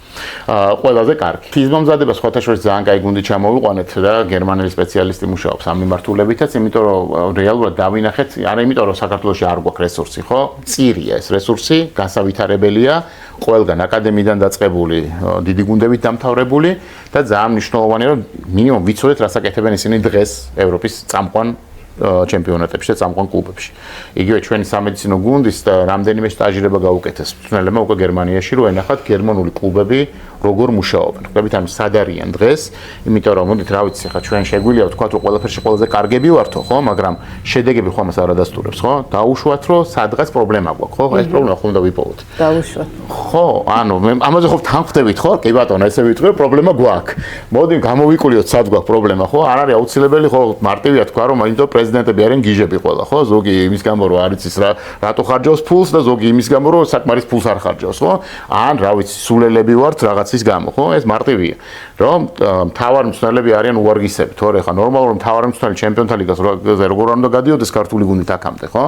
ყველაზე კარგი. ფიზმომზადება სხვათა შორის ძალიან კაი გუნდი ჩამოვიყვანეთ და გერმანელი სპეციალისტი მუშაობს ამ მიმართულებითაც, იმიტომ რომ რეალურად დავინახეთ, არა იმიტომ რომ საქართველოში არ გვაქვს რესურსი, ხო? მწირია ეს რესურსი, განსავითარებელია, ყველგან აკადემიიდან დაწყებული, დიდი გუნდებით დამთავრებული და ძალიან მნიშვნელოვანია, რომ მინიმუმ ვიცოდეთ, რას აკეთებენ ისინი დღეს ევროპის წამყვან ჩემპიონატებში და წამყვან კლუბებში. იგივე ჩვენი სამედიცინო გუნდის და რამდენიმე სტაჟირება გაუკეთეს მწვრთნელებმა უკვე გერმანიაში, რომ ენახათ გერმანული კლუბები როგორ მუშაობენ. ხვდებით, ანუ სად არიან დღეს, იმიტომ რომ მოდით რა ვიცი, ხა ჩვენ შეგვიძლია ვთქვათ, რომ ყველაფერში ყველაზე კარგები ვართო, ხო, მაგრამ შედეგები ხომ ამას არ ადასტურებს, ხო? დაუშვათ, რომ სადღაც პრობლემა გვაქვს, ხო? ეს პრობლემა ხომ უნდა ვიპოვოთ. დაუშვათ. ხო, ანუ მე ამაზე ხო თანხმდებით, ხო? კი ბატონო, ესე ვიტყვი, პრობლემა გვაქვს. მოდი გამოვიკვლიოთ, სად გვაქვს პრობლემა, ხო? არ არის აუცილებელი, ხო, მარტივია თქვა, რომ მაინც პრეზიდენტები არიან გიჟები ყველა, ხო? ზოგი იმის გამო რომ არ იცის რატო ხარჯავს ფულს და ზოგი იმის გამო რომ საკმარის ფულს არ ხარჯავს, ხო? ან რა ვიცი, სულელები ვართ რაღაცის გამო, ხო? ეს მარტივია. რომ მთავარი მწვრთნელები არიან უვარგისები, თორე ხა ნორმალურად მთავარი მწვრთნელი ჩემპიონთა ლიგაზე როგორ უნდა გადიოდეს ქართული გუნდით აქამდე, ხო?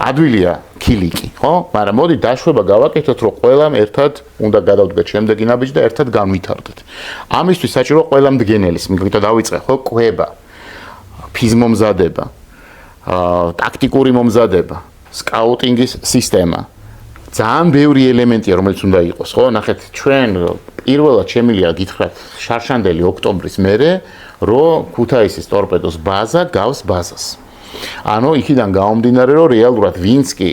ადვილია ქილიკი, ხო? მაგრამ მოდი დაშვება გავაკეთოთ, რომ ყველამ ერთად უნდა გადავდგეთ შემდეგი ნაბიჯი და ერთად განვითარდეთ. ამისთვის საჭირო ყველა მდგენელის, მიგვითო დავიწყე, ხო? კვება, ფიზმომზადება, ტაქტიკური მომზადება, სკაუტინგის სისტემა. ძალიან ბევრი ელემენტია, რომელიც უნდა იყოს, ხო? ნახეთ, ჩვენ პირველად შემიძლია გითხრათ შარშანდელი ოქტომბრის მერე, რომ ქუთაისის ტორპედოს ბაზა გავს ბაზას. ანუ იქიდან გამომდინარე, რომ რეალურად ვინც კი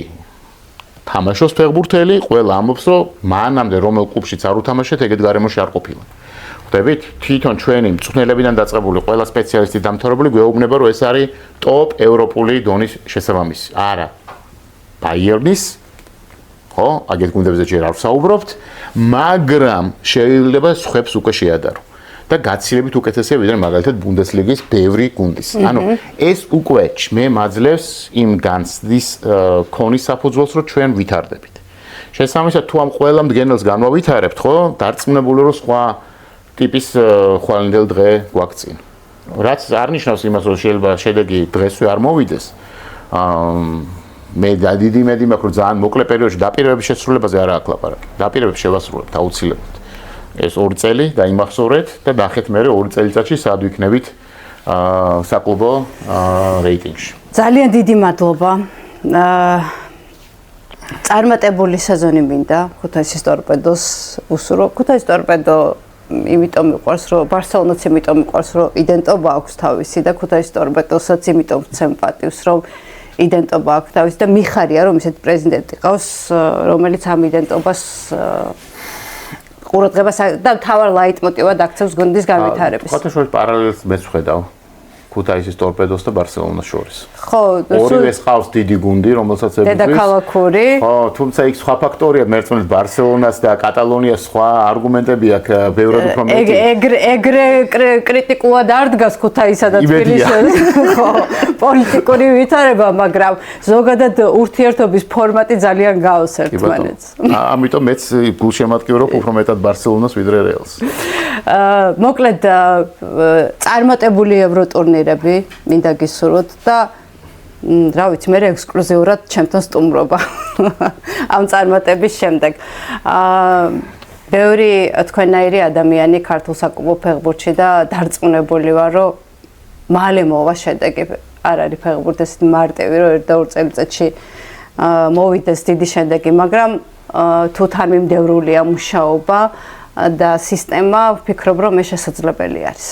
თამაშობს ფეხბურთელი, ყველა ამბობს, რომ მანამდე რომელ კლუბშიც არ უთამაშეთ, ეგეთ გარემოში არ ყოფილა. ხვდებით, თვითონ ჩვენი მწვრთნელებიდან დაწყებული ყველა სპეციალისტი დამთავრებული გვეუბნება, რომ ეს არის ტოპ ევროპული დონის შესაბამისი. არა. ბაიერნის, ხო, აგეთ გუნდებზე ჯერ არ ვსაუბრობთ, მაგრამ შეიძლება სხვებს უკვე შეადარო. და გაცილებით უკეთესია ვიდრე მაგალითად ბუნდესლიგის ბევრი გუნდის. ანუ ეს უკვე მე მაძლევს იმ განცდის ქონის საფუძველს, რომ ჩვენ ვითარდებით. შესაბამისად, თუ ამ ყველა მდგენელს განვავითარებთ, ხო, დარწმუნებული რომ სხვა ტიპის ხვალინდელ დღე გვაქვს წინ. რაც არ ნიშნავს იმას, რომ შეიძლება შედეგი დღესვე არ მოვიდეს. მე დიდი იმედი მაქვს, რომ ძალიან მოკლე პერიოდში დაპირებების შესრულებაზე არ აქვს ლაპარაკი. დაპირებებს შევასრულებთ აუცილებლად. ეს 2 წელი დაიმახსოვრეთ და ნახეთ მე 2 წელიწადში სად ვიქნებით საკლუბო რეიტინგში. ძალიან დიდი მადლობა. წარმატებული სეზონი მინდა ქუთაისის ტორპედოს უსურო. ქუთაისის ტორპედო იმიტომ მიყვარს, რომ ბარსელონაც იმიტომ მიყვარს, რომ იდენტობა აქვს თავისი და ქუთაისის ტორპედოსაც იმიტომ სიმპათიებს, რომ იდენტობა აქვს თავისი და მიხარია, რომ ისეთ პრეზიდენტი ყავს, რომელიც ამ იდენტობას ყურადღებას და თავარ ლაიტმოტივად აქცევს გუნდის განვითარების. ხოთა შორის პარალელს მეც ვხედავ ქუთაისის ტორპედოს და ბარსელონას შორის. ხო, ორივეს ყავს დიდი გუნდი, რომელსაც ებრძვის. დედაქალაქური. ხო, თუმცა იქ სხვა ფაქტორია, მერწმუნეთ ბარსელონას და კატალონიას სხვა არგუმენტები აქვს, ბევრად უფრო მეტი. ეგრე კრიტიკულად არ დგას ქუთაისა და თბილისის. ხო, პოლიტიკური ვითარება, მაგრამ ზოგადად ურთიერთობის ფორმატი ძალიან გავს ერთმანეთს. ამიტომ მეც გულშემატკივრობ უფრო მეტად ბარსელონას ვიდრე რეალს. მოკლედ წარმატებული ევროტურნირები მინდა გისურვოთ და რა ვიცი, მე ექსკლუზიურად ჩემთან სტუმრობა ამ წარმატების შემდეგ. ბევრი თქვენაირი ადამიანი ქართულ საკლუბო ფეხბურთში და დარწმუნებული ვარ, რომ მალე მოვა შედეგი. არ არის ფეხბურთი ესეთი მარტივი, რომ 1-2 წელიწადში მოვიდეს დიდი შედეგი, მაგრამ თუ თანმიმდევრულია მუშაობა და სისტემა, ვფიქრობ, რომ ეს შესაძლებელი არის.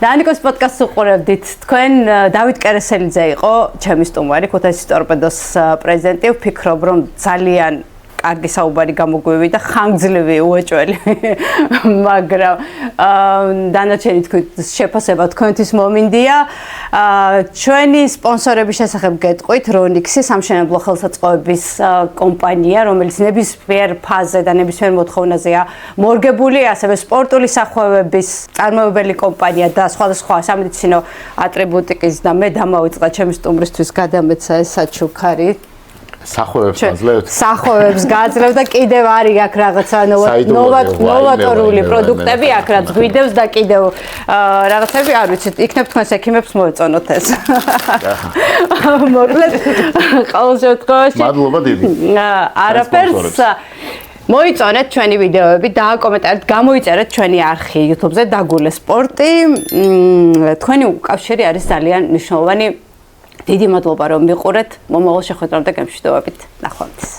დანიკოს პოდკასტს უყურებდით. თქვენ დავით კერესელიძე იყო ჩემი სტუმარი, ქუთაისის ტორპედოს პრეზიდენტი. ვფიქრობ, რომ ძალიან კარგი საუბარი გამოგვივიდა, ხანგრძლივი, უეჭველი, მაგრამ დანარჩენი შეფასება თქვენთვის მომინდია. ჩვენი სპონსორების შესახებ გეტყვით, რონიქსი სამშენებლო ხელსაწყოების კომპანია, რომელიც ნებისმიერ ფაზზე და ნებისმიერ მოთხოვნაზეა მორგებული, ასევე სპორტული სახუებების წარმოებელი კომპანია და სხვადასხვა სამედიცინო ატრიბუტიკის და მე დამავიწყდა ჩემი სტუმრისთვის გადამეცა ეს საჩუქარი. სახუებებს გაძლევ და კიდევ არის აქ რაღაცა ნოვატორული პროდუქტები აქ რაც გვიდევს და კიდევ რაღაცები არ ვიცით, იქნებ თქვენს ექიმებს მოეწონოთ ეს. მოკლედ ყოველ შემთხვევაში მადლობა დიდი. არაფერს მოიწონეთ ჩვენი ვიდეოები, დააკომენტარეთ, გამოიწერეთ ჩვენი არხი YouTube-ზე დაგულე სპორტი. თქვენი უკავშირი არის ძალიან მნიშვნელოვანი. დიდი მადლობა რომ მიყურეთ. მომავალ შეხვედრამდე გემშვიდობებით. ნახვამდის.